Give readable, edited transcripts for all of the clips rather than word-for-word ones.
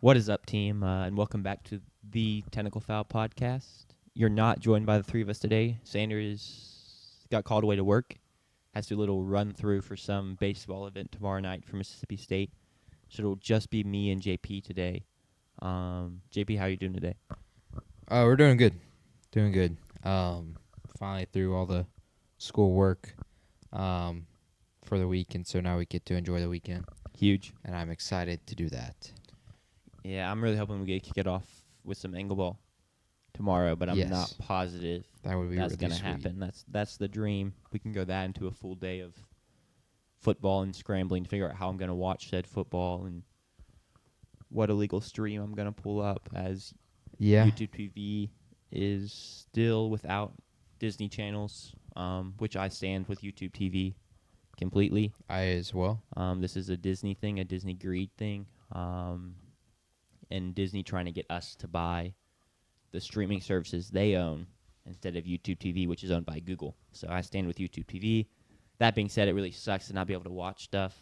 What is up, team? And welcome back to the Technical Foul Podcast. You're not joined by the three of us today. Sanders got called away to work. Has to do a little run through for some baseball event tomorrow night for Mississippi State. So it'll just be me and JP today. JP, how are you doing today? We're doing good. Doing good. Finally through all the school work for the week, and so now we get to enjoy the weekend. Huge. And I'm excited to do that. Yeah, I'm really hoping we get to kick it off with some angle ball tomorrow, but I'm Yes. not positive That would be that's really going to sweet. happen. That's the dream. We can go that into a full day of football and scrambling to figure out how I'm going to watch said football and what illegal stream I'm going to pull up, as Yeah. YouTube TV is still without Disney channels, which I stand with YouTube TV completely. I as well. This is a Disney thing, a Disney greed thing, and Disney trying to get us to buy the streaming services they own instead of YouTube TV, which is owned by Google. So I stand with YouTube TV. That being said, it really sucks to not be able to watch stuff.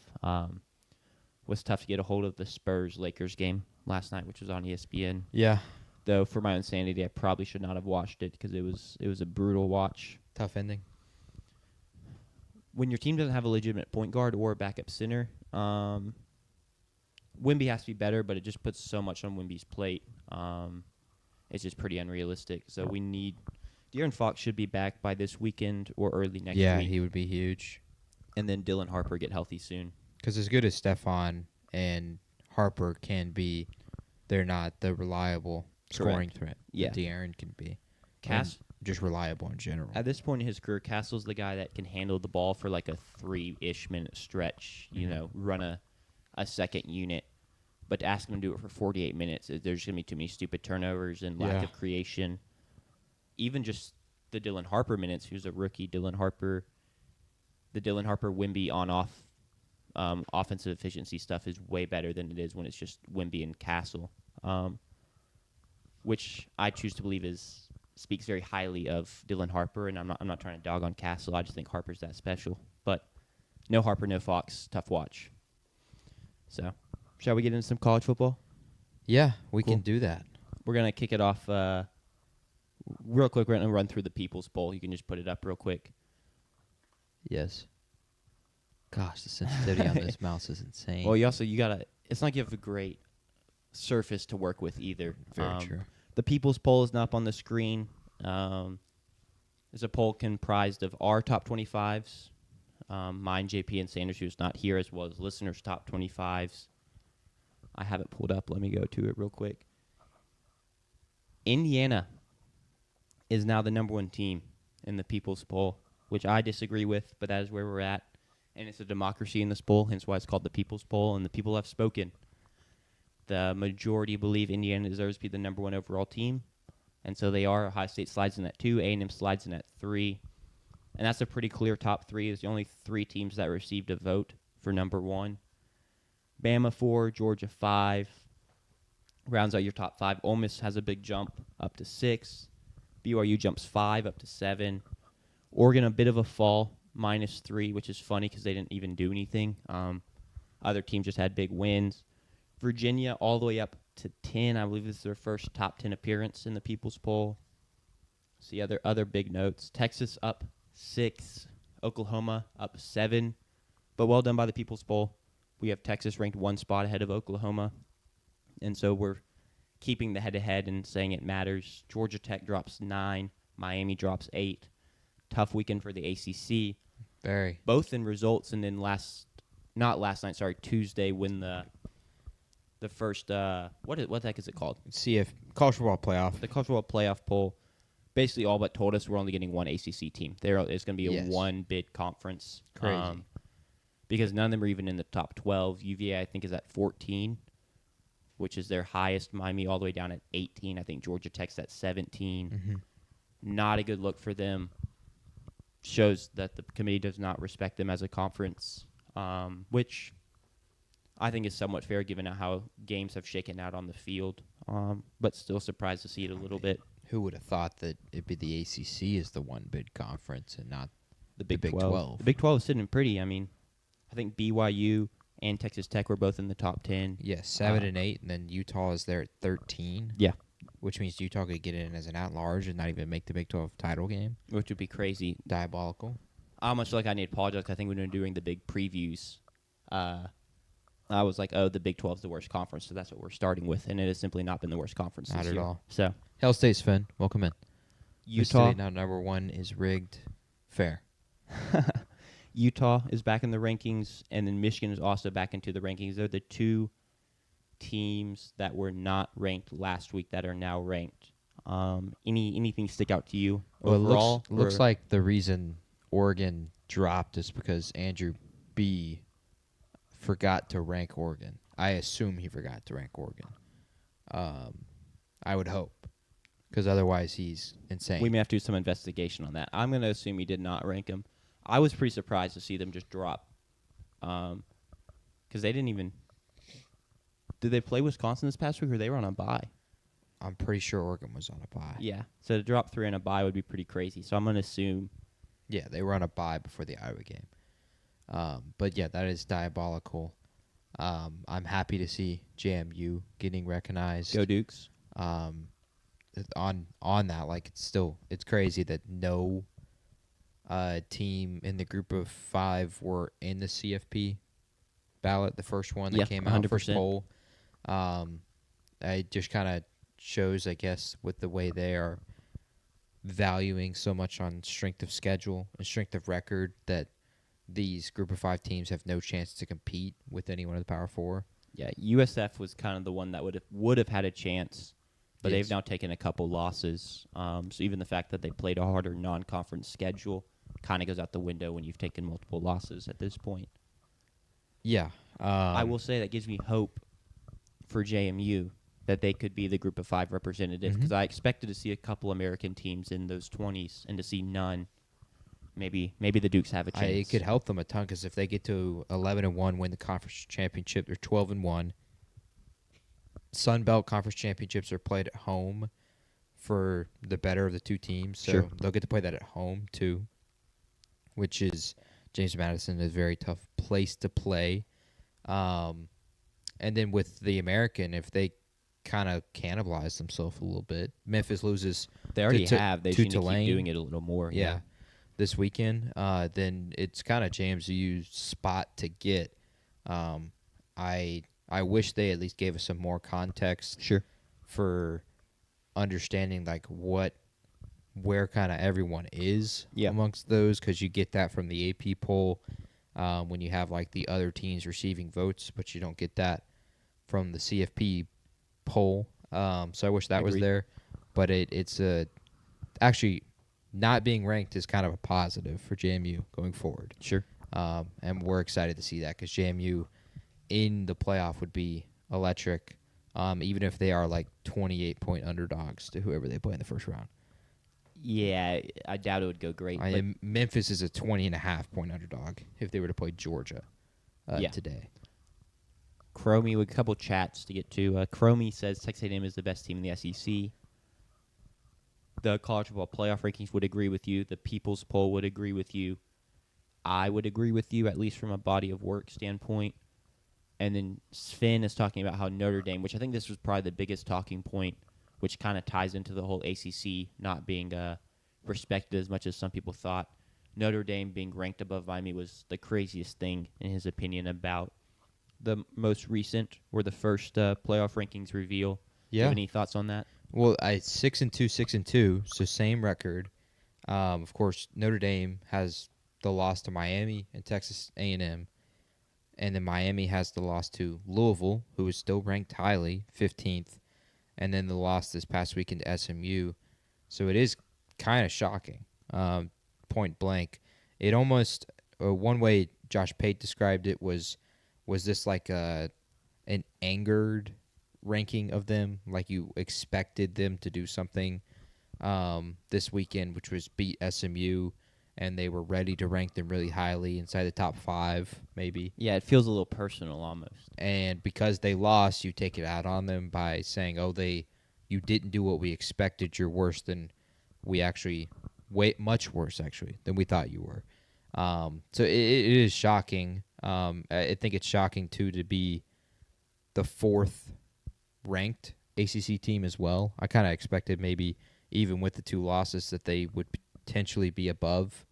Was tough to get a hold of the Spurs-Lakers game last night, which was on ESPN. Yeah. Though for my own sanity, I probably should not have watched it because it was a brutal watch. Tough ending. When your team doesn't have a legitimate point guard or a backup center, Wemby has to be better, but it just puts so much on Wemby's plate. It's just pretty unrealistic. So we need De'Aaron Fox should be back by this weekend or early next Yeah, week. he would be huge. And then Dylan Harper get healthy soon. Because as good as Stephon and Harper can be, they're not the reliable scoring threat Yeah. that De'Aaron can be. Cass, And just reliable in general. at this point in his career, Castle's the guy that can handle the ball for like a 3-ish minute stretch, run a second unit. But to ask him to do it for 48 minutes, there's going to be too many stupid turnovers and lack Yeah. of creation. Even just the Dylan Harper minutes, who's a rookie, the Dylan Harper Wemby on-off offensive efficiency stuff is way better than it is when it's just Wemby and Castle, which I choose to believe speaks very highly of Dylan Harper, and I'm not trying to dog on Castle. I just think Harper's that special. But no Harper, no Fox, tough watch. So, shall we get into some college football? Yeah, we Cool. can do that. We're going to kick it off real quick. We're going to run through the People's Bowl. You can just put it up real quick. Yes. Gosh, the sensitivity on this mouse is insane. Well, you got to – it's not like you have a great surface to work with either. Very true. The People's Poll is not up on the screen. It's a poll comprised of our top 25s, mine, JP, and Sanders, who's not here, as well as listeners' top 25s. I have it pulled up. Let me go to it real quick. Indiana is now the number one team in the People's Poll, which I disagree with, but that is where we're at. And it's a democracy in this poll, hence why it's called the People's Poll, and the people have spoken. The majority believe Indiana deserves to be the number one overall team, and so they are. Ohio State slides in at 2, A&M slides in at 3, and that's a pretty clear top 3. It's the only 3 teams that received a vote for number 1. Bama 4, Georgia 5, rounds out your top 5. Ole Miss has a big jump up to 6. BYU jumps 5 up to 7. Oregon a bit of a fall, -3, which is funny because they didn't even do anything. Other teams just had big wins. Virginia all the way up to 10. I believe this is their first top 10 appearance in the People's Poll. See other big notes. Texas up 6. Oklahoma up 7. But well done by the People's Poll. We have Texas ranked 1 spot ahead of Oklahoma. And so we're keeping the head-to-head and saying it matters. Georgia Tech drops 9. Miami drops 8. Tough weekend for the ACC. Very. Both in results, and then Tuesday when the first what the heck is it called? College football playoff. The college football playoff poll basically all but told us we're only getting one ACC team. It's going to be a one bid conference. Crazy. Because none of them are even in the top 12. UVA I think is at 14, which is their highest. Miami all the way down at 18. I think Georgia Tech's at 17. Mm-hmm. Not a good look for them. Shows that the committee does not respect them as a conference, which I think is somewhat fair given how games have shaken out on the field, but still surprised to see it a little bit. Who would have thought that it'd be the ACC as the one bid conference and not The Big 12? 12. The Big 12 is sitting pretty. I mean, I think BYU, and Texas Tech were both in the top 10. Yeah, 7 and 8, and then Utah is there at 13. Yeah. Which means Utah could get in as an at-large and not even make the Big 12 title game. Which would be crazy. Diabolical. I almost feel like I need to apologize. I think when we were doing the big previews, I was like, oh, the Big 12 is the worst conference, so that's what we're starting with, and it has simply not been the worst conference Not this at year. all. So Hail State's Finn, welcome in. Utah, Now number 1 is rigged. Fair. Utah is back in the rankings, and then Michigan is also back into the rankings. They're the two teams that were not ranked last week that are now ranked. Anything stick out to you Well, overall? it looks like the reason Oregon dropped is because Andrew B. forgot to rank Oregon. I assume he forgot to rank Oregon. I would hope, because otherwise he's insane. We may have to do some investigation on that. I'm going to assume he did not rank them. I was pretty surprised to see them just drop, because they didn't even. Did they play Wisconsin this past week, or they were on a bye? I'm pretty sure Oregon was on a bye. Yeah, so to drop 3 on a bye would be pretty crazy. So I'm going to assume. Yeah, they were on a bye before the Iowa game. But yeah, that is diabolical. I'm happy to see JMU getting recognized. Go Dukes. On that, like it's crazy that no team in the group of 5 were in the CFP ballot, the first one that came out, 100%. first poll. It just kind of shows, I guess, with the way they are valuing so much on strength of schedule and strength of record, that these group of 5 teams have no chance to compete with any one of the Power 4. Yeah, USF was kind of the one that would have had a chance, but Yes. they've now taken a couple losses. So even the fact that they played a harder non-conference schedule kind of goes out the window when you've taken multiple losses at this point. Yeah. I will say that gives me hope for JMU that they could be the group of 5 representative, because I expected to see a couple American teams in those 20s and to see none. Maybe the Dukes have a chance. It could help them a ton, because if they get to 11-1, win the conference championship, they're 12-1. Sun Belt Conference championships are played at home for the better of the 2 teams, so Sure. they'll get to play that at home too, which is James Madison is a very tough place to play. And then with the American, if they kind of cannibalize themselves a little bit, Memphis loses. They already to have. They to just need to Tulane. keep doing it a little more. Yeah. This weekend, then it's kind of JMU's spot to get. I wish they at least gave us some more context Sure. for understanding like where kind of everyone is amongst those, because you get that from the AP poll when you have like the other teams receiving votes, but you don't get that from the CFP poll. So I wish that was Agreed. there, but it's actually not being ranked is kind of a positive for JMU going forward. Sure. And we're excited to see that, because JMU in the playoff would be electric, even if they are like 28-point underdogs to whoever they play in the first round. Yeah, I doubt it would go great. but Memphis is a 20.5-point underdog if they were to play Georgia today. Chromie, with a couple chats to get to. Chromie says Texas A&M is the best team in the SEC. The college football playoff rankings would agree with you. The People's Poll would agree with you. I would agree with you, at least from a body of work standpoint. And then Sven is talking about how Notre Dame, which I think this was probably the biggest talking point, which kind of ties into the whole ACC not being respected as much as some people thought. Notre Dame being ranked above Miami was the craziest thing, in his opinion, about the most recent or the first playoff rankings reveal. Do you have any thoughts on that? Well, 6-2, 6-2, so same record. Of course, Notre Dame has the loss to Miami and Texas A&M, and then Miami has the loss to Louisville, who is still ranked highly, 15th, and then the loss this past weekend to SMU. So it is kind of shocking, point blank. It almost one way Josh Pate described it was this like an angered ranking of them, like you expected them to do something this weekend, which was beat SMU, and they were ready to rank them really highly inside the top 5, maybe. Yeah, it feels a little personal almost. And because they lost, you take it out on them by saying, "Oh, you didn't do what we expected. You're worse than we actually, much worse actually than we thought you were." So it is shocking. I think it's shocking too to be the fourth ranked ACC team as well. I kind of expected maybe even with the 2 losses that they would potentially be above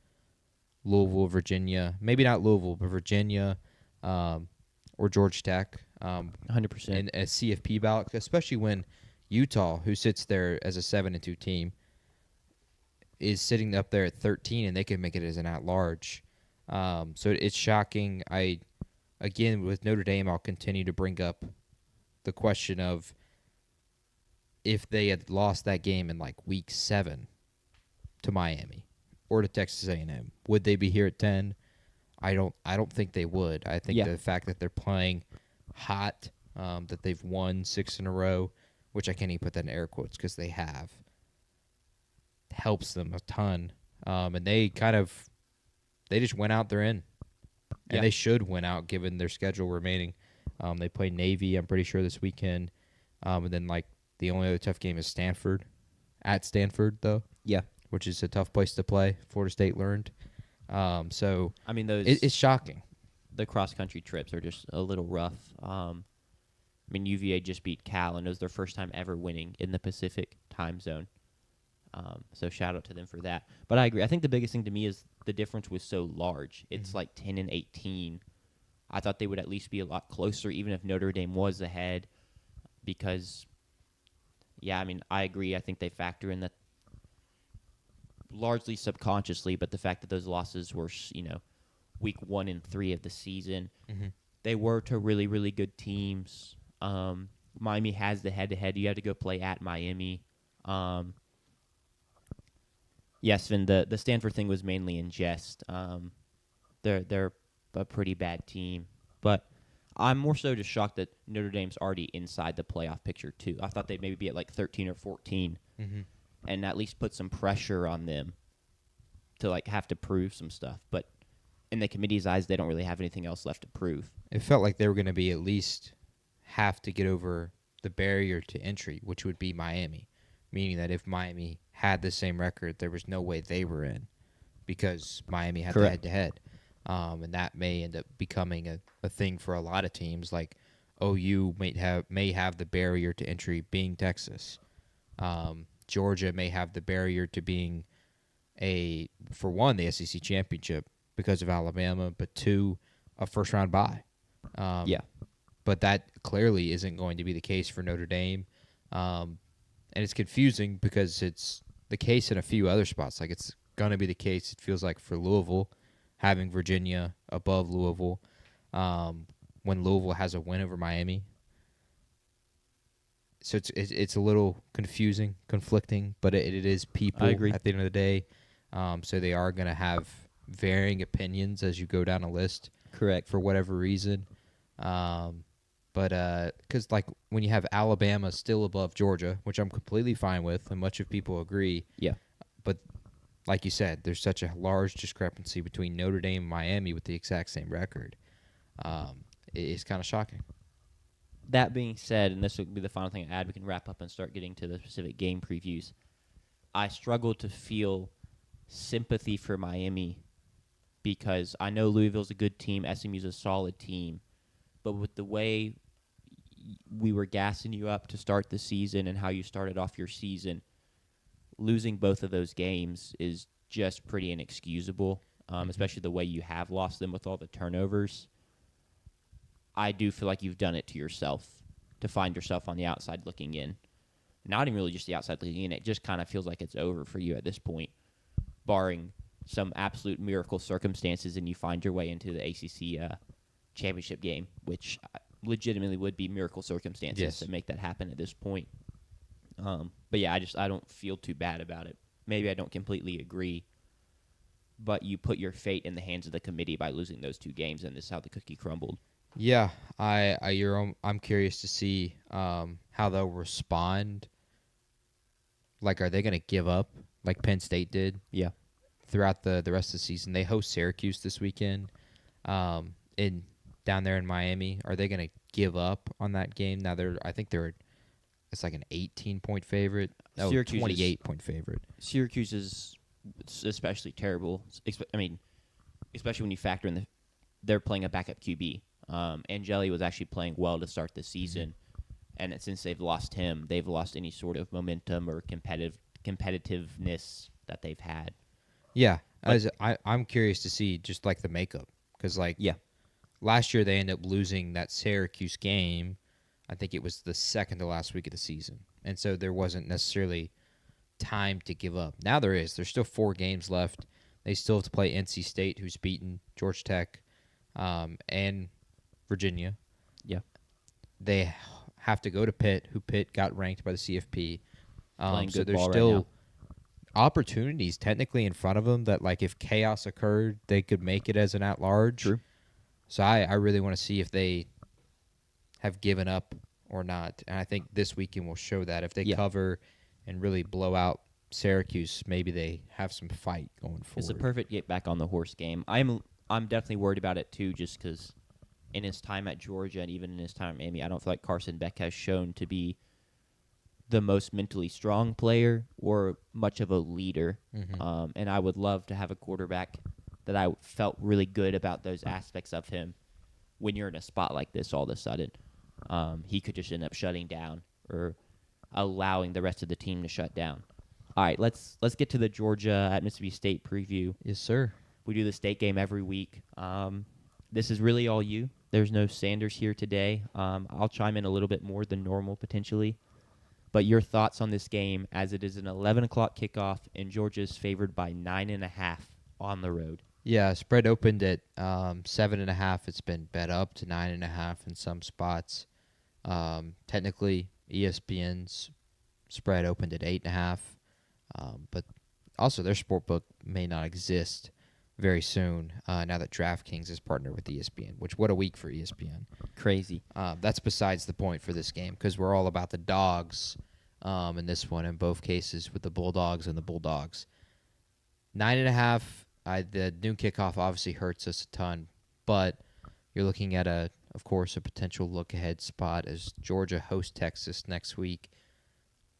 Louisville, Virginia. Maybe not Louisville, but Virginia or Georgia Tech 100%. in a CFP ballot, especially when Utah, who sits there as a 7-2 team, is sitting up there at 13, and they can make it as an at-large. So it's shocking. Again, with Notre Dame, I'll continue to bring up the question of if they had lost that game in like week 7 to Miami or to Texas A&M, would they be here at 10? I don't think they would. I think the fact that they're playing hot, that they've won 6 in a row, which I can't even put that in air quotes because they have, helps them a ton. And they just went out, they're in. And they should win out given their schedule remaining. They play Navy, I'm pretty sure, this weekend. And then, like, the only other tough game is Stanford. At Stanford, though. Yeah. Which is a tough place to play, Florida State learned. So I mean, it's shocking. The cross-country trips are just a little rough. I mean, UVA just beat Cal, and it was their first time ever winning in the Pacific time zone. So shout out to them for that. But I agree. I think the biggest thing to me is the difference was so large. It's like 10 and 18. I thought they would at least be a lot closer, even if Notre Dame was ahead. Because, yeah, I mean, I agree. I think they factor in that largely subconsciously, but the fact that those losses were, week 1 and 3 of the season, they were to really, really good teams. Miami has the head-to-head. You have to go play at Miami. Yes, Vin, the Stanford thing was mainly in jest. They're a pretty bad team. But I'm more so just shocked that Notre Dame's already inside the playoff picture, too. I thought they'd maybe be at like 13 or 14 and at least put some pressure on them to like have to prove some stuff. But in the committee's eyes, they don't really have anything else left to prove. It felt like they were going to be at least have to get over the barrier to entry, which would be Miami. Meaning that if Miami had the same record, there was no way they were in because Miami had the head-to-head. And that may end up becoming a thing for a lot of teams. Like OU may have the barrier to entry being Texas. Georgia may have the barrier to being for one, the SEC championship because of Alabama, but 2, a first-round bye. But that clearly isn't going to be the case for Notre Dame. And it's confusing because it's the case in a few other spots. Like it's going to be the case, it feels like, for Louisville, having Virginia above Louisville when Louisville has a win over Miami. So it's a little confusing, conflicting, but it is people I agree. at the end of the day. So they are going to have varying opinions as you go down a list. Correct. For whatever reason. But because like when you have Alabama still above Georgia, which I'm completely fine with, and much of people agree. Yeah. But like you said, there's such a large discrepancy between Notre Dame and Miami with the exact same record. It's kind of shocking. That being said, and this will be the final thing I add, we can wrap up and start getting to the specific game previews. I struggle to feel sympathy for Miami because I know Louisville's a good team, SMU's a solid team, but with the way we were gassing you up to start the season and how you started off your season, losing both of those games is just pretty inexcusable, especially the way you have lost them with all the turnovers. I do feel like you've done it to yourself to find yourself on the outside looking in. Not even really just the outside looking in. It just kind of feels like it's over for you at this point, barring some absolute miracle circumstances and you find your way into the ACC championship game, which legitimately would be miracle circumstances to make that happen at this point. But yeah, I don't feel too bad about it. Maybe I don't completely agree, but you put your fate in the hands of the committee by losing those 2 games, and this is how the cookie crumbled. Yeah, I'm curious to see how they'll respond. Like, are they going to give up like Penn State did? Yeah. Throughout the rest of the season, they host Syracuse this weekend. Down there in Miami, are they going to give up on that game? Now it's like an 18-point favorite. Oh, 28-point favorite. Syracuse is especially terrible. I mean, especially when you factor in they're playing a backup QB. Angeli was actually playing well to start the season, and since they've lost him, they've lost any sort of momentum or competitiveness that they've had. Yeah, But- I'm curious to see just like the makeup because like Yeah. last year they ended up losing that Syracuse game. I think it was the second to last week of the season, and so there wasn't necessarily time to give up. Now there is. There's still 4 games left. They still have to play NC State, who's beaten Georgia Tech, and Virginia. Yeah. They have to go to Pitt, who Pitt got ranked by the CFP. Playing So good there's ball right still now. opportunities technically in front of them that, like, if chaos occurred, they could make it as an at-large. True. So I really want to see if they have given up or not. And I think this weekend will show that. If they Yeah. cover and really blow out Syracuse, maybe they have some fight going forward. It's a perfect get back on the horse game. I'm definitely worried about it too, just because in his time at Georgia and even in his time at Miami, I don't feel like Carson Beck has shown to be the most mentally strong player or much of a leader. And I would love to have a quarterback that I felt really good about those aspects of him. When you're in a spot like this, all of a sudden, he could just end up shutting down or allowing the rest of the team to shut down. All right, let's get to the Georgia at Mississippi State preview. Yes, sir. We do the state game every week. This is really all you. There's no Sanders here today. I'll chime in a little bit more than normal potentially. But your thoughts on this game as it is an 11 o'clock kickoff and Georgia's favored by 9.5 on the road. Yeah, spread opened at 7.5. It's been bet up to 9.5 in some spots. Technically, ESPN's spread opened at 8.5. But also their sport book may not exist very soon now that DraftKings is partnered with ESPN, which what a week for ESPN. Crazy. That's besides the point for this game because we're all about the dogs in this one in both cases with the Bulldogs and the Bulldogs. 9.5, the noon kickoff obviously hurts us a ton, but you're looking at, of course, a potential look-ahead spot as Georgia hosts Texas next week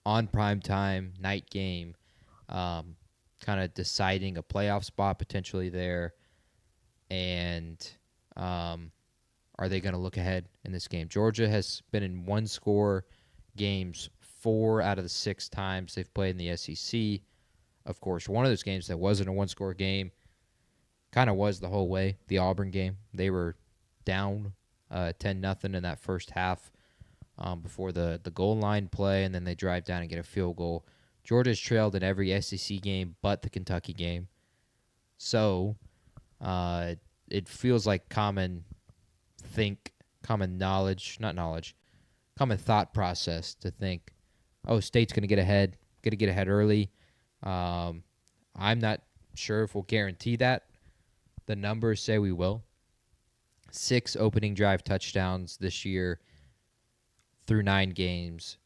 on primetime, night game. Kind of deciding a playoff spot potentially there. And are they going to look ahead in this game? Georgia has been in one-score games 4 out of the 6 times they've played in the SEC. Of course, one of those games that wasn't a one-score game kind of was the whole way, the Auburn game. They were down 10-0 in that first half before the goal line play, and then they drive down and get a field goal. Georgia's trailed in every SEC game but the Kentucky game. So it feels like common thought process to think, oh, State's going to get ahead early. I'm not sure if we'll guarantee that. The numbers say we will. 6 opening drive touchdowns this year through 9 games.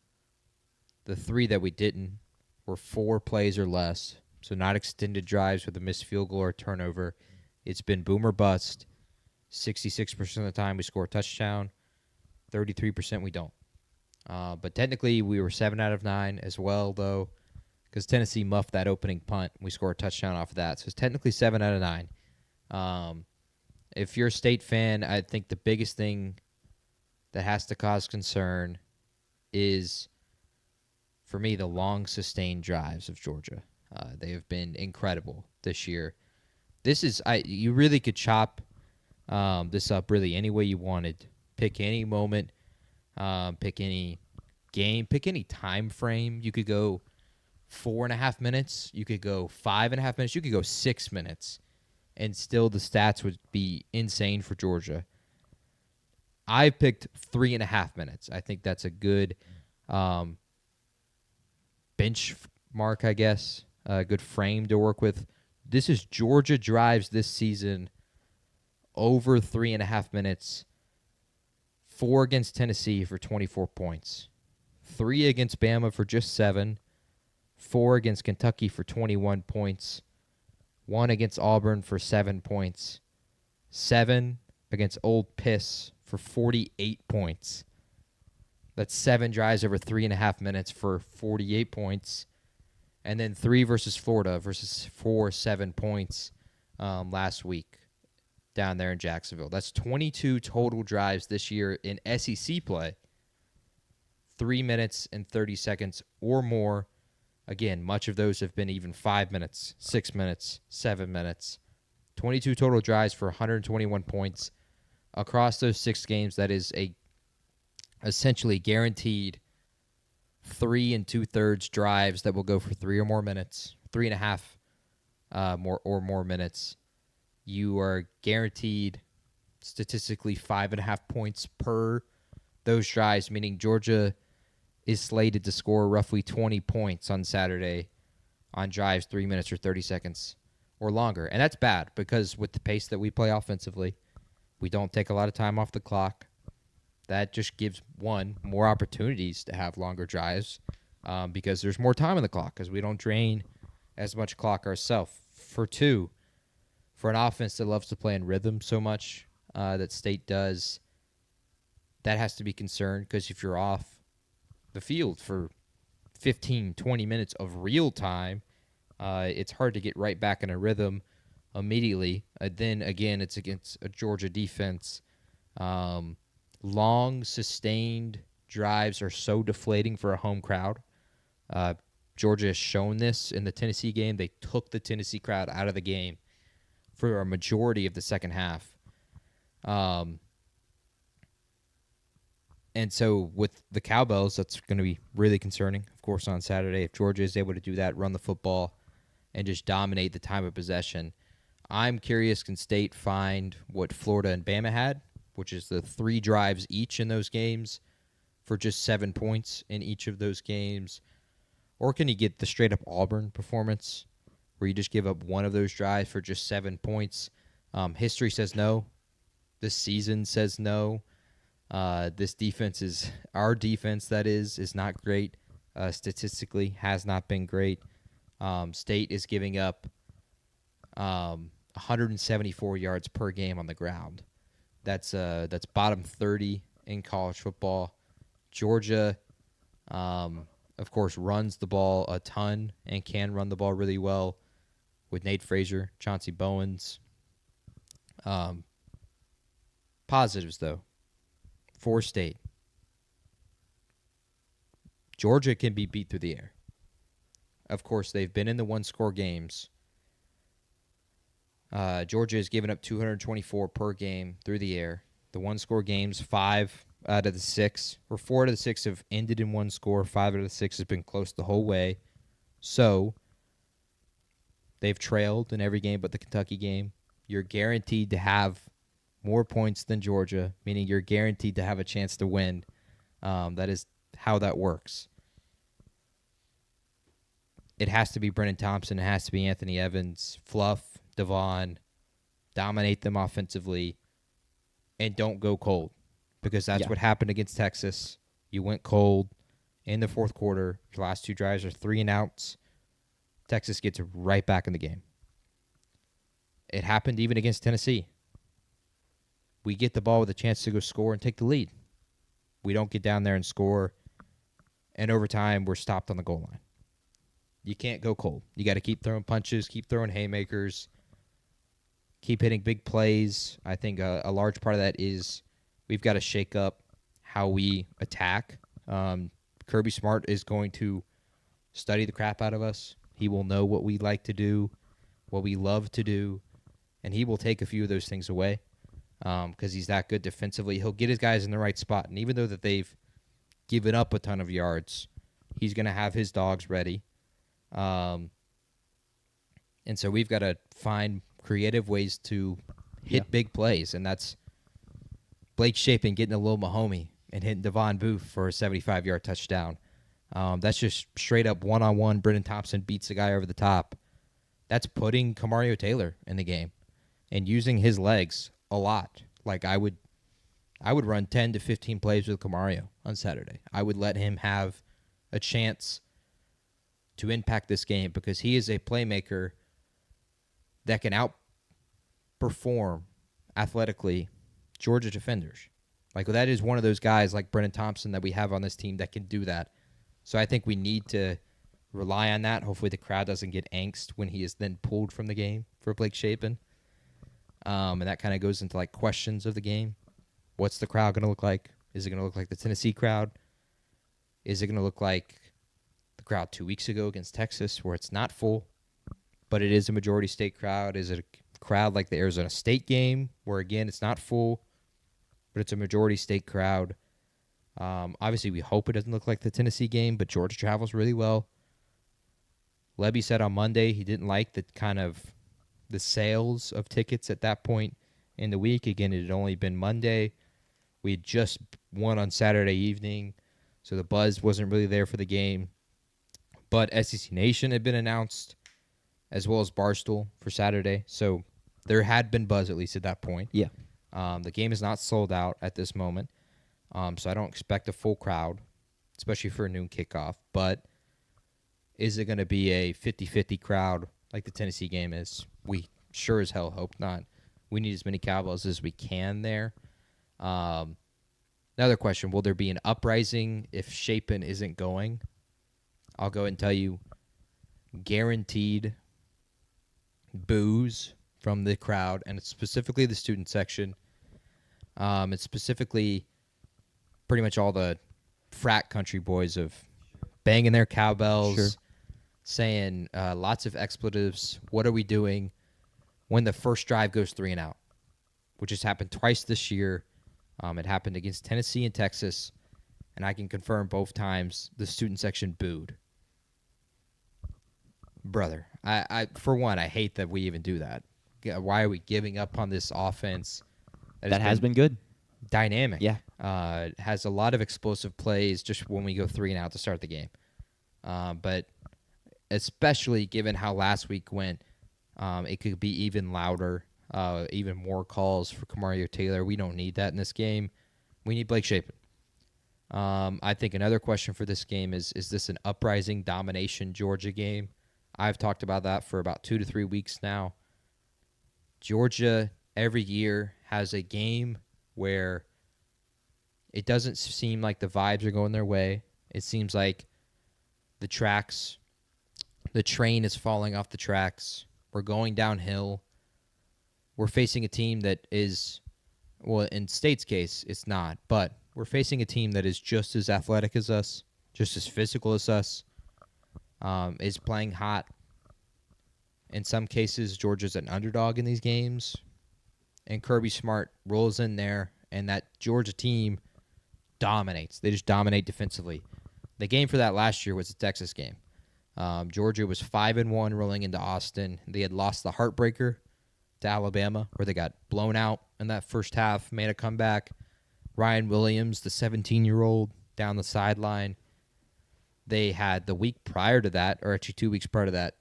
The 3 that we didn't were 4 plays or less, so not extended drives with a missed field goal or turnover. It's been boom or bust. 66% of the time we score a touchdown. 33% we don't. But technically we were 7 out of 9 as well, though, because Tennessee muffed that opening punt. We scored a touchdown off of that, so it's technically 7 out of 9. If you're a State fan, I think the biggest thing that has to cause concern is, for me, the long sustained drives of Georgia. They have been incredible this year. You really could chop this up really any way you wanted. Pick any moment, pick any game, pick any time frame. You could go 4.5 minutes. You could go 5.5 minutes. You could go 6 minutes, and still the stats would be insane for Georgia. I picked 3.5 minutes. I think that's a good benchmark, I guess, a good frame to work with. This is Georgia drives this season over 3.5 minutes. 4 against Tennessee for 24 points. 3 against Bama for just 7. 4 against Kentucky for 21 points. 1 against Auburn for 7 points. 7 against Old Piss for 48 points. That's 7 drives over 3.5 minutes for 48 points. And then 3 versus Florida versus 7 points last week. down there in Jacksonville. That's 22 total drives this year in SEC play. 3 minutes and 30 seconds or more. Again, much of those have been even 5 minutes, 6 minutes, 7 minutes. 22 total drives for 121 points. Across those 6 games, that is a essentially guaranteed 3 2/3 drives that will go for 3 or more minutes, 3.5 more minutes. You are guaranteed statistically 5.5 points per those drives, meaning Georgia is slated to score roughly 20 points on Saturday on drives 3 minutes or 30 seconds or longer. And that's bad because with the pace that we play offensively, we don't take a lot of time off the clock. That just gives, one, more opportunities to have longer drives because there's more time on the clock because we don't drain as much clock ourselves. For two, for an offense that loves to play in rhythm so much that State does, that has to be concerned because if you're off the field for 15, 20 minutes of real time, it's hard to get right back in a rhythm immediately. Then, again, it's against a Georgia defense. Long, sustained drives are so deflating for a home crowd. Georgia has shown this in the Tennessee game. They took the Tennessee crowd out of the game for a majority of the second half. And so with the Cowbells, that's going to be really concerning, of course, on Saturday. If Georgia is able to do that, run the football, and just dominate the time of possession. I'm curious, can State find what Florida and Bama had, which is the 3 drives each in those games for just 7 points in each of those games? Or can you get the straight-up Auburn performance where you just give up one of those drives for just 7 points? History says no. This season says no. This defense is our defense. That is not great. Statistically, has not been great. State is giving up 174 yards per game on the ground. That's bottom 30 in college football. Georgia, of course, runs the ball a ton and can run the ball really well with Nate Frazier, Chauncey Bowens. Positives though. For State, Georgia can be beat through the air. Of course, they've been in the one-score games. Georgia has given up 224 per game through the air. The one-score games, 5 out of the 6, or 4 out of the 6 have ended in one score. 5 out of the 6 has been close the whole way. So, they've trailed in every game but the Kentucky game. You're guaranteed to have more points than Georgia, meaning you're guaranteed to have a chance to win. That is how that works. It has to be Brennan Thompson. It has to be Anthony Evans. Fluff, Devon, dominate them offensively, and don't go cold because that's what happened against Texas. You went cold in the fourth quarter. Your last 2 drives are 3 and outs. Texas gets right back in the game. It happened even against Tennessee. We get the ball with a chance to go score and take the lead. We don't get down there and score, and over time, we're stopped on the goal line. You can't go cold. You got to keep throwing punches, keep throwing haymakers, keep hitting big plays. I think a large part of that is we've got to shake up how we attack. Kirby Smart is going to study the crap out of us. He will know what we like to do, what we love to do, and he will take a few of those things away. Because he's that good defensively. He'll get his guys in the right spot. And even though that they've given up a ton of yards, he's going to have his dogs ready. And so we've got to find creative ways to hit big plays. And that's Blake Shapen getting a little Mahomey and hitting Devon Booth for a 75-yard touchdown. That's just straight up one-on-one. Brennan Thompson beats the guy over the top. That's putting Kamario Taylor in the game and using his legs a lot. Like I would run 10 to 15 plays with Kamario on Saturday. I would let him have a chance to impact this game because he is a playmaker that can outperform athletically Georgia defenders. Like that is one of those guys like Brennan Thompson that we have on this team that can do that. So I think we need to rely on that. Hopefully the crowd doesn't get angst when he is then pulled from the game for Blake Shapen. And that kind of goes into like questions of the game. What's the crowd going to look like? Is it going to look like the Tennessee crowd? Is it going to look like the crowd 2 weeks ago against Texas where it's not full, but it is a majority state crowd? Is it a crowd like the Arizona State game where, again, it's not full, but it's a majority state crowd? Obviously, we hope it doesn't look like the Tennessee game, but Georgia travels really well. Lebby said on Monday he didn't like the sales of tickets at that point in the week. Again, it had only been Monday. We had just won on Saturday evening, so the buzz wasn't really there for the game. But SEC Nation had been announced, as well as Barstool for Saturday. So there had been buzz, at least at that point. Yeah. The game is not sold out at this moment, so I don't expect a full crowd, especially for a noon kickoff. But is it going to be a 50-50 crowd like the Tennessee game is? We sure as hell hope not. We need as many Cowboys as we can there. Another question, will there be an uprising if Shapen isn't going? I'll go ahead and tell you, guaranteed boos from the crowd, and it's specifically the student section. It's specifically pretty much all the frat country boys of banging their cowbells, Sure. saying lots of expletives. What are we doing when the first drive goes 3 and out? Which has happened twice this year. It happened against Tennessee and Texas, and I can confirm both times the student section booed. Brother, I for one, I hate that we even do that. Why are we giving up on this offense That has been good. dynamic? Yeah. Has a lot of explosive plays just when we go 3 and out to start the game. But especially given how last week went, it could be even louder, even more calls for Kamario Taylor. We don't need that in this game. We need Blake Shapen. I think another question for this game is this an uprising domination Georgia game? I've talked about that for about 2 to 3 weeks now. Georgia every year has a game where it doesn't seem like the vibes are going their way. It seems like the train is falling off the tracks. We're going downhill. We're facing a team that is, well, in State's case, it's not, but we're facing a team that is just as athletic as us, just as physical as us, is playing hot. In some cases, Georgia's an underdog in these games, and Kirby Smart rolls in there, and that Georgia team dominates. They just dominate defensively. The game for that last year was the Texas game. Georgia was 5-1 rolling into Austin. They had lost the heartbreaker to Alabama, where they got blown out in that first half, made a comeback. Ryan Williams, the 17-year-old, down the sideline. They had the week prior to that, or actually 2 weeks prior to that,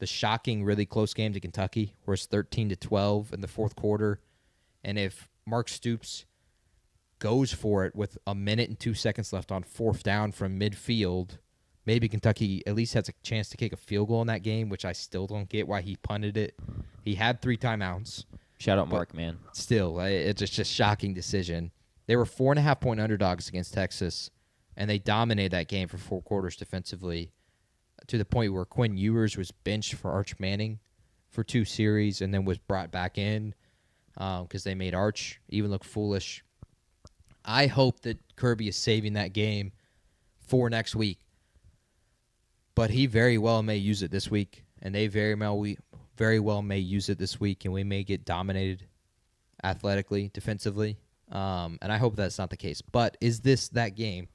the shocking, really close game to Kentucky, where it's 13-12 in the fourth quarter. And if Mark Stoops goes for it with 1 minute and 2 seconds left on fourth down from midfield, maybe Kentucky at least has a chance to kick a field goal in that game, which I still don't get why he punted it. He had 3 timeouts. Shout out Mark, man. Still, it's just a shocking decision. They were 4.5-point underdogs against Texas, and they dominated that game for 4 quarters defensively, to the point where Quinn Ewers was benched for Arch Manning for 2 series and then was brought back in because they made Arch even look foolish. I hope that Kirby is saving that game for next week, but he very well may use it this week, and they very well may use it this week, and we may get dominated athletically, defensively, and I hope that's not the case. But is this that game?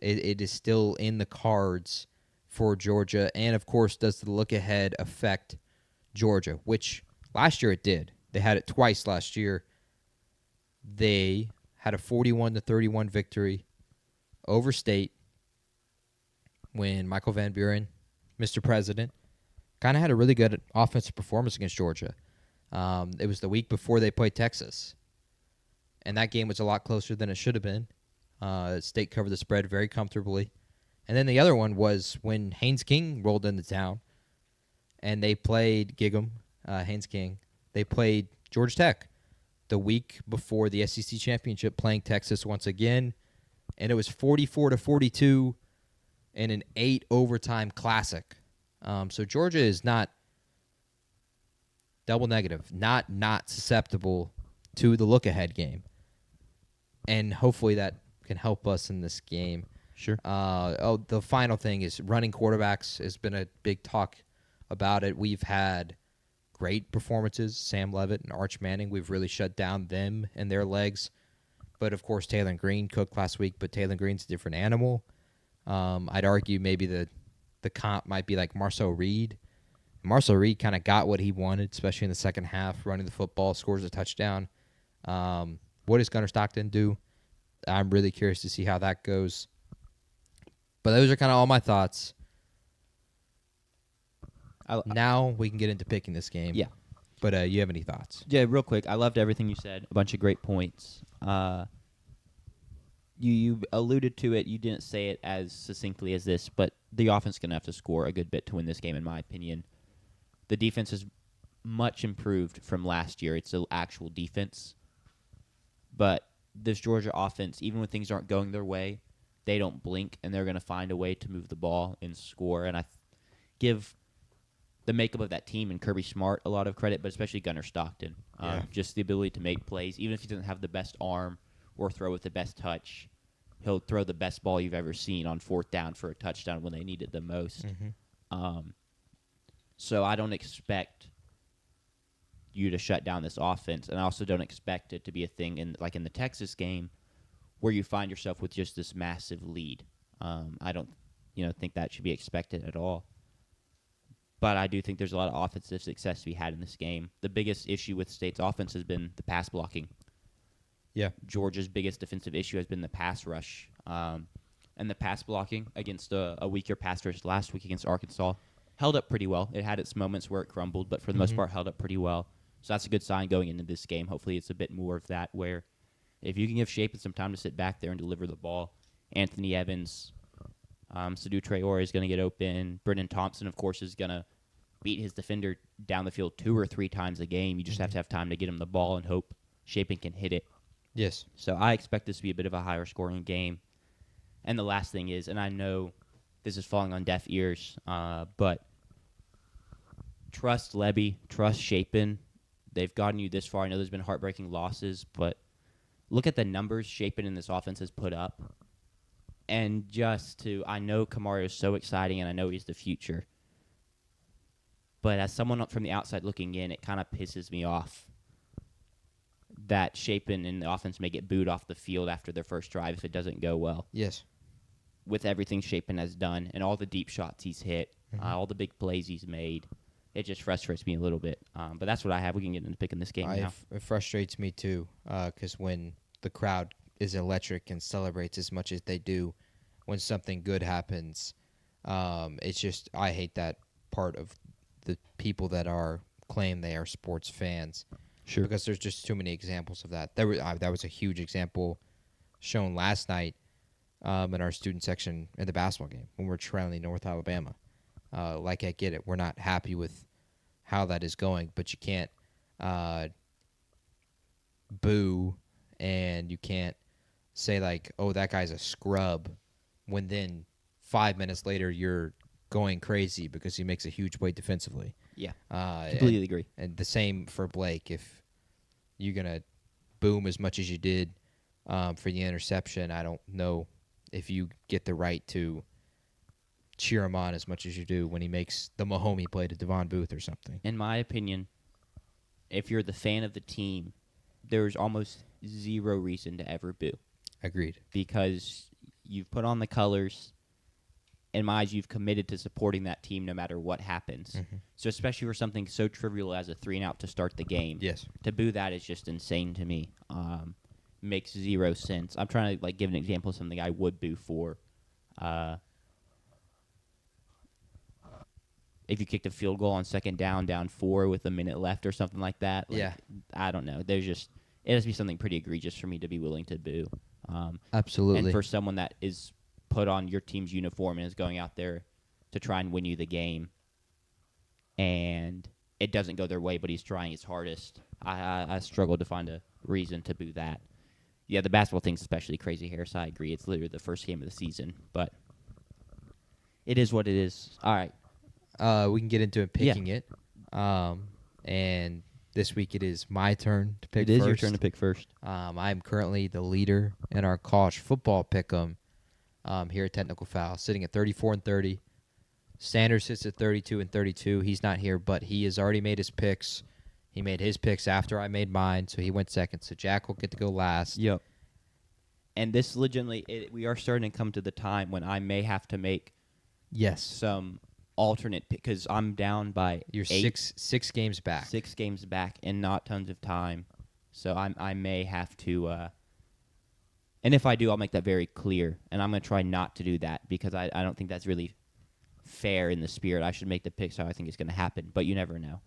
It is still in the cards for Georgia, and of course, does the look ahead affect Georgia, which last year it did. They had it twice last year. They had a 41-31 victory over State when Michael Van Buren, Mr. President, kind of had a really good offensive performance against Georgia. It was the week before they played Texas, and that game was a lot closer than it should have been. State covered the spread very comfortably. And then the other one was when Haynes King rolled into town, and they played Haynes King. They played Georgia Tech the week before the SEC championship, playing Texas once again, and it was 44-42 in an 8 overtime classic. So Georgia is not double negative, not susceptible to the look ahead game, and hopefully that can help us in this game. Sure. The final thing is running quarterbacks has been a big talk about it. We've had great performances, Sam Levitt and Arch Manning. We've really shut down them and their legs. But, of course, Taylor Green cooked last week, but Taylor Green's a different animal. I'd argue maybe the comp might be like Marcel Reed. Marcel Reed kind of got what he wanted, especially in the second half, running the football, scores a touchdown. What does Gunnar Stockton do? I'm really curious to see how that goes. But those are kind of all my thoughts. Now we can get into picking this game. Yeah. But you have any thoughts? Yeah, real quick. I loved everything you said. A bunch of great points. You alluded to it. You didn't say it as succinctly as this, but the offense is going to have to score a good bit to win this game, in my opinion. The defense is much improved from last year. It's an actual defense. But this Georgia offense, even when things aren't going their way, they don't blink, and they're going to find a way to move the ball and score. And I give the makeup of that team and Kirby Smart a lot of credit, but especially Gunnar Stockton. Just the ability to make plays. Even if he doesn't have the best arm or throw with the best touch, he'll throw the best ball you've ever seen on fourth down for a touchdown when they need it the most. So I don't expect you to shut down this offense, and I also don't expect it to be a thing in the Texas game where you find yourself with just this massive lead. I don't think that should be expected at all. But I do think there's a lot of offensive success to be had in this game. The biggest issue with State's offense has been the pass blocking. Yeah. Georgia's biggest defensive issue has been the pass rush. And the pass blocking against a weaker pass rush last week against Arkansas held up pretty well. It had its moments where it crumbled, but for the most part held up pretty well. So that's a good sign going into this game. Hopefully it's a bit more of that where if you can give Shapen some time to sit back there and deliver the ball, Anthony Evans, Sadu Traore is going to get open. Brennan Thompson, of course, is going to beat his defender down the field 2 or 3 times a game. You just have to have time to get him the ball and hope Shapen can hit it. Yes. So I expect this to be a bit of a higher scoring game. And the last thing is, and I know this is falling on deaf ears, but trust Lebby, trust Shapen. They've gotten you this far. I know there's been heartbreaking losses, but look at the numbers Shapen in this offense has put up. And I know Kamara is so exciting, and I know he's the future. But as someone from the outside looking in, it kind of pisses me off that Shapen and the offense may get booed off the field after their first drive if it doesn't go well. Yes. With everything Shapen has done and all the deep shots he's hit, all the big plays he's made, it just frustrates me a little bit. But that's what I have. We can get into picking this game now. It frustrates me too, because when the crowd is electric and celebrates as much as they do when something good happens, it's just I hate that part of the people that claim they are sports fans. Sure. Because there's just too many examples of that. That was a huge example shown last night in our student section in the basketball game when we're trailing North Alabama. I get it. We're not happy with how that is going, but you can't boo and you can't say oh, that guy's a scrub, when then 5 minutes later you're going crazy because he makes a huge play defensively. Yeah, completely agree. And the same for Blake. If you're going to boom as much as you did for the interception, I don't know if you get the right to cheer him on as much as you do when he makes the Mahomie play to Devon Booth or something. In my opinion, if you're the fan of the team, there's almost zero reason to ever boo. Agreed. Because you've put on the colors. In my eyes, you've committed to supporting that team no matter what happens. So especially for something so trivial as a 3-and-out to start the game. Yes. To boo that is just insane to me. Makes zero sense. I'm trying to give an example of something I would boo for. If you kicked a field goal on second down 4 with a minute left or something like that. Yeah. I don't know. It has to be something pretty egregious for me to be willing to boo. Absolutely. And for someone that is put on your team's uniform and is going out there to try and win you the game, and it doesn't go their way, but he's trying his hardest, I struggle to find a reason to boo that. Yeah, the basketball thing's especially crazy here, so I agree. It's literally the first game of the season, but it is what it is. All right. We can get into picking it. and this week it is my turn to pick It is first. your turn to pick first. I'm currently the leader in our college football pick'em here at Technical Foul, sitting at 34-30. Sanders sits at 32-32. He's not here, but he has already made his picks. He made his picks after I made mine, so he went second. So Jack will get to go last. Yep. And this legitimately, we are starting to come to the time when I may have to make Yes. some alternate pick because I'm down by You're 8, six games back. 6 games back and not tons of time. So I may have to, and if I do, I'll make that very clear. And I'm going to try not to do that because I don't think that's really fair in the spirit. I should make the picks how I think it's going to happen, but you never know.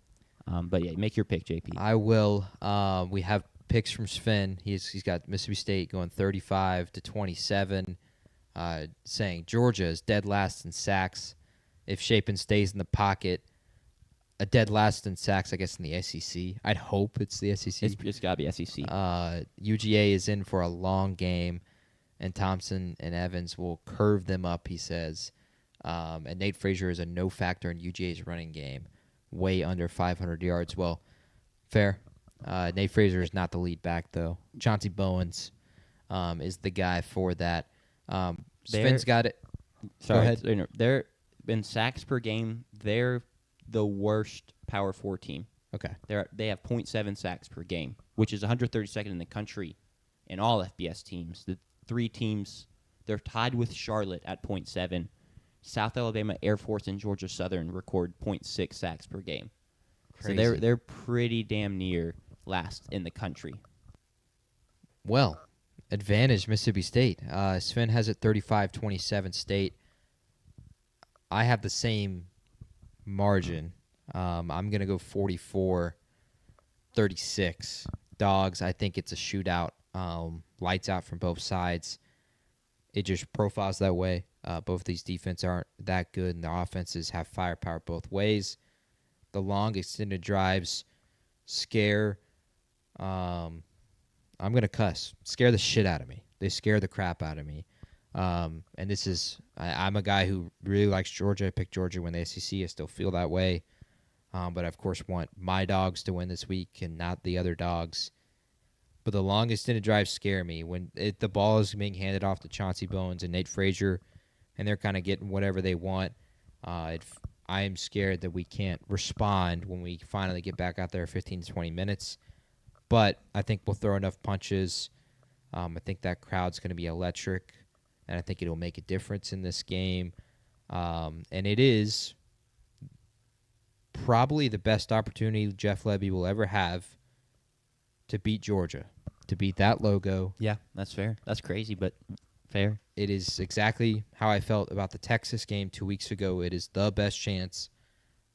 But yeah, make your pick, JP. I will. We have picks from Sven. He's got Mississippi State going 35-27, saying Georgia is dead last in sacks. If Shapen stays in the pocket, a dead last in sacks, I guess, in the SEC. I'd hope it's the SEC. It's got to be SEC. UGA is in for a long game, and Thompson and Evans will curve them up, he says. And Nate Frazier is a no factor in UGA's running game, way under 500 yards. Well, fair. Nate Frazier is not the lead back, though. Chauncey Bowens is the guy for that. Sven's got it. Sorry, ahead. They're in sacks per game. They're the worst Power 4 team. Okay. They have 0.7 sacks per game, which is 132nd in the country in all FBS teams. The 3 teams, they're tied with Charlotte at 0.7. South Alabama, Air Force, and Georgia Southern record 0.6 sacks per game. Crazy. So they're pretty damn near last in the country. Well, advantage Mississippi State. Sven has it 35-27 State. I have the same margin. I'm going to go 44-36. Dogs, I think it's a shootout. Lights out from both sides. It just profiles that way. Both these defenses aren't that good, and the offenses have firepower both ways. The long extended drives scare. I'm going to cuss. Scare the shit out of me. They scare the crap out of me. And this is, I'm a guy who really likes Georgia. I picked Georgia when the SEC. I still feel that way. But I, of course, want my dogs to win this week and not the other dogs. But the long extended drives scare me. When the ball is being handed off to Chauncey Bowens and Nate Frazier, and they're kind of getting whatever they want, I am scared that we can't respond when we finally get back out there 15 to 20 minutes. But I think we'll throw enough punches. I think that crowd's going to be electric, and I think it'll make a difference in this game. And it is probably the best opportunity Jeff Lebby will ever have to beat Georgia, to beat that logo. Yeah, that's fair. That's crazy, but fair. It is exactly how I felt about the Texas game 2 weeks ago. It is the best chance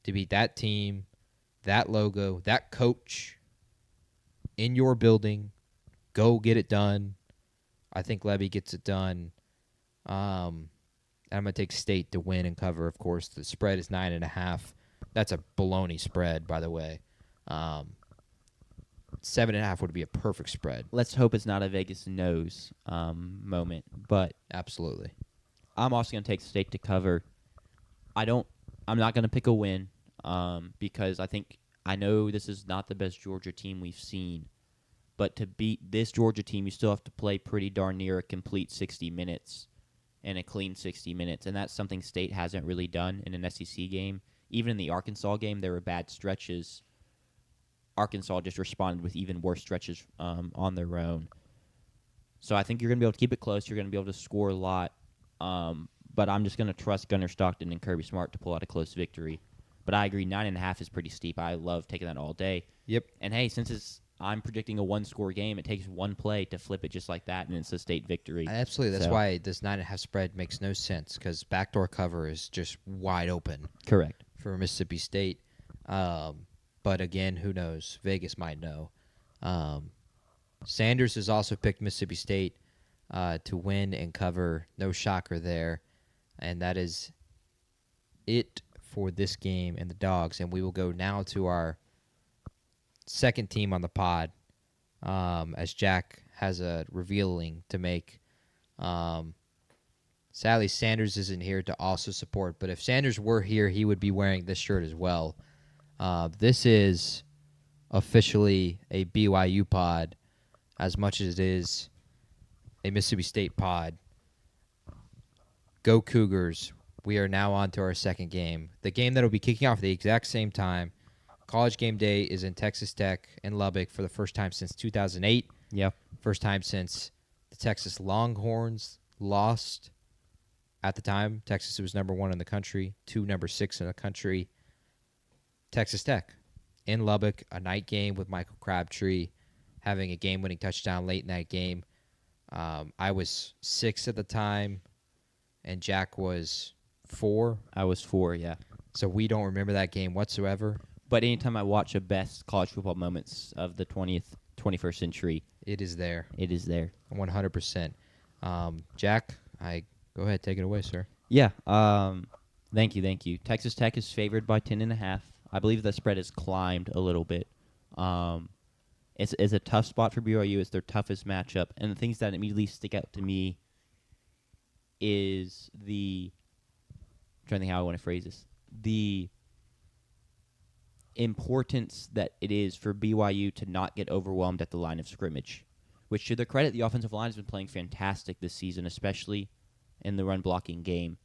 to beat that team, that logo, that coach in your building. Go get it done. I think Lebby gets it done. I'm going to take State to win and cover, of course. The spread is 9.5. That's a baloney spread, by the way. 7.5 would be a perfect spread. Let's hope it's not a Vegas knows moment, but Absolutely. I'm also going to take State to cover. I'm not going to pick a win because I know this is not the best Georgia team we've seen, but to beat this Georgia team, you still have to play pretty darn near a complete 60 minutes and a clean 60 minutes, and that's something State hasn't really done in an SEC game. Even in the Arkansas game, there were bad stretches. Arkansas just responded with even worse stretches on their own. So I think you're going to be able to keep it close. You're going to be able to score a lot. But I'm just going to trust Gunnar Stockton and Kirby Smart to pull out a close victory. But I agree, 9.5 is pretty steep. I love taking that all day. Yep. And, hey, I'm predicting a one-score game, it takes one play to flip it just like that, and it's a State victory. Absolutely. That's why this 9.5 spread makes no sense, because backdoor cover is just wide open. Correct. For Mississippi State. But again, who knows? Vegas might know. Sanders has also picked Mississippi State to win and cover. No shocker there. And that is it for this game and the Dogs. And we will go now to our second team on the pod, as Jack has a revealing to make. Sadly, Sanders isn't here to also support, but if Sanders were here, he would be wearing this shirt as well. This is officially a BYU pod as much as it is a Mississippi State pod. Go Cougars. We are now on to our second game. The game that will be kicking off at the exact same time. College game day is in Texas Tech in Lubbock for the first time since 2008. Yeah. First time since the Texas Longhorns lost. At the time, Texas was number 1 in the country, number 6 in the country. Texas Tech in Lubbock, a night game with Michael Crabtree having a game-winning touchdown late in that game. I was 6 at the time, and Jack was 4. I was 4, yeah. So we don't remember that game whatsoever. But anytime I watch a best college football moments of the 21st century, It is there, it is there. 100%. Jack, go ahead, take it away, sir. Yeah. Thank you. Texas Tech is favored by 10.5. I believe the spread has climbed a little bit. It's a tough spot for BYU. It's their toughest matchup. And the things that immediately stick out to me is I'm trying to think how I want to phrase this. The importance that it is for BYU to not get overwhelmed at the line of scrimmage, which, to their credit, the offensive line has been playing fantastic this season, especially in the run-blocking game.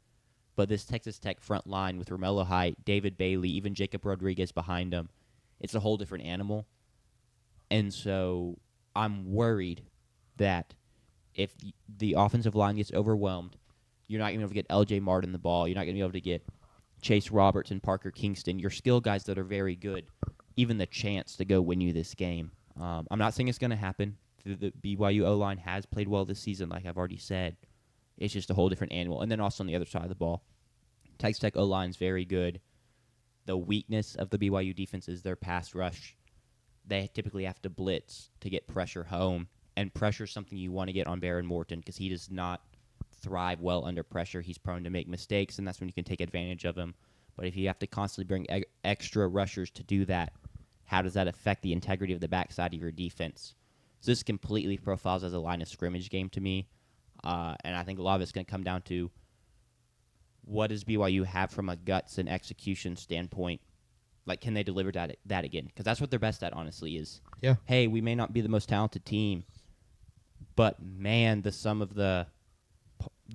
But this Texas Tech front line with Romello Height, David Bailey, even Jacob Rodriguez behind him, it's a whole different animal. And so I'm worried that if the offensive line gets overwhelmed, you're not going to be able to get L.J. Martin the ball. You're not going to be able to get Chase Roberts and Parker Kingston, your skill guys that are very good, even the chance to go win you this game. I'm not saying it's going to happen. The BYU O-line has played well this season, like I've already said. It's just a whole different animal. And then also on the other side of the ball, Texas Tech O-line is very good. The weakness of the BYU defense is their pass rush. They typically have to blitz to get pressure home, and pressure is something you want to get on Baron Morton because he does not thrive well under pressure. He's prone to make mistakes, and that's when you can take advantage of him. But if you have to constantly bring extra rushers to do that, how does that affect the integrity of the backside of your defense? So this completely profiles as a line of scrimmage game to me, and I think a lot of it's going to come down to what does BYU have from a guts and execution standpoint. Like, can they deliver that again? Because that's what they're best at, honestly, is, Yeah. hey, we may not be the most talented team, but, man, the sum of the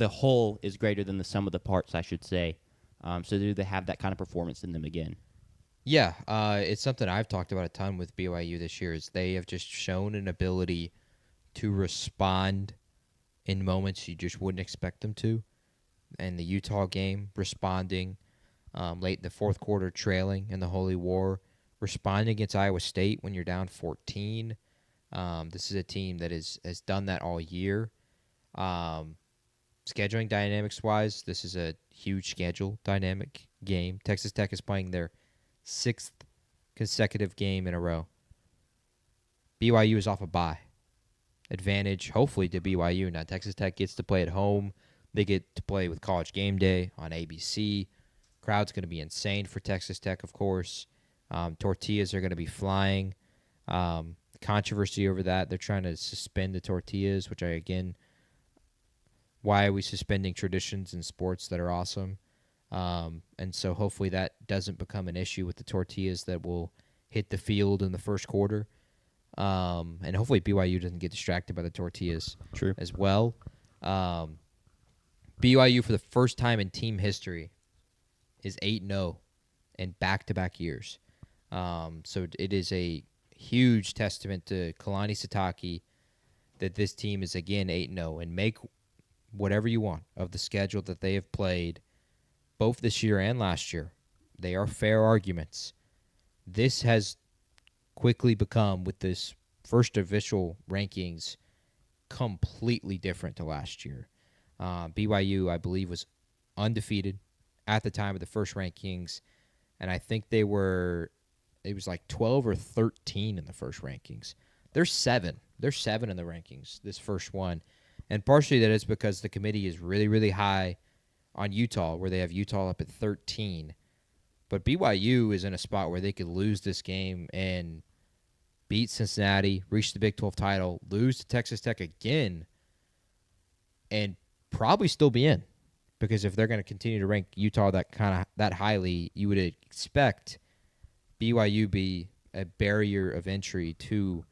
whole is greater than the sum of the parts, I should say. So do they have that kind of performance in them again? Yeah, it's something I've talked about a ton with BYU this year is they have just shown an ability to respond in moments you just wouldn't expect them to. And the Utah game, responding late in the fourth quarter, trailing in the Holy War, responding against Iowa State when you're down 14. This is a team that has done that all year. Scheduling dynamics-wise, this is a huge schedule dynamic game. Texas Tech is playing their 6th consecutive game in a row. BYU is off a bye. Advantage, hopefully, to BYU. Now, Texas Tech gets to play at home. They get to play with College Game Day on ABC. Crowd's going to be insane for Texas Tech, of course. Tortillas are going to be flying. Controversy over that. They're trying to suspend the tortillas, which why are we suspending traditions in sports that are awesome? And so hopefully that doesn't become an issue with the tortillas that will hit the field in the first quarter. And hopefully BYU doesn't get distracted by the tortillas as well. BYU, for the first time in team history, is 8-0 in back-to-back years. So it is a huge testament to Kalani Sitake that this team is, again, 8-0, and make whatever you want of the schedule that they have played both this year and last year. They are fair arguments. This has quickly become, with this first official rankings, completely different to last year. BYU, I believe, was undefeated at the time of the first rankings, and I think it was like 12 or 13 in the first rankings. They're 7. They're 7 in the rankings, this first one. And partially that is because the committee is really, really high on Utah, where they have Utah up at 13. But BYU is in a spot where they could lose this game and beat Cincinnati, reach the Big 12 title, lose to Texas Tech again, and probably still be in. Because if they're going to continue to rank Utah that highly, you would expect BYU be a barrier of entry to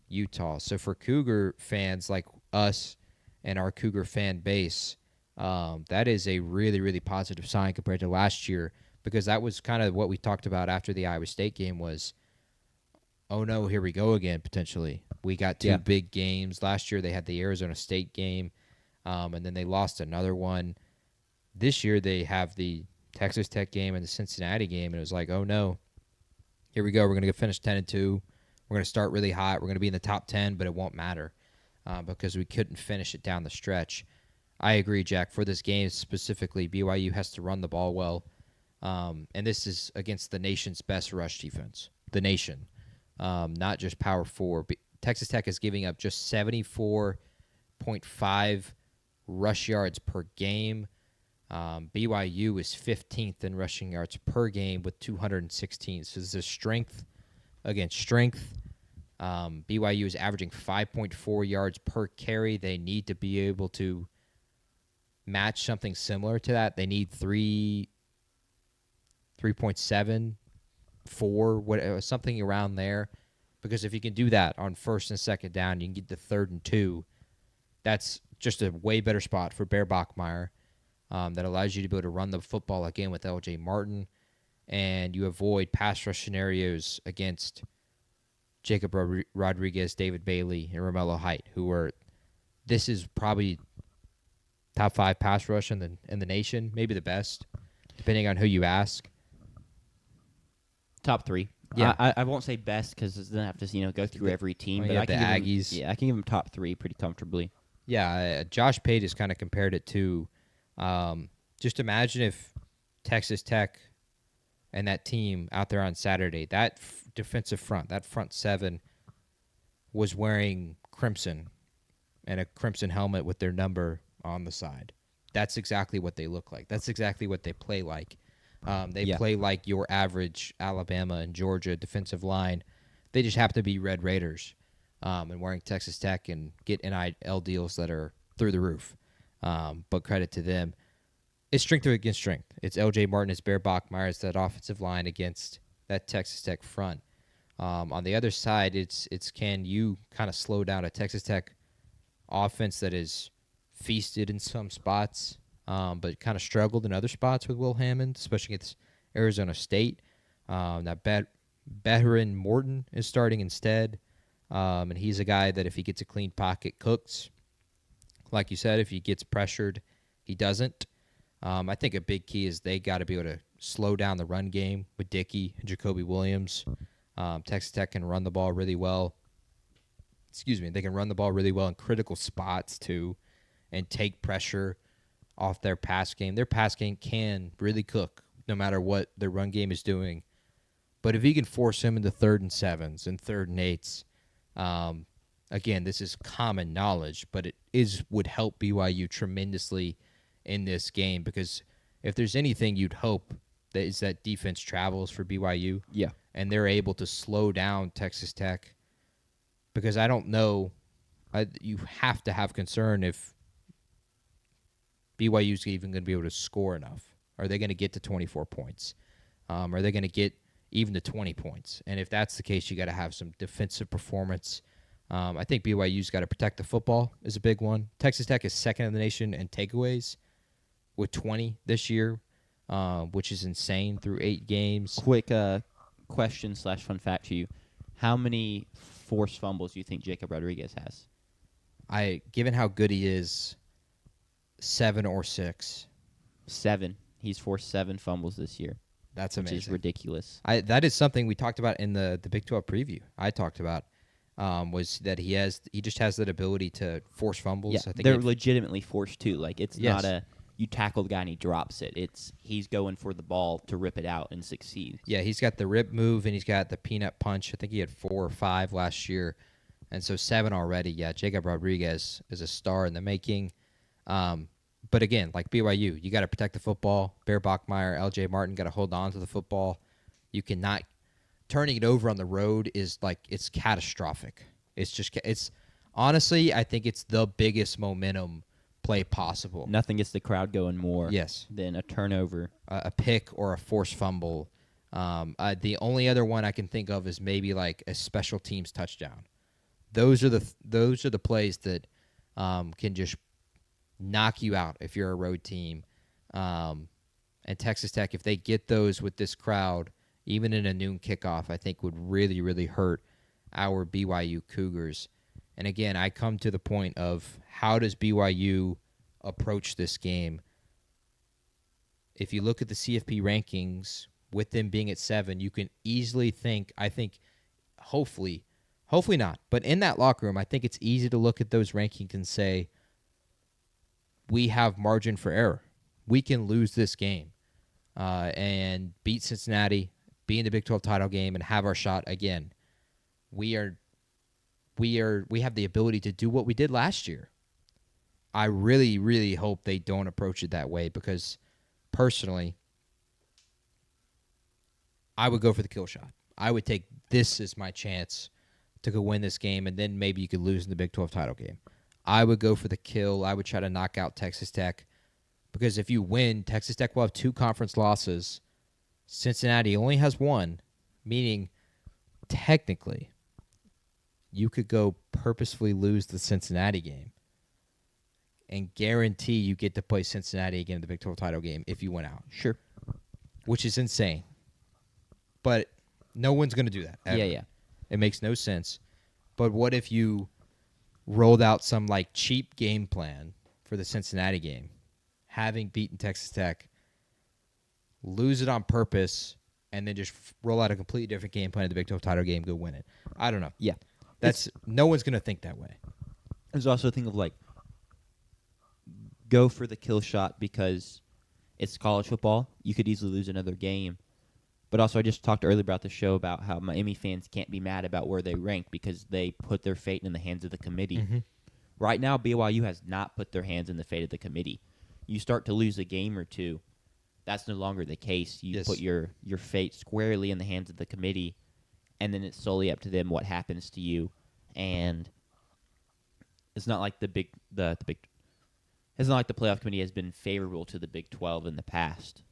Utah. So for Cougar fans like us and our Cougar fan base, that is a really, really positive sign compared to last year, because that was kind of what we talked about after the Iowa State game was, oh no, here we go again, potentially. We got two big games. Last year they had the Arizona State game, and then they lost another one. This year they have the Texas Tech game and the Cincinnati game, and it was like, oh no, here we go. We're going to finish 10-2. We're going to start really hot. We're going to be in the top 10, but it won't matter because we couldn't finish it down the stretch. I agree, Jack. For this game specifically, BYU has to run the ball well, and this is against the nation's best rush defense. The nation, not just Power 4. Texas Tech is giving up just 74.5 rush yards per game. BYU is 15th in rushing yards per game with 216. So this is strength against strength. BYU is averaging 5.4 yards per carry. They need to be able to match something similar to that. They need 3.7, 4, something around there. Because if you can do that on first and second down, you can get to 3rd and 2. That's just a way better spot for Bear Bachmeier. That allows you to be able to run the football again with L.J. Martin, and you avoid pass rush scenarios against Jacob Rodriguez, David Bailey, and Romello Height, this is probably top 5 pass rush in the nation, maybe the best, depending on who you ask. Top 3. Yeah, I won't say best because it doesn't have to go through every team. Well, but I the can Aggies. I can give them top 3 pretty comfortably. Yeah, Josh Pate has kind of compared it to. Just imagine if Texas Tech and that team out there on Saturday, that defensive front, that front 7, was wearing crimson and a crimson helmet with their number on the side. That's exactly what they look like. That's exactly what they play like. They play like your average Alabama and Georgia defensive line. They just happen to be Red Raiders and wearing Texas Tech and get NIL deals that are through the roof. But credit to them. It's strength against strength. It's L.J. Martin, it's Bear Bachmeier, it's that offensive line against that Texas Tech front. On the other side, it's can you kind of slow down a Texas Tech offense that is feasted in some spots, but kind of struggled in other spots with Will Hammond, especially against Arizona State. That Behren Morton is starting instead, and he's a guy that if he gets a clean pocket, cooks. Like you said, if he gets pressured, he doesn't. I think a big key is they got to be able to slow down the run game with Dickey and Jacoby Williams. Texas Tech can run the ball really well. They can run the ball really well in critical spots, too, and take pressure off their pass game. Their pass game can really cook no matter what their run game is doing. But if you can force him into 3rd and 7s and 3rd and 8s, again, this is common knowledge, but it would help BYU tremendously in this game, because if there's anything you'd hope that is that defense travels for BYU, and they're able to slow down Texas Tech, because I don't know, you have to have concern if BYU's even going to be able to score enough. Are they going to get to 24 points? Are they going to get even to 20 points? And if that's the case, you got to have some defensive performance. I think BYU's got to protect the football is a big one. Texas Tech is 2nd in the nation in takeaways with 20 this year, which is insane through 8 games. Quick question / fun fact for you. How many forced fumbles do you think Jacob Rodriguez has? Given how good he is, 7 or 6. 7. He's forced 7 fumbles this year. That's amazing. Which is ridiculous. That is something we talked about in the Big 12 preview. I talked about was that he just has that ability to force fumbles. Yeah, I think they're legitimately forced too. Like it's not you tackle the guy and he drops it. He's going for the ball to rip it out and succeed. Yeah, he's got the rip move and he's got the peanut punch. I think he had 4 or 5 last year, and so 7 already. Yeah, Jacob Rodriguez is a star in the making. But again, like BYU, you got to protect the football. Bear Bachmeier, L.J. Martin got to hold on to the football. You cannot turning it over on the road is it's catastrophic. It's honestly, I think it's the biggest momentum play possible. Nothing gets the crowd going more yes. than a turnover. A pick or a forced fumble The only other one I can think of is maybe like a special teams touchdown. Those are the plays that can just knock you out if you're a road team. And Texas Tech, if they get those with this crowd, even in a noon kickoff, I think would really, really hurt our BYU Cougars. And again, I come to the point of how does BYU approach this game? If you look at the CFP rankings, with them being at 7, you can easily think, I think, hopefully not, but in that locker room, I think it's easy to look at those rankings and say, we have margin for error. We can lose this game and beat Cincinnati, be in the Big 12 title game, and have our shot again. We have the ability to do what we did last year. I really, really hope they don't approach it that way because, personally, I would go for the kill shot. I would take this as my chance to go win this game, and then maybe you could lose in the Big 12 title game. I would go for the kill. I would try to knock out Texas Tech because if you win, Texas Tech will have 2 conference losses. Cincinnati only has 1, meaning technically you could go purposefully lose the Cincinnati game and guarantee you get to play Cincinnati again in the Big 12 title game if you win out. Sure. Which is insane. But no one's going to do that. Ever. Yeah. It makes no sense. But what if you rolled out some like cheap game plan for the Cincinnati game, having beaten Texas Tech, lose it on purpose, and then just roll out a completely different game plan in the Big 12 title game, go win it? I don't know. Yeah. No one's going to think that way. There's also a thing of like, go for the kill shot because it's college football. You could easily lose another game. But also, I just talked earlier about the show about how Miami fans can't be mad about where they rank because they put their fate in the hands of the committee. Mm-hmm. Right now, BYU has not put their hands in the fate of the committee. You start to lose a game or two, that's no longer the case. You put your fate squarely in the hands of the committee, and then it's solely up to them what happens to you. And it's not like it's not like the playoff committee has been favorable to the Big 12 in the past.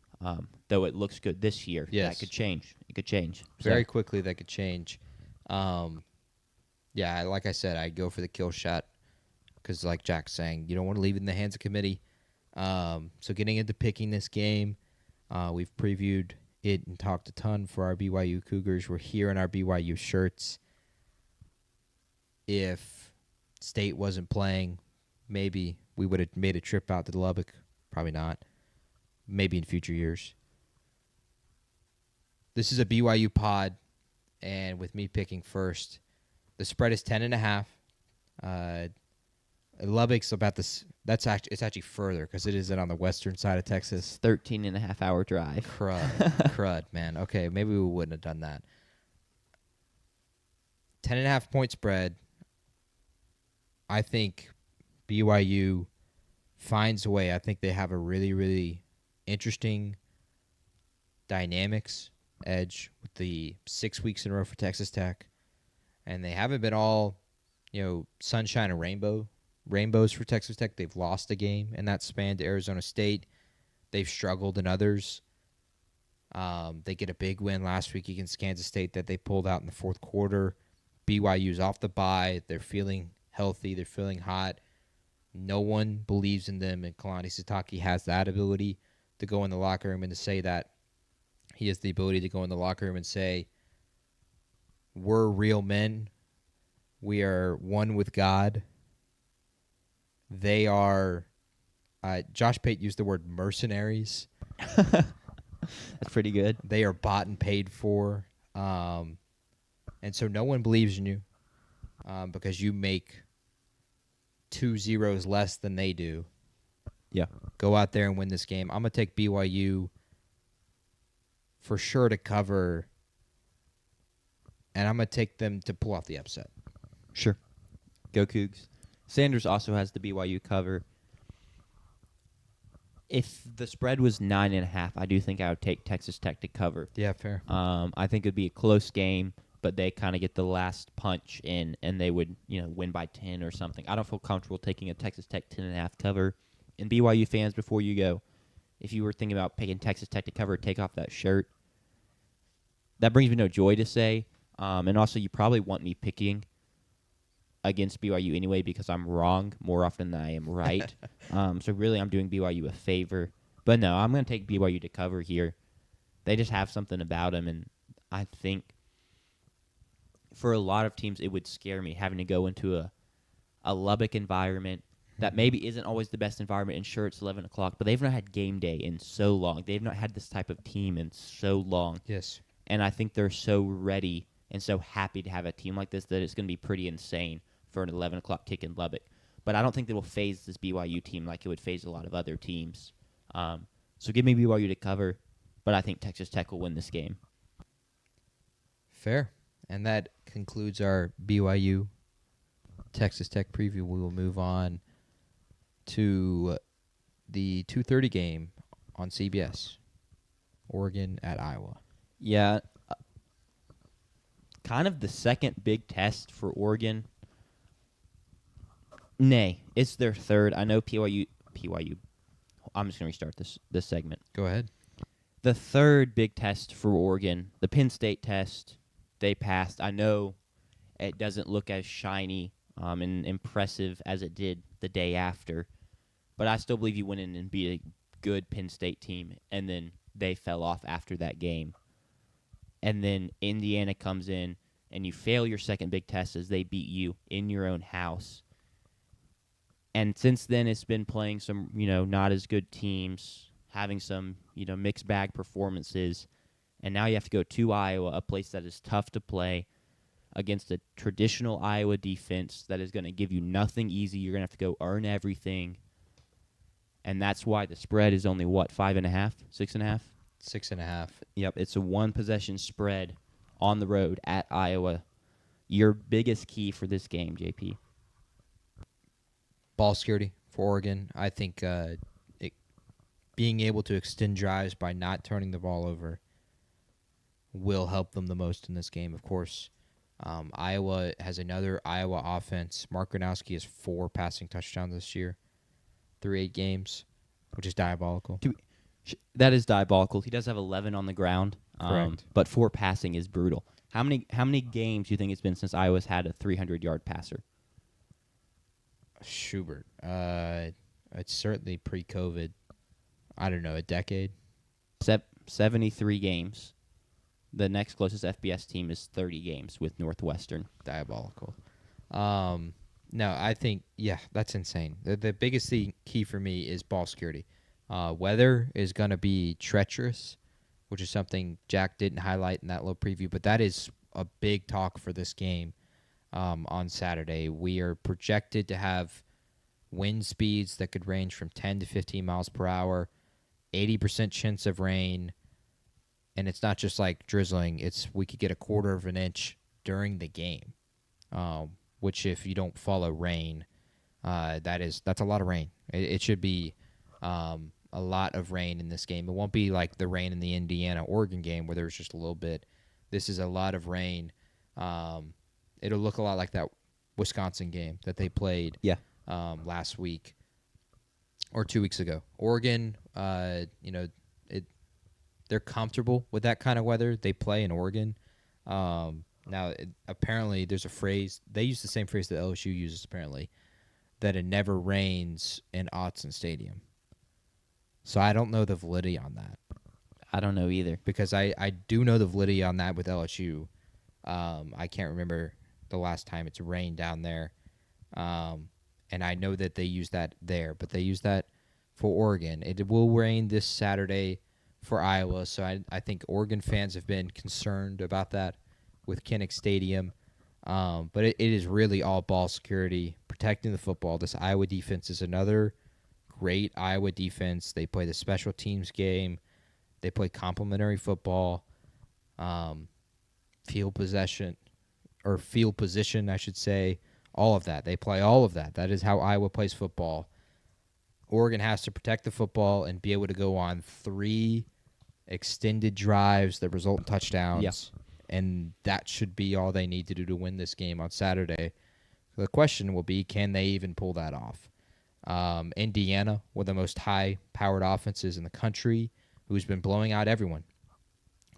Though it looks good this year, that could change. It could change very quickly. That could change. Yeah, like I said, I go for the kill shot because, like Jack's saying, you don't want to leave it in the hands of committee. So getting into picking this game, we've previewed it and talked a ton for our BYU Cougars. We're here in our BYU shirts. If State wasn't playing, maybe we would have made a trip out to Lubbock. Probably not. Maybe in future years. This is a BYU pod, and with me picking first, the spread is 10.5. Lubbock's about this. It's actually further because it isn't on the western side of Texas. 13.5-hour drive. Crud, man. Okay, maybe we wouldn't have done that. 10.5 point spread. I think BYU finds a way. I think they have a really, really interesting dynamics edge with the 6 weeks in a row for Texas Tech, and they haven't been all, sunshine and rainbows for Texas Tech. They've lost a game in that span to Arizona State. They've struggled in others. They get a big win last week against Kansas State that they pulled out in the fourth quarter. BYU's off the bye. They're feeling healthy. They're feeling hot. No one believes in them, and Kalani Sitake has that ability to go in the locker room and to say that. He has the ability to go in the locker room and say, we're real men. We are one with God. They are, Josh Pate used the word mercenaries. That's pretty good. They are bought and paid for. And so no one believes in you because you make 2 zeros less than they do. Yeah. Go out there and win this game. I'm going to take BYU for sure to cover, and I'm going to take them to pull off the upset. Sure. Go Cougs. Sanders also has the BYU cover. If the spread was 9.5, I do think I would take Texas Tech to cover. Yeah, fair. I think it would be a close game, but they kind of get the last punch in, and they would, win by 10 or something. I don't feel comfortable taking a Texas Tech 10.5 cover. And BYU fans, before you go, if you were thinking about picking Texas Tech to cover, take off that shirt. that brings me no joy to say. And also, you probably want me picking against BYU anyway because I'm wrong more often than I am right. So really, I'm doing BYU a favor. But no, I'm going to take BYU to cover here. They just have something about them, and I think for a lot of teams, it would scare me having to go into a Lubbock environment that maybe isn't always the best environment. And sure, it's 11 o'clock, but they've not had game day in so long. They've not had this type of team in so long. Yes. And I think they're so ready and so happy to have a team like this that it's going to be pretty insane for an 11 o'clock kick in Lubbock. But I don't think it will phase this BYU team like it would phase a lot of other teams. So give me BYU to cover, but I think Texas Tech will win this game. Fair. And that concludes our BYU Texas Tech preview. We will move on to the 2:30 game on CBS. Oregon at Iowa. Yeah, kind of the second big test for Oregon. Nay, it's their third. I know BYU. I'm just going to restart this segment. Go ahead. The third big test for Oregon, the Penn State test, they passed. I know it doesn't look as shiny and impressive as it did the day after, but I still believe you went in and beat a good Penn State team, and then they fell off after that game. And then Indiana comes in, and you fail your second big test as they beat you in your own house. And since then, it's been playing some, not as good teams, having some, mixed bag performances. And now you have to go to Iowa, a place that is tough to play, against a traditional Iowa defense that is going to give you nothing easy. You're going to have to go earn everything. And that's why the spread is only, 5.5, 6.5? 6.5. Yep, it's a one-possession spread on the road at Iowa. Your biggest key for this game, JP? Ball security for Oregon. I think being able to extend drives by not turning the ball over will help them the most in this game. Of course, Iowa has another Iowa offense. Mark Gronowski has 4 passing touchdowns this year through 8 games, which is diabolical. That is diabolical. He does have 11 on the ground, Correct. But 4 passing is brutal. How many games do you think it's been since Iowa's had a 300-yard passer? Schubert. It's certainly pre-COVID. I don't know, a decade? 73 games. The next closest FBS team is 30 games with Northwestern. Diabolical. No, I think, that's insane. The biggest key for me is ball security. Weather is going to be treacherous, which is something Jack didn't highlight in that little preview, but that is a big talk for this game on Saturday. We are projected to have wind speeds that could range from 10 to 15 miles per hour, 80% chance of rain, and it's not just like drizzling. We could get a quarter of an inch during the game, which if you don't follow rain, that's a lot of rain. It should be a lot of rain in this game. It won't be like the rain in the Indiana-Oregon game where there's just a little bit. This is a lot of rain. It'll look a lot like that Wisconsin game that they played last week or 2 weeks ago. Oregon, they're comfortable with that kind of weather. They play in Oregon. Now, apparently, there's a phrase. They use the same phrase that LSU uses, apparently, that it never rains in Autzen Stadium. So I don't know the validity on that. I don't know either. Because I do know the validity on that with LSU. I can't remember the last time it's rained down there. And I know that they use that there, but they use that for Oregon. It will rain this Saturday for Iowa, so I think Oregon fans have been concerned about that with Kinnick Stadium. But it is really all ball security, protecting the football. This Iowa defense is another great Iowa defense. They play the special teams game. They play complementary football, field position, I should say. All of that. They play all of that. That is how Iowa plays football. Oregon has to protect the football and be able to go on 3 extended drives that result in touchdowns. Yeah. And that should be all they need to do to win this game on Saturday. The question will be, can they even pull that off? Indiana, one of the most high-powered offenses in the country, who's been blowing out everyone.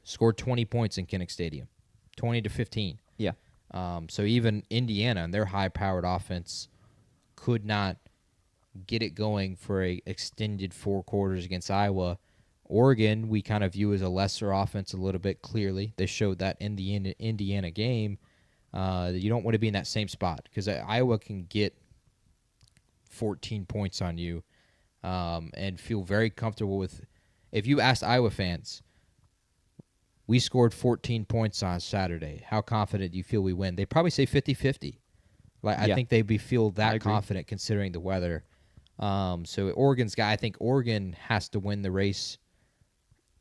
scored 20 points in Kinnick Stadium, 20-15. Yeah. So even Indiana and their high-powered offense could not get it going for a extended 4 quarters against Iowa. Oregon, we kind of view as a lesser offense a little bit clearly. They showed that in the Indiana game. You don't want to be in that same spot because Iowa can get 14 points on you and feel very comfortable with. If you asked Iowa fans, we scored 14 points on Saturday, how confident do you feel we win? They'd probably say 50-50. I Yeah. think they'd feel I that agree. confident considering the weather. So Oregon's guy, I think Oregon has to win the race.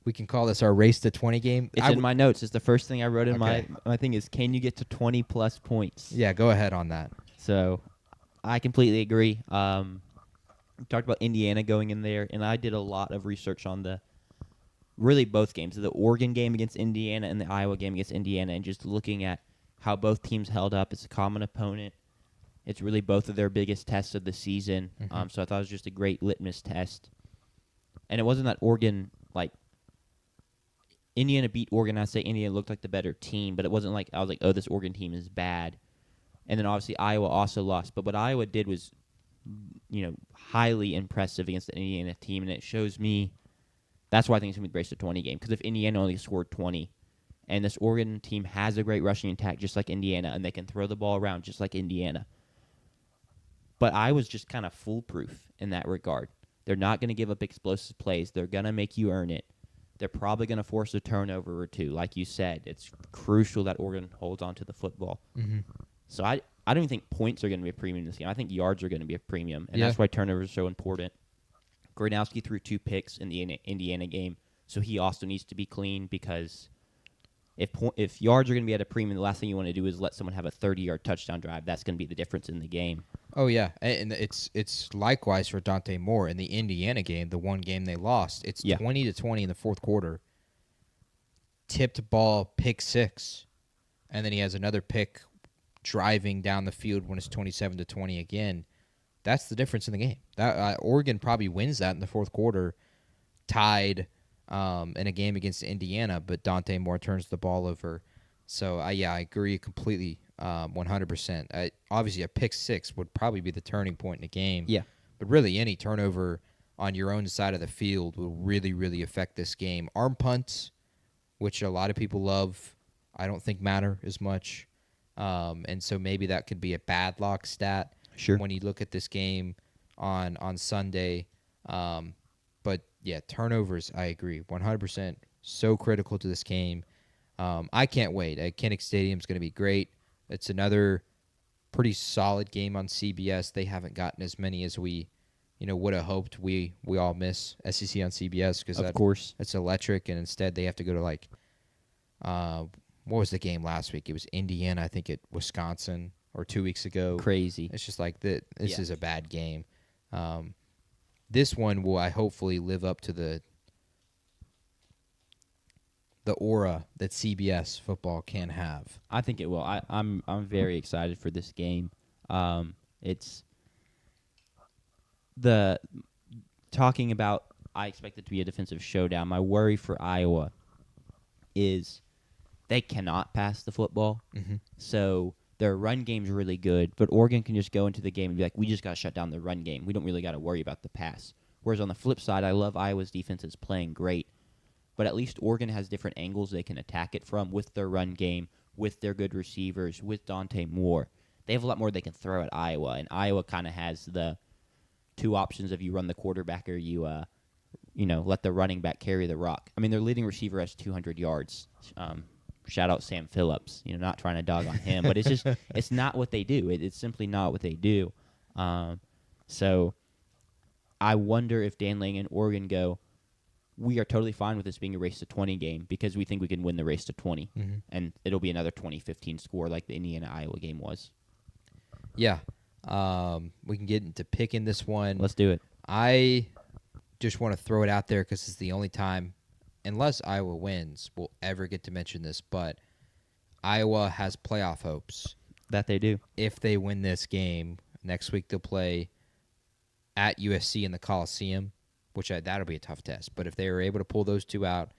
We can call this our race to 20 game. It's in my notes. It's the first thing I wrote in Okay. my thing is, can you get to 20-plus points? Yeah, go ahead on that. So I completely agree. We talked about Indiana going in there, and I did a lot of research on really both games, the Oregon game against Indiana and the Iowa game against Indiana, and just looking at how both teams held up. It's a common opponent. It's really both of their biggest tests of the season. Mhm. So I thought it was just a great litmus test. And it wasn't that Oregon, Indiana beat Oregon. I'd say Indiana looked like the better team, but it wasn't like I was like, oh, this Oregon team is bad. And then obviously Iowa also lost. But what Iowa did was, highly impressive against the Indiana team, and it shows me that's why I think it's going to be the race to 20 game. Because if Indiana only scored 20, and this Oregon team has a great rushing attack just like Indiana, and they can throw the ball around just like Indiana. But Iowa's just kind of foolproof in that regard. They're not going to give up explosive plays. They're going to make you earn it. They're probably going to force a turnover or two. Like you said, it's crucial that Oregon holds on to the football. Mm-hmm. So I don't even think points are going to be a premium this game. I think yards are going to be a premium, and Yeah. that's why turnovers are so important. Gronowski threw 2 picks in the Indiana game, so he also needs to be clean because if yards are going to be at a premium, the last thing you want to do is let someone have a 30-yard touchdown drive. That's going to be the difference in the game. Oh yeah, and it's likewise for Dante Moore in the Indiana game, the one game they lost. It's 20-20 in the fourth quarter. Tipped ball, pick 6, and then he has another pick driving down the field when it's 27-20 again. That's the difference in the game. That Oregon probably wins that in the fourth quarter, tied in a game against Indiana, but Dante Moore turns the ball over. So I agree completely. 100%. Obviously, a pick 6 would probably be the turning point in the game. Yeah. But really, any turnover on your own side of the field will really, really affect this game. Arm punts, which a lot of people love, I don't think matter as much. And so maybe that could be a bad luck stat when you look at this game on Sunday. But, yeah, turnovers, I agree. 100%. So critical to this game. I can't wait. Kinnick Stadium is going to be great. It's another pretty solid game on CBS. They haven't gotten as many as we, would have hoped. We all miss SEC on CBS because Of course. it's electric, and instead they have to go to what was the game last week? It was Indiana, I think, at Wisconsin, or 2 weeks ago. Crazy. It's just like this is a bad game. This one will hopefully live up to the aura that CBS football can have. I think it will. I'm very excited for this game. It's the talking about. I expect it to be a defensive showdown. My worry for Iowa is they cannot pass the football, so their run game's really good. But Oregon can just go into the game and be like, "We just got to shut down the run game. We don't really got to worry about the pass." Whereas on the flip side, I love Iowa's defense is playing great. But at least Oregon has different angles they can attack it from with their run game, with their good receivers, with Dante Moore. They have a lot more they can throw at Iowa, and Iowa kind of has the 2 options of you run the quarterback or you let the running back carry the rock. I mean, their leading receiver has 200 yards. Shout out Sam Phillips. Not trying to dog on him, but it's just it's not what they do. It's simply not what they do. So I wonder if Dan Lanning and Oregon go, we are totally fine with this being a race to 20 game because we think we can win the race to 20. And it'll be another 20-15 score like the Indiana-Iowa game was. Yeah. We can get into picking this one. Let's do it. I just want to throw it out there because it's the only time, unless Iowa wins, we'll ever get to mention this, but Iowa has playoff hopes. That they do. If they win this game, next week they'll play at USC in the Coliseum, which that'll be a tough test. But if they are able to pull those 2 out,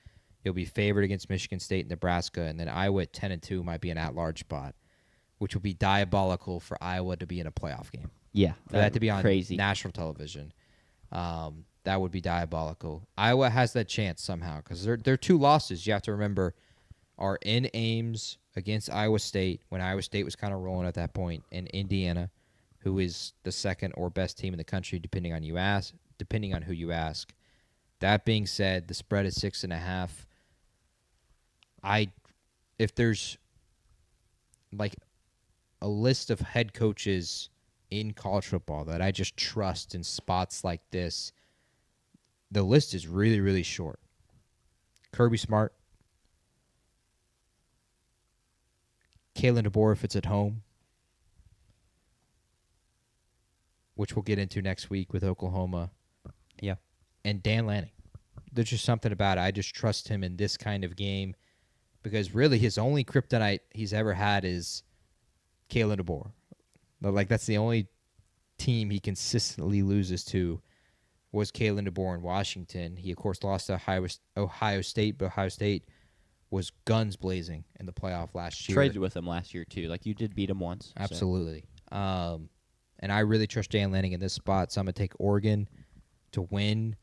You'll be favored against Michigan State and Nebraska, and then Iowa at 10-2 might be an at-large spot, which would be diabolical for Iowa to be in a playoff game. Yeah, For that to be on crazy. national television. That would be diabolical. Iowa has that chance somehow because their two losses, you have to remember, are in Ames against Iowa State when Iowa State was kind of rolling at that point, and Indiana, who is the second or best team in the country, depending on who you ask. That being said, the spread is 6.5. If there's like a list of head coaches in college football that I just trust in spots like this, the list is really, really short. Kirby Smart, Kalen DeBoer if it's at home, which we'll get into next week with Oklahoma. Yeah. And Dan Lanning. There's just something about it. I just trust him in this kind of game because really his only kryptonite he's ever had is Kalen DeBoer. Like that's the only team he consistently loses to was Kalen DeBoer in Washington. He, of course, lost to Ohio State, but Ohio State was guns blazing in the playoff last year. Traded with him last year, too. Like, you did beat him once. So. Absolutely. And I really trust Dan Lanning in this spot, so I'm going to take Oregon to win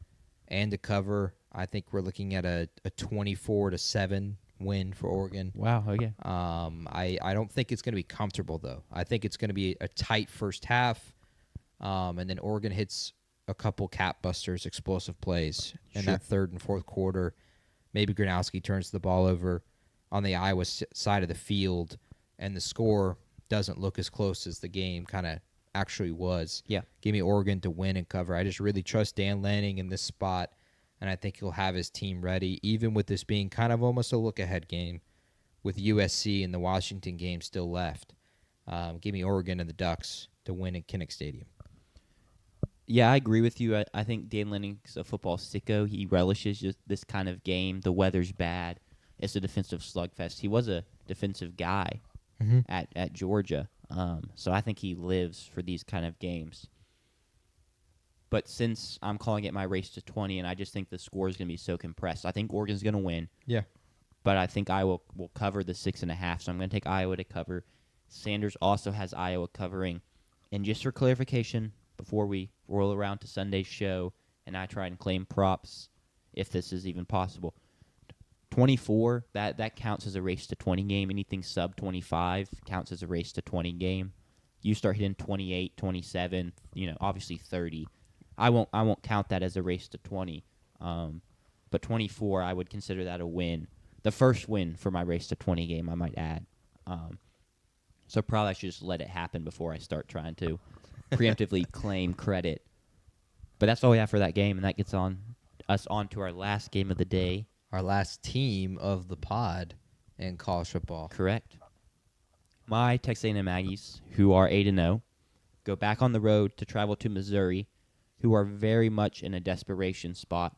and to cover. I think we're looking at a 24-7 win for Oregon. Wow, okay. I don't think it's going to be comfortable, though. I think it's going to be a tight first half, and then Oregon hits a couple cap busters, explosive plays in that third and fourth quarter. Maybe Gronowski turns the ball over on the Iowa side of the field, and the score doesn't look as close as the game kind of actually was. Yeah. Give me Oregon to win and cover. I just really trust Dan Lanning in this spot, and I think he'll have his team ready, even with this being kind of almost a look-ahead game with USC and the Washington game still left. Give me Oregon and the Ducks to win at Kinnick Stadium. Yeah, I agree with you. I think Dan Lanning's a football sicko. He relishes just this kind of game. The weather's bad. It's a defensive slugfest. He was a defensive guy at Georgia, so I think he lives for these kind of games. But since I'm calling it my race to 20, and I just think the score is going to be so compressed, I think Oregon's going to win. Yeah. But I think Iowa will cover the 6.5, so I'm going to take Iowa to cover. Sanders also has Iowa covering. And just for clarification, before we roll around to Sunday's show and I try and claim props, if this is even possible, 24, that counts as a race to 20 game. Anything sub 25 counts as a race to 20 game. You start hitting 28, 27, obviously 30. I won't count that as a race to 20. But 24, I would consider that a win. The first win for my race to 20 game, I might add. So probably I should just let it happen before I start trying to preemptively claim credit. But that's all we have for that game, and that gets us on to our last game of the day. Our last team of the pod in college football. Correct. My Texas A&M Aggies, who are 8-0, go back on the road to travel to Missouri, who are very much in a desperation spot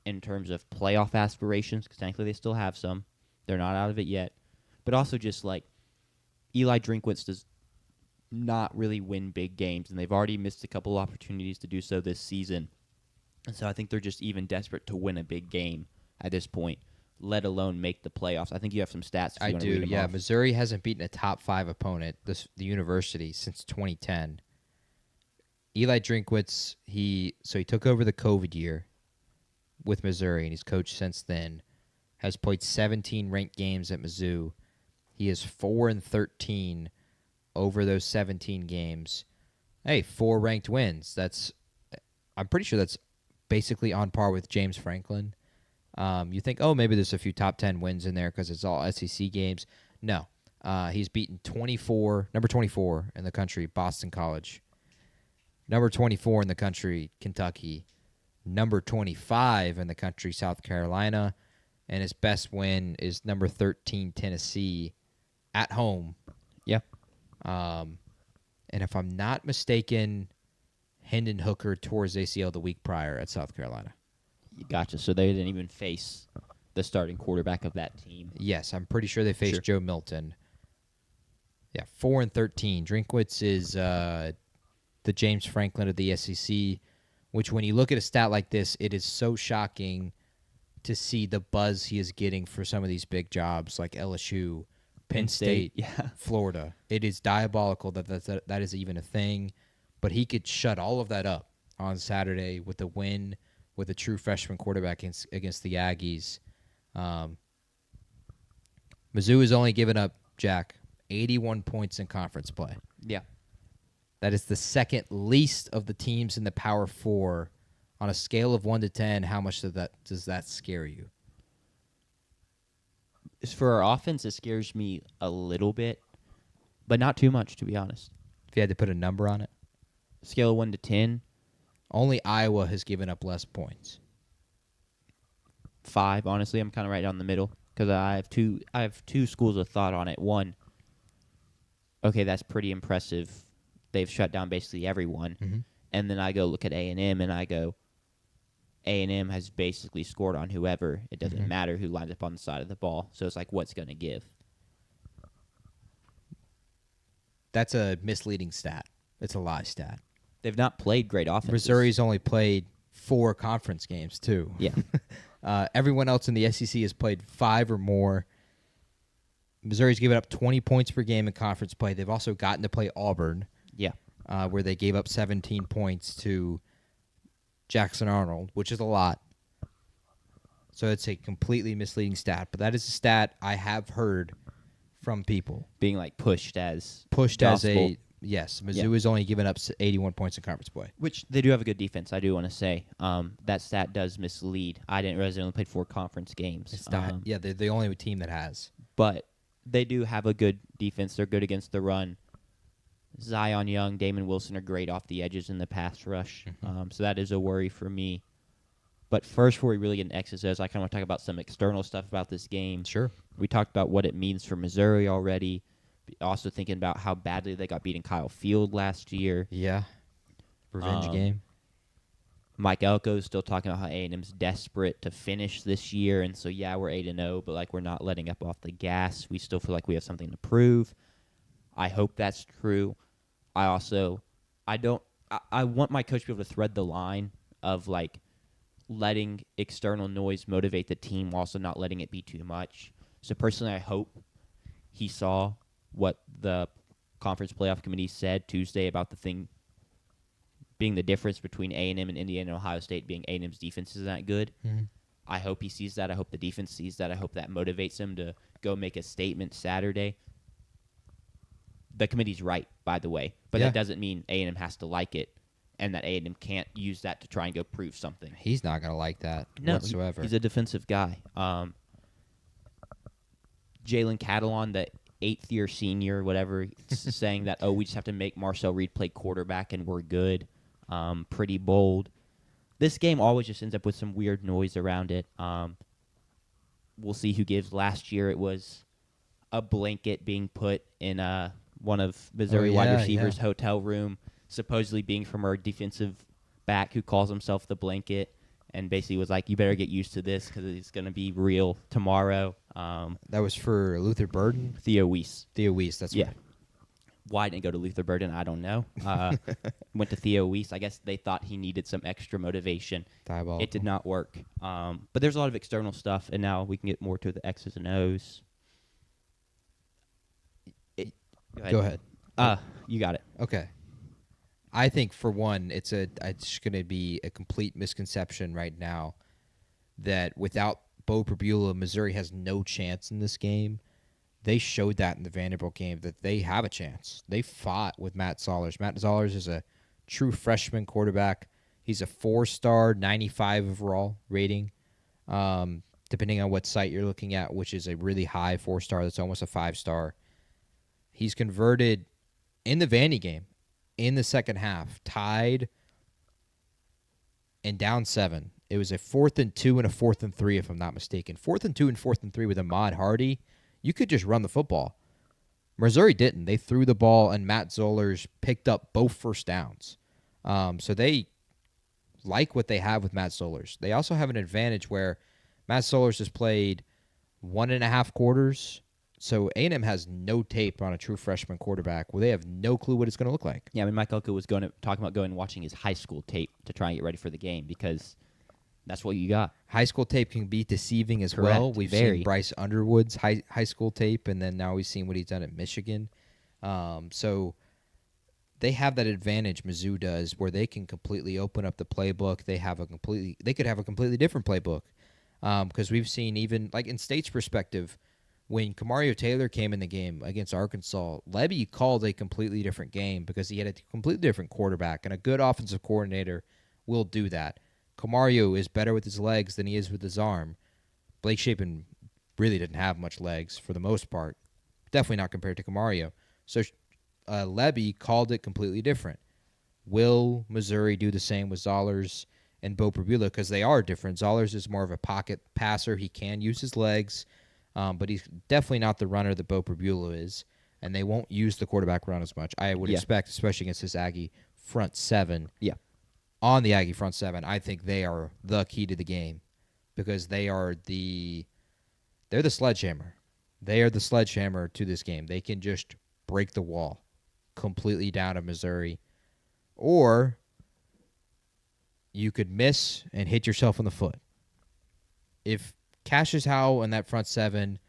in terms of playoff aspirations, because thankfully they still have some. They're not out of it yet. But also just like Eli Drinkwitz does not really win big games, and they've already missed a couple opportunities to do so this season. And so I think they're just even desperate to win a big game at this point, let alone make the playoffs. I think you have some stats. I do, yeah. Off. Missouri hasn't beaten a top 5 opponent, the university, since 2010. Eli Drinkwitz, he took over the COVID year with Missouri, and he's coached since then. Has played 17 ranked games at Mizzou. He is 4-13 over those 17 games. Hey, 4 ranked wins. I'm pretty sure that's basically on par with James Franklin. You think, maybe there's a few top 10 wins in there because it's all SEC games. No. He's beaten number 24 in the country, Boston College. Number 24 in the country, Kentucky. Number 25 in the country, South Carolina. And his best win is number 13, Tennessee, at home. Yeah. And if I'm not mistaken, Hendon Hooker tore his ACL the week prior at South Carolina. Gotcha. So they didn't even face the starting quarterback of that team. Yes, I'm pretty sure they faced Joe Milton. Yeah, 4-13. Drinkwitz is the James Franklin of the SEC, which when you look at a stat like this, it is so shocking to see the buzz he is getting for some of these big jobs like LSU, Penn State, yeah. Florida. It is diabolical that is even a thing, but he could shut all of that up on Saturday with a win with a true freshman quarterback against the Aggies. Mizzou has only given up, Jack, 81 points in conference play. Yeah. That is the second least of the teams in the Power Four. On a scale of 1 to 10, how much does that scare you? As for our offense, it scares me a little bit, but not too much, to be honest. If you had to put a number on it, Scale of 1 to 10, only Iowa has given up less points. 5. Honestly, I'm kind of right down the middle because I have two schools of thought on it. One, okay, that's pretty impressive. They've shut down basically everyone. Mm-hmm. And then I go look at A&M and I go, A&M has basically scored on whoever. It doesn't Mhm. matter who lines up on the side of the ball. So it's like, what's going to give? That's a misleading stat. It's a lie stat. They've not played great offenses. Missouri's only played 4 conference games, too. Yeah. Everyone else in the SEC has played 5 or more. Missouri's given up 20 points per game in conference play. They've also gotten to play Auburn, Yeah. where they gave up 17 points to Jackson Arnold, which is a lot. So it's a completely misleading stat. But that is a stat I have heard from people. Being like pushed as Gospel. Yeah. Mizzou has only given up 81 points in conference play. Which they do have a good defense, I do want to say. That stat does mislead. I didn't realize they only played 4 conference games. It's not, they're the only team that has. But they do have a good defense. They're good against the run. Zion Young, Damon Wilson are great off the edges in the pass rush. Mhm. So that is a worry for me. But first, before we really get into X's, O's, I kind of want to talk about some external stuff about this game. Sure. We talked about what it means for Missouri already. Also thinking about how badly they got beat in Kyle Field last year. Yeah. Revenge game. Mike Elko is still talking about how A&M's desperate to finish this year, and so yeah, we're 8-0, but like we're not letting up off the gas. We still feel like we have something to prove. I hope that's true. I want my coach to be able to thread the line of like letting external noise motivate the team while also not letting it be too much. So personally, I hope he saw what the conference playoff committee said Tuesday about the thing being the difference between A&M and Indiana and Ohio State being A&M's defense isn't that good. Mm-hmm. I hope he sees that. I hope the defense sees that. I hope that motivates him to go make a statement Saturday. The committee's right, by the way, but Yeah. that doesn't mean A&M has to like it and that A&M can't use that to try and go prove something. He's not going to like that No, whatsoever. he's a defensive guy. Jalen Catalon, the 8th-year senior, whatever, saying that, we just have to make Marcel Reed play quarterback and we're good. Pretty bold. This game always just ends up with some weird noise around it. We'll see who gives. Last year it was a blanket being put in one of Missouri wide receivers' hotel room, supposedly being from our defensive back who calls himself the blanket, and basically was like, you better get used to this because it's going to be real tomorrow. That was for Luther Burden? Theo Weiss. Theo Weiss, that's Yeah. right. Why didn't go to Luther Burden? I don't know. Went to Theo Weiss. I guess they thought he needed some extra motivation. Diabolical. It did not work. But there's a lot of external stuff, and now we can get more to the X's and O's. Go ahead. You got it. Okay. I think, for one, it's going to be a complete misconception right now that without Bo Prabula, Missouri has no chance in this game. They showed that in the Vanderbilt game, that they have a chance. They fought with Matt Zollers. Matt Zollers is a true freshman quarterback. He's a 4-star, 95 overall rating, depending on what site you're looking at, which is a really high 4-star. That's almost a 5-star. He's converted in the Vandy game in the second half, tied and down 7. It was a 4th and 2 and a 4th and 3, if I'm not mistaken. 4th and 2 and 4th and 3 with Ahmad Hardy. You could just run the football. Missouri didn't. They threw the ball, and Matt Zollers picked up both first downs. So they like what they have with Matt Zollers. They also have an advantage where Matt Zollers has played 1.5 quarters. So A&M has no tape on a true freshman quarterback. Well, they have no clue what it's going to look like. Yeah, I mean, Mike Elko was talking about going and watching his high school tape to try and get ready for the game because That's what you got. High school tape can be deceiving as well. Correct. We've Very. seen Bryce Underwood's high school tape, and then now we've seen what he's done at Michigan. So they have that advantage, Mizzou does, where they can completely open up the playbook. They could have a completely different playbook. Because we've seen, even like in State's perspective, when Kamario Taylor came in the game against Arkansas, Lebby called a completely different game because he had a completely different quarterback, and a good offensive coordinator will do that. Kamario is better with his legs than he is with his arm. Blake Shapen really didn't have much legs for the most part. Definitely not compared to Kamario. So Lebby called it completely different. Will Missouri do the same with Zollers and Beau Pribula? Because they are different. Zollers is more of a pocket passer. He can use his legs, but he's definitely not the runner that Beau Pribula is, and they won't use the quarterback run as much. I would expect, especially against this Aggie front seven. Yeah. On the Aggie front seven, I think they are the key to the game because they're the sledgehammer. They are the sledgehammer to this game. They can just break the wall completely down to Missouri. Or you could miss and hit yourself in the foot. If Cassius Howell and that front seven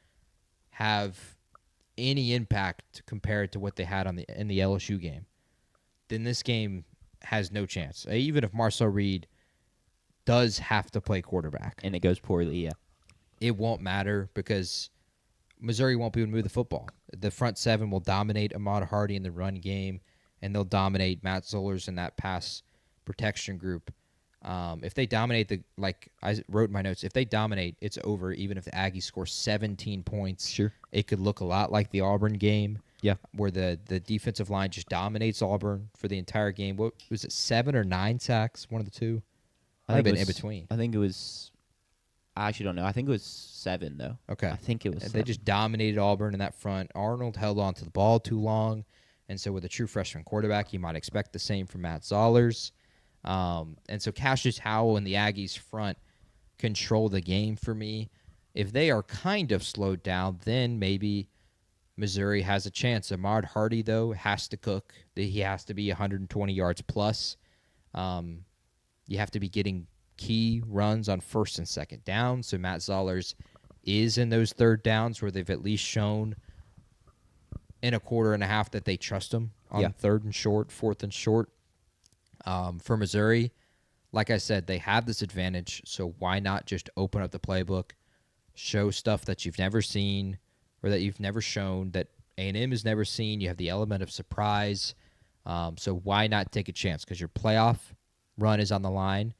have any impact compared to what they had in the LSU game, then this game has no chance. Even if Marcel Reed does have to play quarterback. And it goes poorly, yeah. It won't matter because Missouri won't be able to move the football. The front seven will dominate Ahmad Hardy in the run game, and they'll dominate Matt Zollers in that pass protection group. If they dominate like I wrote in my notes, if they dominate, it's over. Even if the Aggies score 17 points, Sure. It could look a lot like the Auburn game. Yeah. Where the defensive line just dominates Auburn for the entire game. What was it, 7 or 9 sacks? One of the two? I Might have think been it in was- between. I think it was. I actually don't know. I think it was 7 though. Okay. I think it was. They 7. just dominated Auburn in that front. Arnold held on to the ball too long. And so with a true freshman quarterback, you might expect the same from Matt Zollers. And so Cassius Howell and the Aggies front control the game for me. If they are kind of slowed down, then maybe Missouri has a chance. Ahmad Hardy, though, has to cook. He has to be 120 yards plus. You have to be getting key runs on first and second down. So Matt Zollers is in those third downs where they've at least shown in a quarter and a half that they trust him on third and short, fourth and short. For Missouri, like I said, they have this advantage, so why not just open up the playbook, show stuff that you've never seen or that you've never shown, that A&M has never seen. You have the element of surprise, so why not take a chance? Because your playoff run is on the line.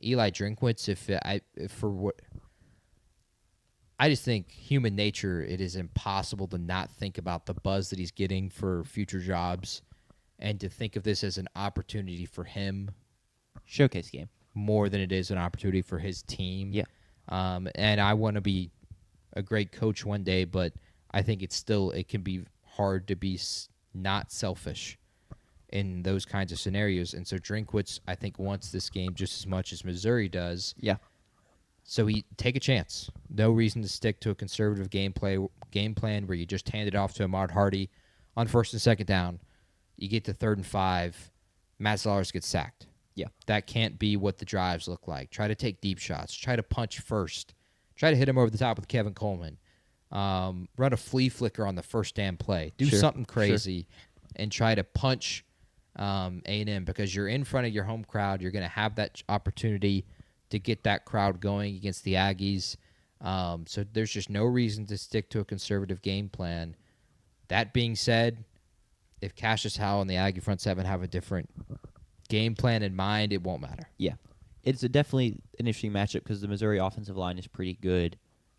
Eli Drinkwitz, I just think human nature, it is impossible to not think about the buzz that he's getting for future jobs and to think of this as an opportunity for him Showcase game. more than it is an opportunity for his team. Yeah. And I want to be a great coach one day, but I think it can be hard to be not selfish in those kinds of scenarios. And so Drinkwitz, I think, wants this game just as much as Missouri does. Yeah. So take a chance. No reason to stick to a conservative game plan where you just hand it off to Ahmad Hardy on first and second down. You get to 3rd and 5, Matt Zollers gets sacked. Yeah. That can't be what the drives look like. Try to take deep shots. Try to punch first. Try to hit him over the top with Kevin Coleman. Run a flea flicker on the first damn play. Do something crazy and try to punch A&M because you're in front of your home crowd. You're going to have that opportunity to get that crowd going against the Aggies. So there's just no reason to stick to a conservative game plan. That being said, if Cassius Howell and the Aggie front seven have a different game plan in mind, it won't matter. Yeah. It's definitely an interesting matchup because the Missouri offensive line is pretty good,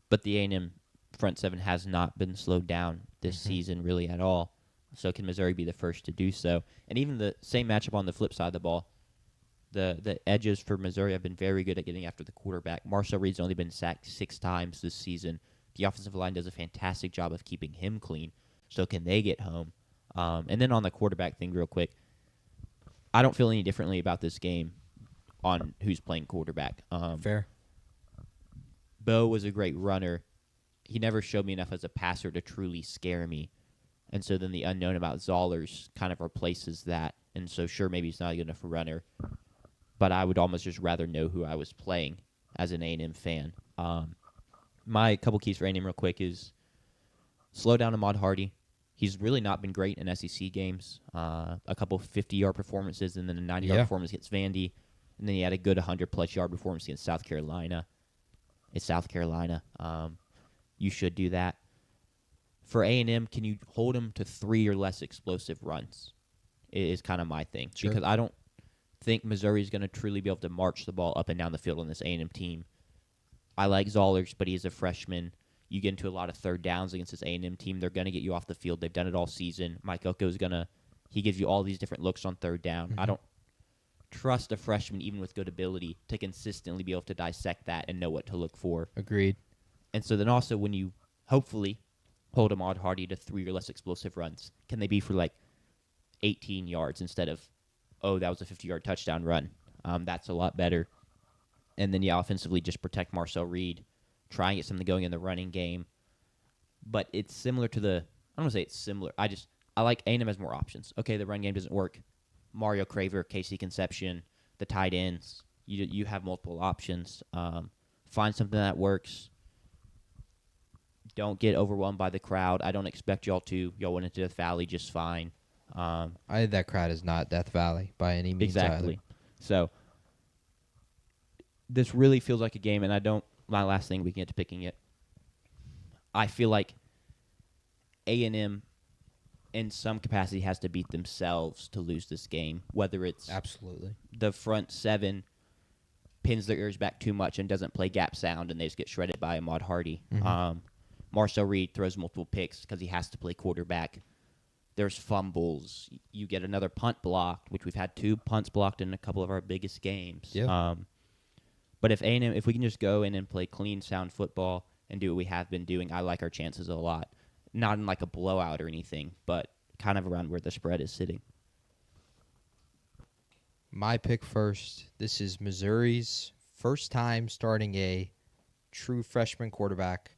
but the A&M front seven has not been slowed down this season really at all. So can Missouri be the first to do so? And even the same matchup on the flip side of the ball, the edges for Missouri have been very good at getting after the quarterback. Marcel Reed's only been sacked 6 times this season. The offensive line does a fantastic job of keeping him clean. So can they get home? And then on the quarterback thing real quick, I don't feel any differently about this game on who's playing quarterback. Fair. Bo was a great runner. He never showed me enough as a passer to truly scare me. And so then the unknown about Zollers kind of replaces that. And so sure, maybe he's not a good enough runner, but I would almost just rather know who I was playing as an A&M fan. My couple keys for A&M real quick is slow down Ahmad Hardy. He's really not been great in SEC games. A couple 50-yard performances and then a 90-yard Yeah. performance against Vandy. And then he had a good 100-plus yard performance against South Carolina. It's South Carolina. You should do that. For A&M, can you hold them to 3 or less explosive runs? Is kind of my thing. Sure. Because I don't think Missouri is going to truly be able to march the ball up and down the field on this A&M team. I like Zollers, but he's a freshman. You get into a lot of third downs against this A&M team. They're going to get you off the field. They've done it all season. Mike Elko's he gives you all these different looks on third down. I don't trust a freshman, even with good ability, to consistently be able to dissect that and know what to look for. Agreed. And so then also when you hopefully hold Ahmad Hardy to 3 or less explosive runs, can they be for like 18 yards instead of, oh, that was a 50-yard touchdown run? That's a lot better. And then, offensively just protect Marcel Reed, try and get something going in the running game. But it's similar to I don't want to say it's similar. I like A&M has more options. Okay, the run game doesn't work. Mario Craver, Casey Conception, the tight ends. You have multiple options. Find something that works. Don't get overwhelmed by the crowd. I don't expect y'all to. Y'all went into Death Valley just fine. That crowd is not Death Valley by any means. Exactly. Either. So this really feels like a game, and my last thing, we can get to picking it. I feel like A&M in some capacity has to beat themselves to lose this game, whether it's Absolutely. the front seven pins their ears back too much and doesn't play gap sound and they just get shredded by Ahmad Hardy. Marcel Reed throws multiple picks because he has to play quarterback. There's fumbles. You get another punt blocked, which we've had 2 punts blocked in a couple of our biggest games. Yeah. But if we can just go in and play clean, sound football and do what we have been doing, I like our chances a lot. Not in like a blowout or anything, but kind of around where the spread is sitting. My pick first. This is Missouri's first time starting a true freshman quarterback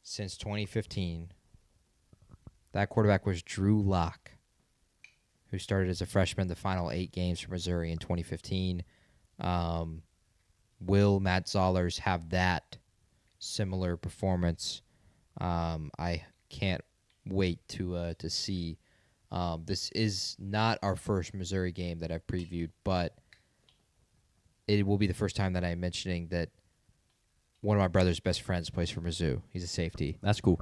since 2015. That quarterback was Drew Lock, who started as a freshman the final 8 games for Missouri in 2015. Will Matt Zollers have that similar performance? I can't wait to see. This is not our first Missouri game that I've previewed, but it will be the first time that I'm mentioning that one of my brother's best friends plays for Mizzou. He's a safety. That's cool.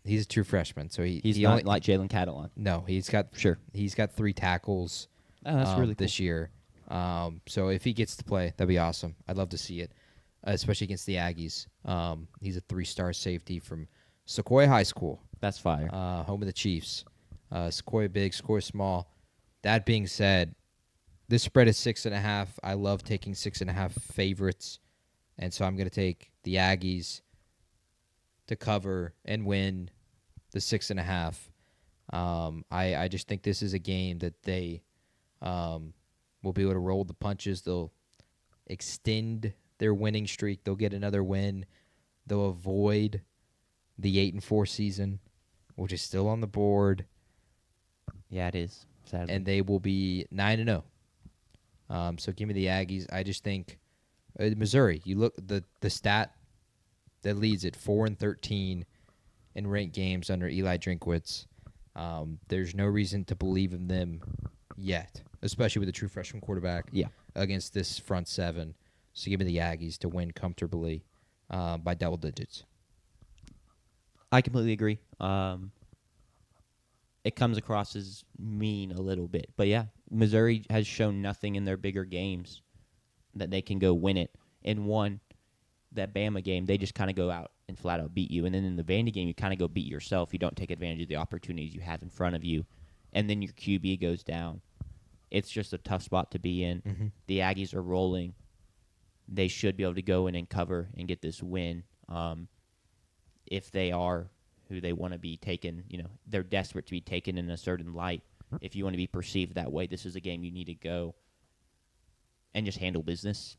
He's a true freshman, so He's he not only, like Jalen Catalan. no, he's got 3 tackles. Oh, that's really cool. this year. So if he gets to play, that'd be awesome. I'd love to see it, especially against the Aggies. He's a 3-star safety from Sequoia High School, That's fire. home of the Chiefs. Sequoia big, Sequoia small. That being said, this spread is 6.5. I love taking 6.5 favorites, and so I'm going to take the Aggies to cover and win the 6.5. I just think this is a game that they will be able to roll the punches. They'll extend their winning streak. They'll get another win. They'll avoid the 8-4 season, which is still on the board. Yeah, it is. Sadly. And they will be 9-0. So give me the Aggies. I just think Missouri. You look the stat that leads it 4-13 in ranked games under Eli Drinkwitz. There's no reason to believe in them yet, especially with a true freshman quarterback. Yeah. Against this front seven. So give me the Aggies to win comfortably by double digits. I completely agree. It comes across as mean a little bit. But, yeah, Missouri has shown nothing in their bigger games that they can go win it. In that Bama game, they just kind of go out and flat out beat you. And then in the Vandy game, you kind of go beat yourself. You don't take advantage of the opportunities you have in front of you. And then your QB goes down. It's just a tough spot to be in. Mm-hmm. The Aggies are rolling. They should be able to go in and cover and get this win. If they are who they want to be taken, they're desperate to be taken in a certain light. If you want to be perceived that way, this is a game you need to go and just handle business.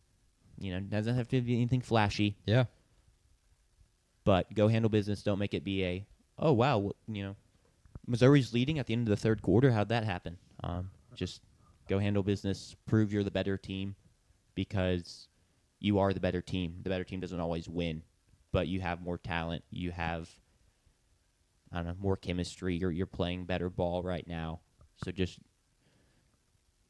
Doesn't have to be anything flashy, Yeah. but go handle business. Don't make it be oh, wow, Missouri's leading at the end of the third quarter. How'd that happen? Just go handle business, prove you're the better team, because you are the better team. The better team doesn't always win, but you have more talent. You have, I don't know, more chemistry. You're playing better ball right now. So just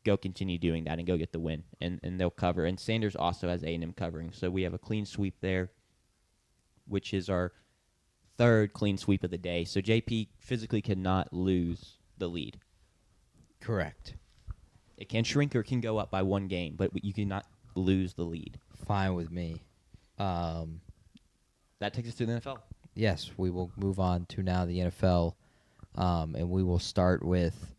go continue doing that and go get the win, and they'll cover. And Sanders also has A&M covering, so we have a clean sweep there, which is our third clean sweep of the day. So JP physically cannot lose the lead. Correct. It can shrink or it can go up by one game, but you cannot lose the lead. Fine with me. That takes us to the NFL. Yes, we will move on to now the NFL, and we will start with.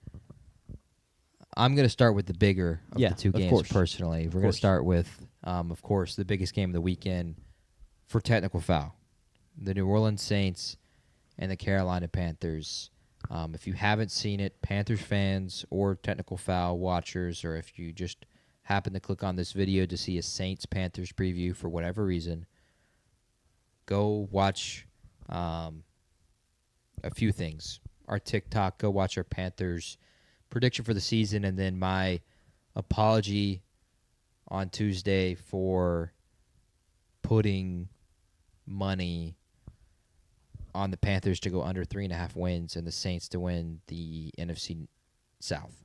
I'm going to start with the bigger of the two games personally. We're going to start with, of course, the biggest game of the weekend for technical foul. The New Orleans Saints and the Carolina Panthers. If you haven't seen it, Panthers fans or technical foul watchers, or if you just happen to click on this video to see a Saints-Panthers preview for whatever reason, go watch a few things. Our TikTok, go watch our Panthers prediction for the season, and then my apology on Tuesday for putting money on the Panthers to go under 3.5 wins and the Saints to win the NFC South.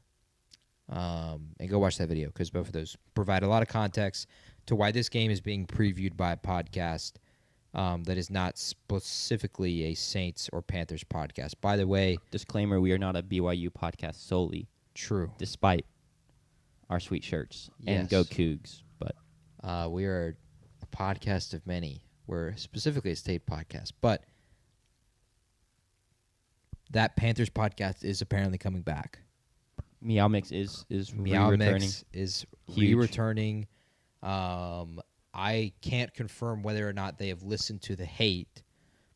And go watch that video because both of those provide a lot of context to why this game is being previewed by a podcast that is not specifically a Saints or Panthers podcast. By the way, disclaimer, we are not a BYU podcast solely. True. Despite our sweet shirts. Yes. And go Cougs. But we are a podcast of many. We're specifically a state podcast. But that Panthers podcast is apparently coming back. Meow Mix is Meow returning. Mix is Huge. returning. I can't confirm whether or not they have listened to the hate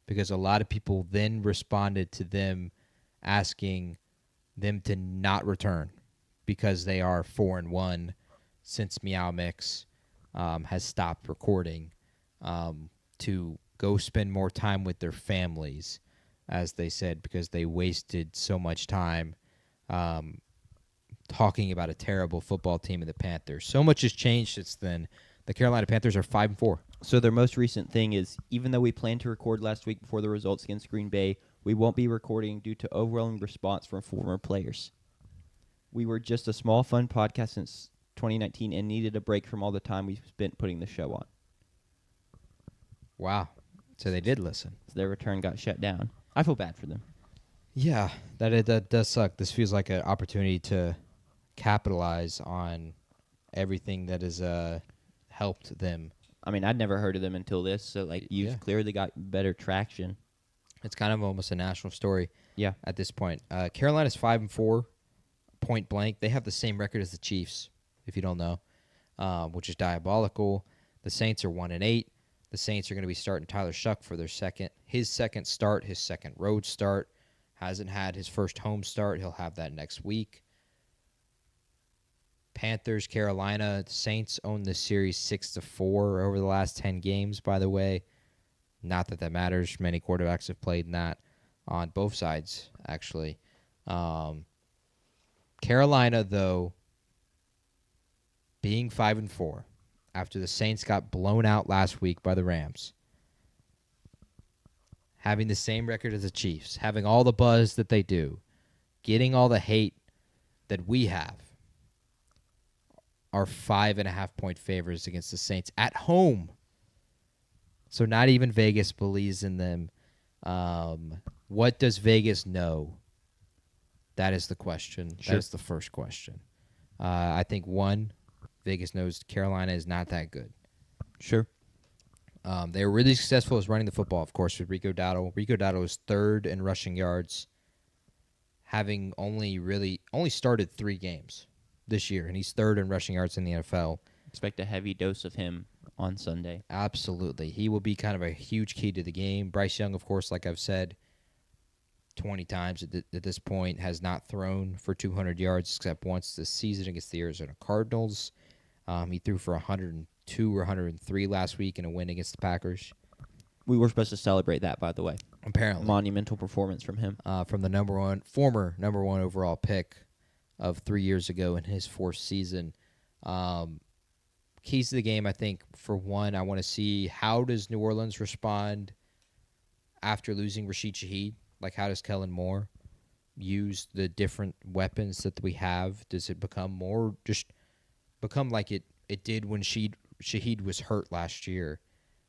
because a lot of people then responded to them asking them to not return because they are 4-1 since Meow Mix has stopped recording to go spend more time with their families, as they said, because they wasted so much time talking about a terrible football team in the Panthers. So much has changed since then. The Carolina Panthers are 5-4. So their most recent thing is, even though we planned to record last week before the results against Green Bay, we won't be recording due to overwhelming response from former players. We were just a small, fun podcast since 2019 and needed a break from all the time we spent putting the show on. Wow. So they did listen. So their return got shut down. I feel bad for them. Yeah, that does suck. This feels like an opportunity to capitalize on everything that has helped them. I mean, I'd never heard of them until this, so you've clearly got better traction. It's kind of almost a national story. Yeah. At this point, Carolina's 5-4, point blank. They have the same record as the Chiefs, if you don't know, which is diabolical. The Saints are 1-8. The Saints are going to be starting Tyler Shuck for his second road start. Hasn't had his first home start. He'll have that next week. Panthers, Carolina, Saints own this series 6-4 over the last 10 games, by the way. Not that matters. Many quarterbacks have played in that on both sides, actually. Carolina, though, being 5-4, after the Saints got blown out last week by the Rams, having the same record as the Chiefs, having all the buzz that they do, getting all the hate that we have, are 5.5-point favorites against the Saints at home. So not even Vegas believes in them. What does Vegas know? That is the question. Sure. That is the first question. I think, one, Vegas knows Carolina is not that good. Sure. They were really successful as running the football, of course, with Rico Dowdle. Rico Dowdle is third in rushing yards, having only started 3 games this year, and he's third in rushing yards in the NFL. Expect a heavy dose of him on Sunday. Absolutely. He will be kind of a huge key to the game. Bryce Young, of course, like I've said 20 times at this point, has not thrown for 200 yards except once this season against the Arizona Cardinals. He threw for 102 or 103 last week in a win against the Packers. We were supposed to celebrate that, by the way. Apparently. Monumental performance from him. From the former number one overall pick of 3 years ago in his 4th season. keys to the game, I think, for one, I want to see how does New Orleans respond after losing Rashid Shaheed? Like, how does Kellen Moore use the different weapons that we have? Does it become more just become like it did when Shaheed was hurt last year,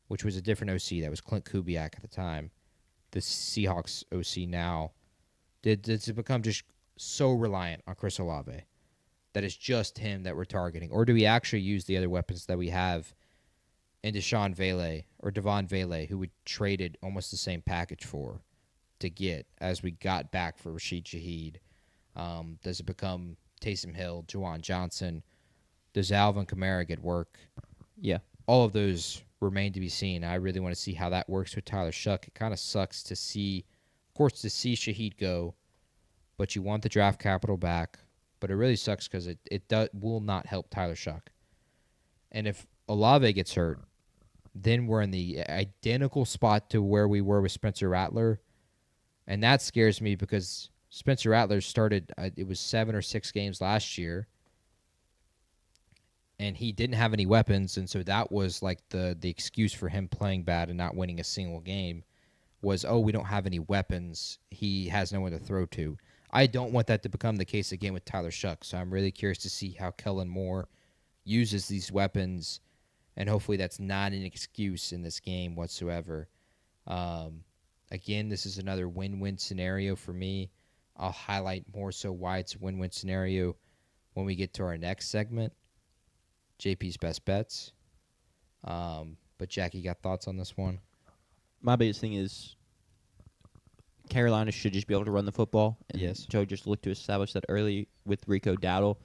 which was a different OC. That was Clint Kubiak at the time. The Seahawks OC now. Does it become just so reliant on Chris Olave that it's just him that we're targeting? Or do we actually use the other weapons that we have in Deshaun Vele or Devon Vele, who we traded almost the same package for to get as we got back for Rashid Shaheed? Does it become Taysom Hill, Juwan Johnson? Does Alvin Kamara get work? Yeah. All of those remain to be seen. I really want to see how that works with Tyler Shuck. It kind of sucks to see, of course, to see Shaheed go, but you want the draft capital back. But it really sucks because it will not help Tyler Shuck. And if Olave gets hurt, then we're in the identical spot to where we were with Spencer Rattler. And that scares me because Spencer Rattler started, it was 7 or 6 games last year, and he didn't have any weapons, and so that was like the excuse for him playing bad and not winning a single game was, oh, we don't have any weapons. He has no one to throw to. I don't want that to become the case again with Tyler Shuck, so I'm really curious to see how Kellen Moore uses these weapons, and hopefully that's not an excuse in this game whatsoever. Again, this is another win-win scenario for me. I'll highlight more so why it's a win-win scenario when we get to our next segment, JP's best bets. But Jackie, got thoughts on this one? My biggest thing is Carolina should just be able to run the football. And Yes. Joe just looked to establish that early with Rico Dowdle.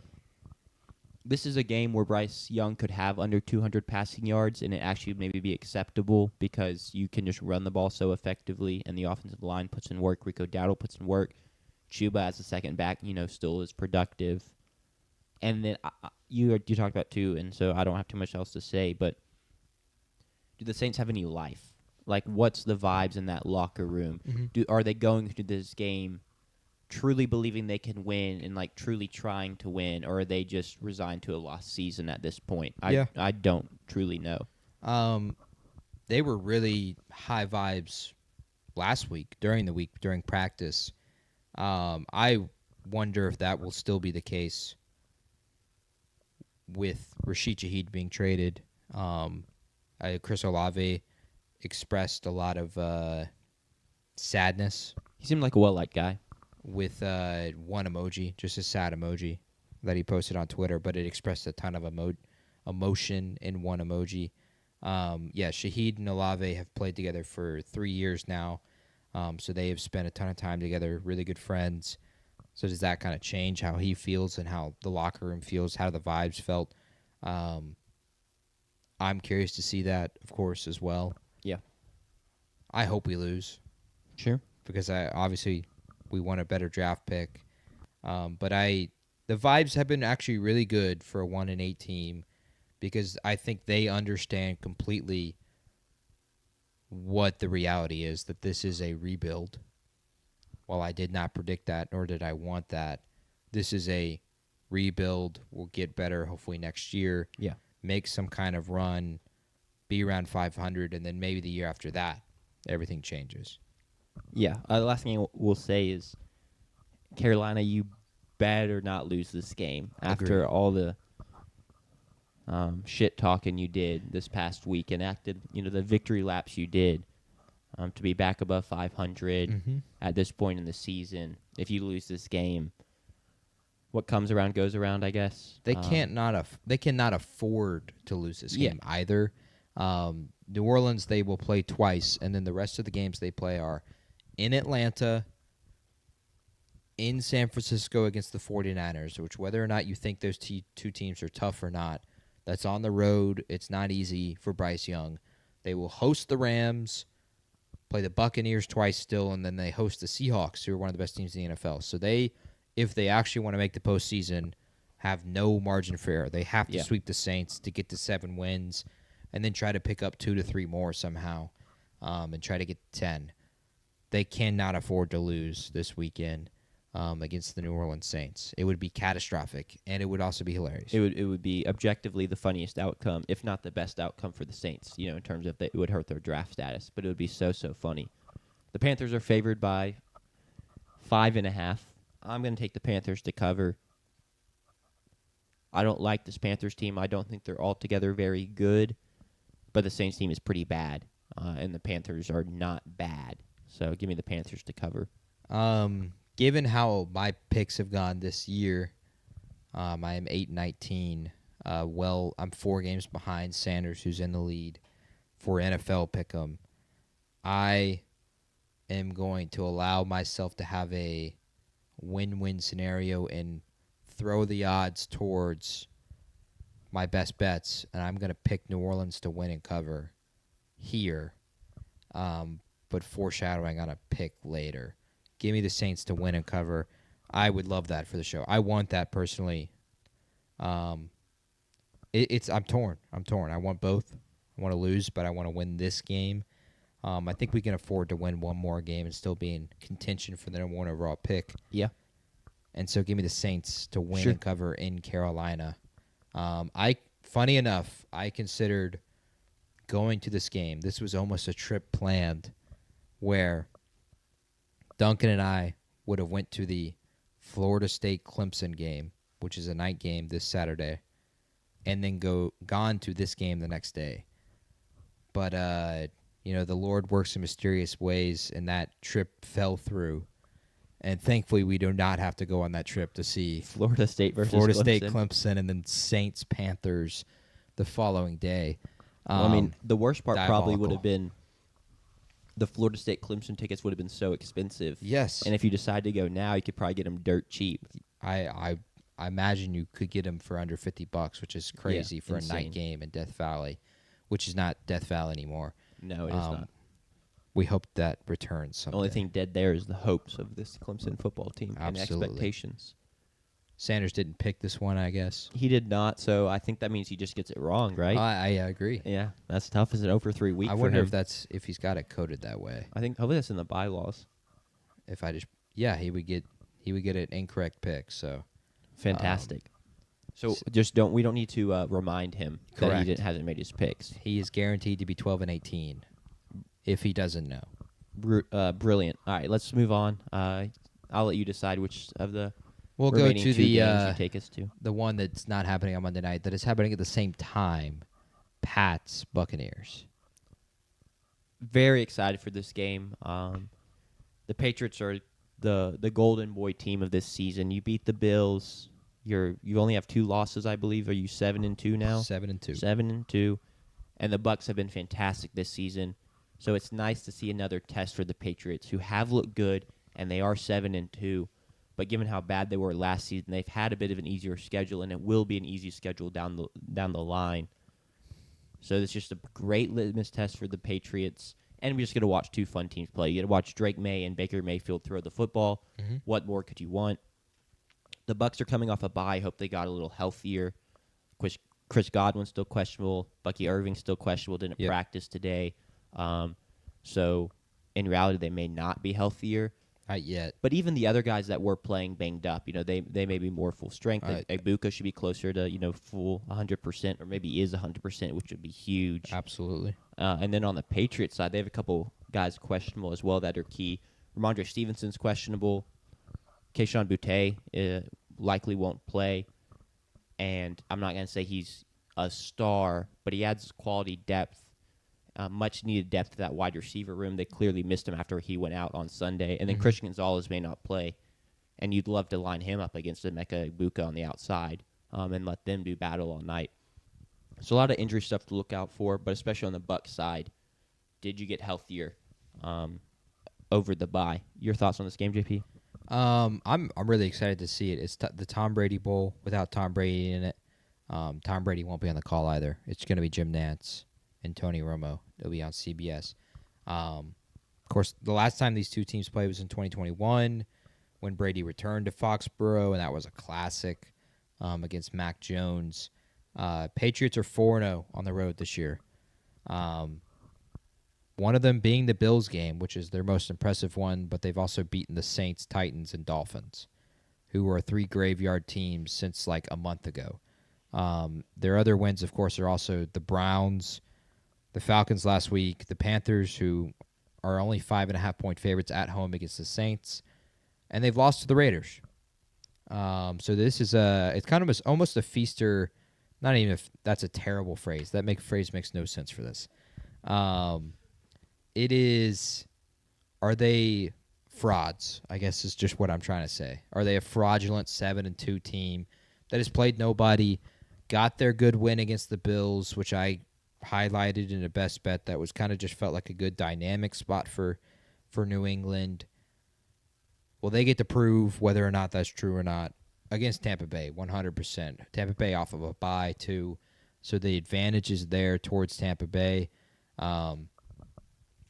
This is a game where Bryce Young could have under 200 passing yards, and it actually maybe be acceptable because you can just run the ball so effectively, and the offensive line puts in work. Rico Dowdle puts in work. Chuba as a second back, still is productive. And then you talked about too, and so I don't have too much else to say, but do the Saints have any life? Like, what's the vibes in that locker room? Mm-hmm. Are they going to this game truly believing they can win and like truly trying to win, or are they just resigned to a lost season at this point? I don't truly know. They were really high vibes last week during practice. I wonder if that will still be the case with Rashid Shaheed being traded. Chris Olave expressed a lot of sadness He seemed like a well-liked guy. with one emoji, just a sad emoji that he posted on Twitter, but it expressed a ton of emotion in one emoji. Shaheed and Olave have played together for 3 years now, so they have spent a ton of time together, really good friends. So does that kind of change how he feels and how the locker room feels, how the vibes felt? I'm curious to see that, of course, as well. Yeah. I hope we lose Sure. because obviously we want a better draft pick. But the vibes have been actually really good for a 1-8 team because I think they understand completely what the reality is, that this is a rebuild. While I did not predict that, nor did I want that, this is a rebuild. We'll get better hopefully next year. Yeah. Make some kind of run, be around 500, and then maybe the year after that, everything changes. Yeah. The last thing we'll say is, Carolina, you better not lose this game after all the shit talking you did this past week and the victory laps you did to be back above 500 at this point in the season. If you lose this game, what comes around goes around, I guess. They cannot afford to lose this game either. New Orleans, they will play twice, and then the rest of the games they play are in Atlanta, in San Francisco against the 49ers, which whether or not you think those two teams are tough or not, that's on the road. It's not easy for Bryce Young. They will host the Rams, play the Buccaneers twice still, and then they host the Seahawks, who are one of the best teams in the NFL. So if they actually want to make the postseason, have no margin for error. They have to sweep the Saints to get to 7 wins and then try to pick up 2 to 3 more somehow and try to get 10. They cannot afford to lose this weekend. against the New Orleans Saints. It would be catastrophic, and it would also be hilarious. It would be objectively the funniest outcome, if not the best outcome for the Saints. In terms of it would hurt their draft status, but it would be so funny. The Panthers are favored by 5.5. I'm going to take the Panthers to cover. I don't like this Panthers team. I don't think they're altogether very good, but the Saints team is pretty bad, and the Panthers are not bad. So give me the Panthers to cover. Given how my picks have gone this year, I am 8-19. I'm 4 games behind Sanders, who's in the lead for NFL Pick'em. I am going to allow myself to have a win-win scenario and throw the odds towards my best bets, and I'm going to pick New Orleans to win and cover here, but foreshadowing on a pick later. Give me the Saints to win and cover. I would love that for the show. I want that personally. I'm torn. I want both. I want to lose, but I want to win this game. I think we can afford to win one more game and still be in contention for the number 1 overall pick. Yeah. And so give me the Saints to win Sure. and cover in Carolina. Funny enough, I considered going to this game. This was almost a trip planned where Duncan and I would have went to the Florida State Clemson game, which is a night game this Saturday, and then gone to this game the next day. But the Lord works in mysterious ways, and that trip fell through. And thankfully, we do not have to go on that trip to see Florida State versus Florida Clemson. State, Clemson, and then Saints, Panthers the following day. Well, the worst part probably would diabolical. have been the Florida State Clemson tickets would have been so expensive. Yes. And if you decide to go now, you could probably get them dirt cheap. I imagine you could get them for under $50, which is crazy for insane. a night game in Death Valley, which is not Death Valley anymore. No, it is not. We hope that returns someday. The only thing dead there is the hopes of this Clemson football team and Absolutely. expectations. Sanders didn't pick this one, I guess. He did not, so I think that means he just gets it wrong, right? I agree. Yeah, that's tough as an over 3 week. I for wonder him. if he's got it coded that way. I think hopefully that's in the bylaws. If I just he would get an incorrect pick. So Fantastic. So s- we don't need to remind him that Correct. he hasn't made his picks. he is guaranteed to be 12-18 if he doesn't know. Brilliant. All right, let's move on. I'll let you decide which of the We'll go remaining to 2 the games you take us to. the one that's not happening on Monday night that is happening at the same time. Pats Buccaneers. Very excited for this game. The Patriots are the golden boy team of this season. You beat the Bills. You only have 2 losses, I believe. Are you 7-2 now? 7-2. 7-2, and the Bucs have been fantastic this season. So it's nice to see another test for the Patriots, who have looked good, and they are 7-2. But given how bad they were last season, they've had a bit of an easier schedule, and it will be an easy schedule down the line. So it's just a great litmus test for the Patriots. And we're just going to watch 2 fun teams play. You get to watch Drake May and Baker Mayfield throw the football. Mm-hmm. What more could you want? The Bucs are coming off a bye. Hope they got a little healthier. Chris Godwin's still questionable. Bucky Irving's still questionable. Didn't Yep. practice today. So in reality, they may not be healthier. Not yet. But even the other guys that were playing banged up, they may be more full strength. Right. Ibuka should be closer to full 100%, or maybe is 100%, which would be huge. Absolutely. And then on the Patriots side, they have a couple guys questionable as well that are key. Ramondre Stevenson's questionable. Keyshawn Boutte likely won't play. And I'm not going to say he's a star, but he adds quality depth, much needed depth to that wide receiver room. They clearly missed him after he went out on Sunday. And then Mhm. Christian Gonzalez may not play. And you'd love to line him up against Emeka Ibuka on the outside and let them do battle all night. So a lot of injury stuff to look out for, but especially on the Bucs side, did you get healthier over the bye? Your thoughts on this game, JP? I'm really excited to see it. It's the Tom Brady Bowl without Tom Brady in it. Tom Brady won't be on the call either. It's going to be Jim Nantz and Tony Romo. It'll be on CBS. Of course, the last time these 2 teams played was in 2021 when Brady returned to Foxborough, and that was a classic against Mac Jones. Patriots are 4-0 on the road this year. One One of them being the Bills game, which is their most impressive one, but they've also beaten the Saints, Titans, and Dolphins, who are 3 graveyard teams since like a month ago. Their other wins, of course, are also the Browns, the Falcons last week, the Panthers, who are only 5.5-point favorites at home against the Saints, and they've lost to the Raiders. So this is it's kind of almost a feaster. Not even if that's a terrible phrase. That phrase makes no sense for this. It is. Are they frauds? I guess is just what I'm trying to say. Are they a fraudulent 7-2 team that has played nobody, got their good win against the Bills, which I highlighted in a best bet that was kind of just felt like a good dynamic spot for New England. Well, they get to prove whether or not that's true or not against Tampa Bay, 100%. Tampa Bay off of a bye, too. So the advantage is there towards Tampa Bay.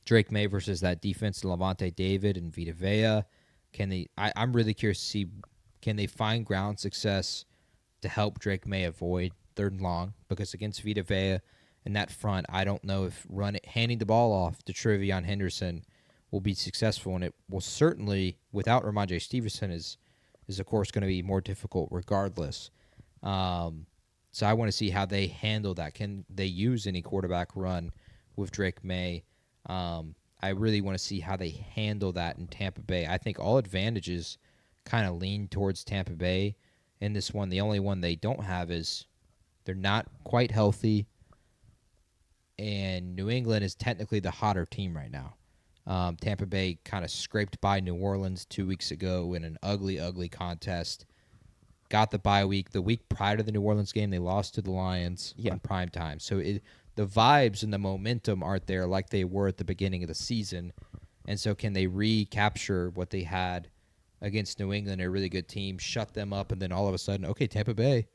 Drake May versus that defense, Levante David and Vita Vea. I'm really curious to see, can they find ground success to help Drake May avoid 3rd and long? Because against Vita Vea in that front, I don't know if handing the ball off to Trevion Henderson will be successful, and it will certainly, without Ramondre Stevenson, is of course going to be more difficult regardless. So I want to see how they handle that. Can they use any quarterback run with Drake May? I really want to see how they handle that in Tampa Bay. I think all advantages kind of lean towards Tampa Bay in this one. The only one they don't have is they're not quite healthy, and New England is technically the hotter team right now. Tampa Bay kind of scraped by New Orleans 2 weeks ago in an ugly, ugly contest. Got the bye week. The week prior to the New Orleans game, they lost to the Lions on prime time. So the vibes and the momentum aren't there like they were at the beginning of the season. And so can they recapture what they had against New England, a really good team, shut them up, and then all of a sudden, okay, Tampa Bay,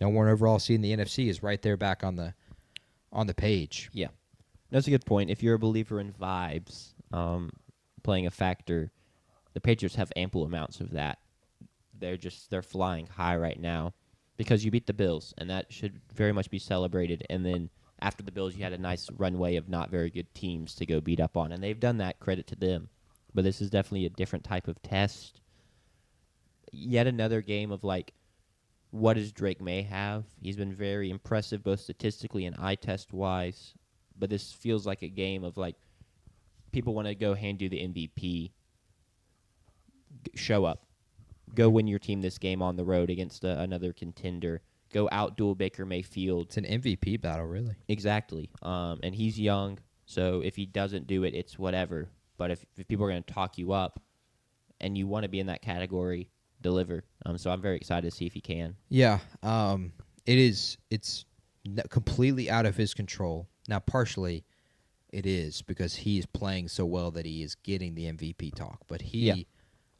#1 overall seed in the NFC, is right there back on the page. Yeah. That's a good point. If you're a believer in vibes playing a factor, the Patriots have ample amounts of that. They're flying high right now because you beat the Bills, and that should very much be celebrated. And then after the Bills, you had a nice runway of not very good teams to go beat up on, and they've done that. Credit to them. But this is definitely a different type of test. Yet another game of, like, what does Drake May have? He's been very impressive both statistically and eye test-wise. But this feels like a game of, like, people want to go hand you the MVP. Show up. Go win your team this game on the road against another contender. Go outduel Baker Mayfield. It's an MVP battle, really. Exactly. And he's young, so if he doesn't do it, it's whatever. But if people are going to talk you up and you want to be in that category, deliver. So I'm very excited to see if he can. Yeah. It's completely out of his control. Now, partially, it is because he's playing so well that he is getting the MVP talk. But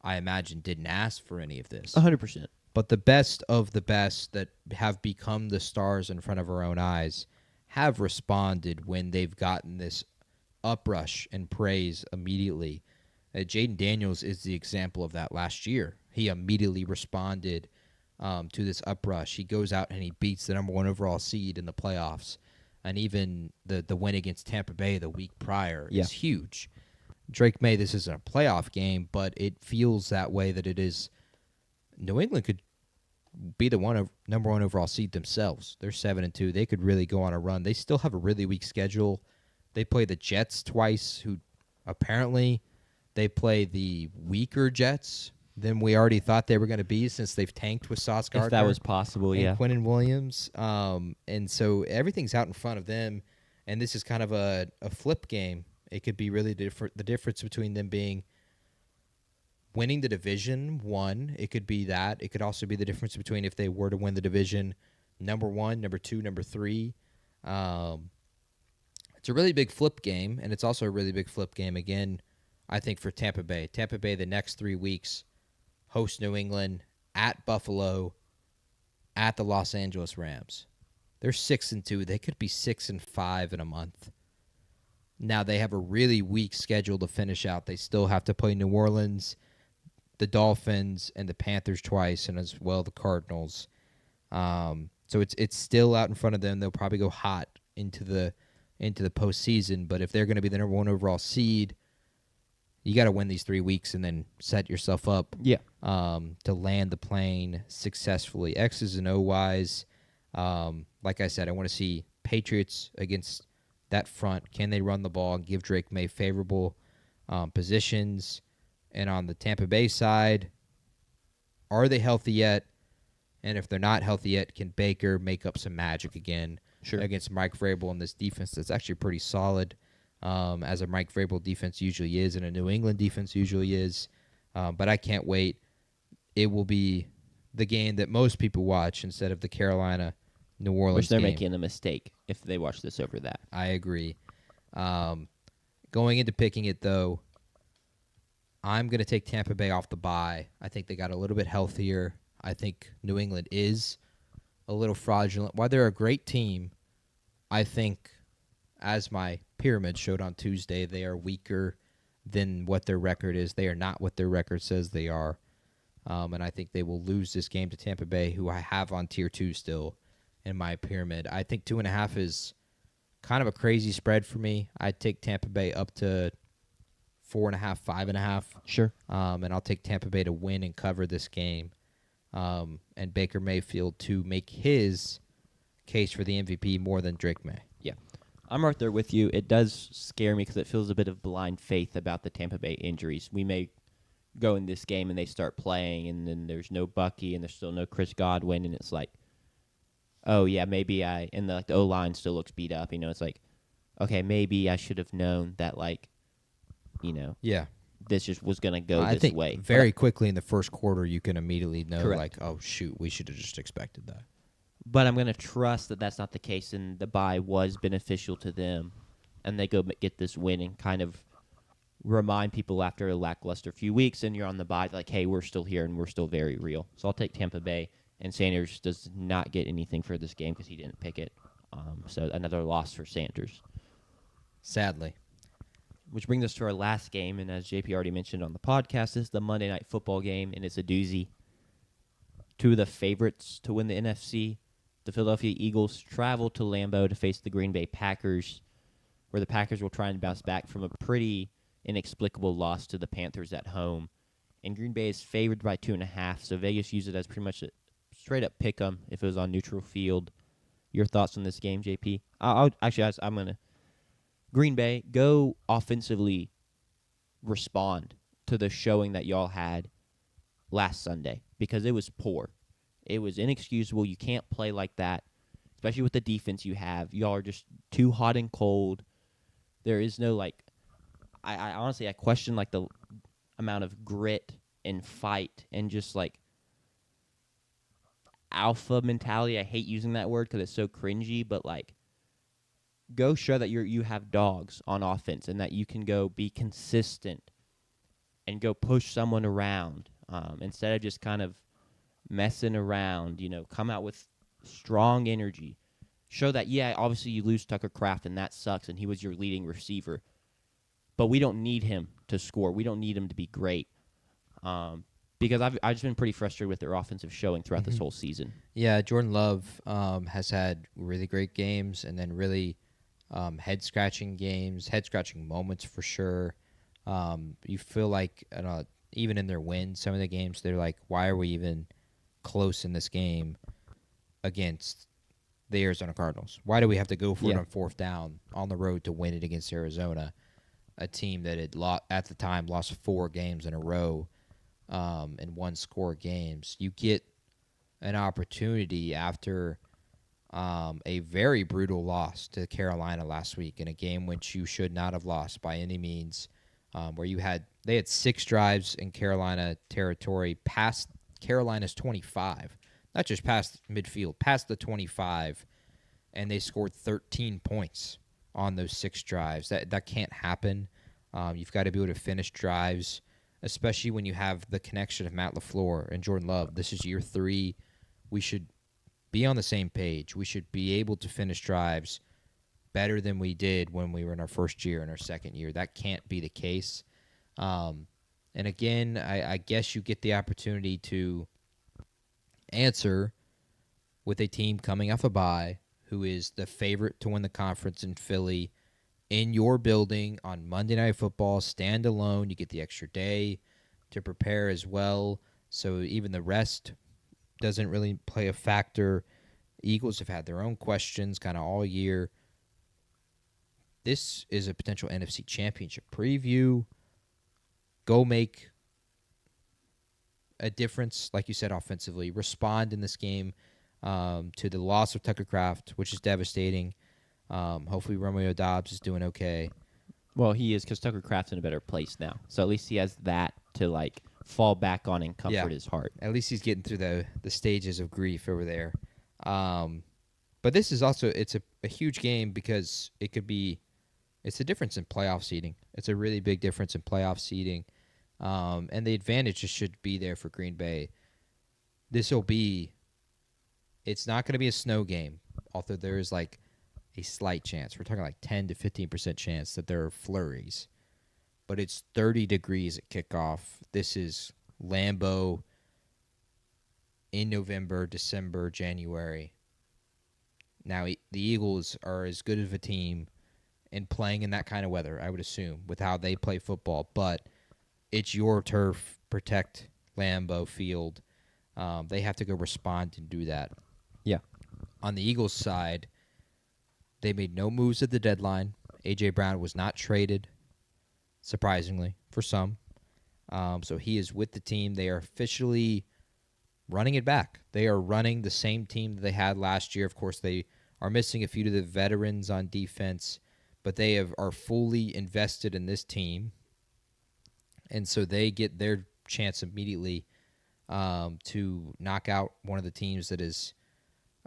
I imagine, didn't ask for any of this. 100%. But the best of the best that have become the stars in front of our own eyes have responded when they've gotten this uprush and praise immediately. Jaden Daniels is the example of that last year. He immediately responded to this uprush. He goes out and he beats the #1 overall seed in the playoffs. And even the win against Tampa Bay the week prior is huge. Drake May, this isn't a playoff game, but it feels that way that it is. New England could be the #1 overall seed themselves. They're 7-2. They could really go on a run. They still have a really weak schedule. They play the Jets twice, who apparently they play the weaker Jets than we already thought they were going to be since they've tanked with Sauce Gardner. If that was possible, and Quinnen Williams. And so everything's out in front of them, and this is kind of a flip game. It could be really different. The difference between them being winning the division, one, it could be that. It could also be the difference between if they were to win the division, #1, #2, #3. It's a really big flip game, and it's also a really big flip game, again, I think, for Tampa Bay. Tampa Bay, the next 3 weeks, host New England, at Buffalo, at the Los Angeles Rams. They're 6-2. They could be 6-5 in a month. Now, they have a really weak schedule to finish out. They still have to play New Orleans, the Dolphins, and the Panthers twice, and as well the Cardinals. So it's still out in front of them. They'll probably go hot into the into the postseason. But if they're going to be the number 1 overall seed, you got to win these 3 weeks and then set yourself up Yeah. to land the plane successfully. X's and O's. Like I said, I want to see Patriots against that front. Can they run the ball and give Drake May favorable positions? And on the Tampa Bay side, are they healthy yet? And if they're not healthy yet, can Baker make up some magic again against Mike Vrabel in this defense that's actually pretty solid, as a Mike Vrabel defense usually is and a New England defense usually is. But I can't wait. It will be the game that most people watch instead of the Carolina-New Orleans Which they're game. making a mistake if they watch this over that. I agree. Going into picking it, though, I'm going to take Tampa Bay off the bye. I think they got a little bit healthier. I think New England is a little fraudulent. While they're a great team, I think, as my pyramid showed on Tuesday, they are weaker than what their record is. They are not what their record says they are. And I think they will lose this game to Tampa Bay, who I have on Tier 2 still in my pyramid. I think 2.5 is kind of a crazy spread for me. I'd take Tampa Bay up to 4.5, 5.5. Sure. And I'll take Tampa Bay to win and cover this game. And Baker Mayfield to make his case for the MVP more than Drake May. Yeah. I'm right there with you. It does scare me because it feels a bit of blind faith about the Tampa Bay injuries. We may go in this game and they start playing, and then there's no Bucky and there's still no Chris Godwin, and it's like, oh, yeah, maybe and the O-line still looks beat up. It's like, okay, maybe I should have known that, Yeah. this just was going to go I this think way. very quickly in the first quarter, you can immediately know, Correct. oh, shoot, we should have just expected that. But I'm going to trust that that's not the case, and the bye was beneficial to them, and they go get this win and kind of remind people after a lackluster few weeks, and you're on the bye, like, hey, we're still here, and we're still very real. So I'll take Tampa Bay, and Sanders does not get anything for this game because he didn't pick it. So another loss for Sanders. Sadly. Which brings us to our last game, and as JP already mentioned on the podcast, this is the Monday Night Football game, and it's a doozy. Two of the favorites to win the NFC, the Philadelphia Eagles, travel to Lambeau to face the Green Bay Packers, where the Packers will try and bounce back from a pretty inexplicable loss to the Panthers at home. And Green Bay is favored by 2.5, so Vegas used it as pretty much a straight-up pick 'em if it was on neutral field. Your thoughts on this game, JP? I'm going to... Green Bay, go offensively respond to the showing that y'all had last Sunday because it was poor. It was inexcusable. You can't play like that, especially with the defense you have. Y'all are just too hot and cold. There is no, I honestly, I question, the amount of grit and fight and just, alpha mentality. I hate using that word because it's so cringy, but, go show that you have dogs on offense and that you can go be consistent and go push someone around instead of just kind of messing around. Come out with strong energy. Show that, yeah, obviously you lose Tucker Kraft and that sucks and he was your leading receiver. But we don't need him to score. We don't need him to be great because I've just been pretty frustrated with their offensive showing throughout this whole season. Yeah, Jordan Love has had really great games and then really head-scratching games, head-scratching moments for sure. You feel like, even in their wins, some of the games, they're like, why are we even close in this game against the Arizona Cardinals? Why do we have to go for it on fourth down on the road to win it against Arizona, a team that had at the time lost 4 games in a row in one-score games? You get an opportunity after a very brutal loss to Carolina last week in a game which you should not have lost by any means, where they had 6 drives in Carolina territory past Carolina's 25, not just past midfield, past the 25, and they scored 13 points on those 6 drives. That can't happen. You've got to be able to finish drives, especially when you have the connection of Matt LaFleur and Jordan Love. This is year 3. We should be on the same page. We should be able to finish drives better than we did when we were in our first year and our second year. That can't be the case. And again, I guess you get the opportunity to answer with a team coming off a bye who is the favorite to win the conference in Philly, in your building on Monday Night Football, stand alone. You get the extra day to prepare as well. So even the rest doesn't really play a factor. Eagles have had their own questions kind of all year. This is a potential NFC Championship preview. Go make a difference, like you said, offensively. Respond in this game to the loss of Tucker Kraft, which is devastating. Hopefully Romeo Dobbs is doing okay. Well, he is, because Tucker Kraft's in a better place now. So at least he has that to, like, fall back on and comfort his heart. At least he's getting through the stages of grief over there. But this is also, it's a huge game because it's a difference in playoff seeding. It's a really big difference in playoff seeding. And the advantages should be there for Green Bay. It's not going to be a snow game, although there is like a slight chance. We're talking like 10 to 15% chance that there are flurries. But it's 30 degrees at kickoff. This is Lambeau in November, December, January. Now, the Eagles are as good of a team in playing in that kind of weather, I would assume, with how they play football. But it's your turf. Protect Lambeau Field. They have to go respond and do that. Yeah. On the Eagles' side, they made no moves at the deadline. A.J. Brown was not traded, surprisingly, for some. So he is with the team. They are officially running it back. They are running the same team that they had last year. Of course, they are missing a few of the veterans on defense, but they are fully invested in this team. And so they get their chance immediately to knock out one of the teams that is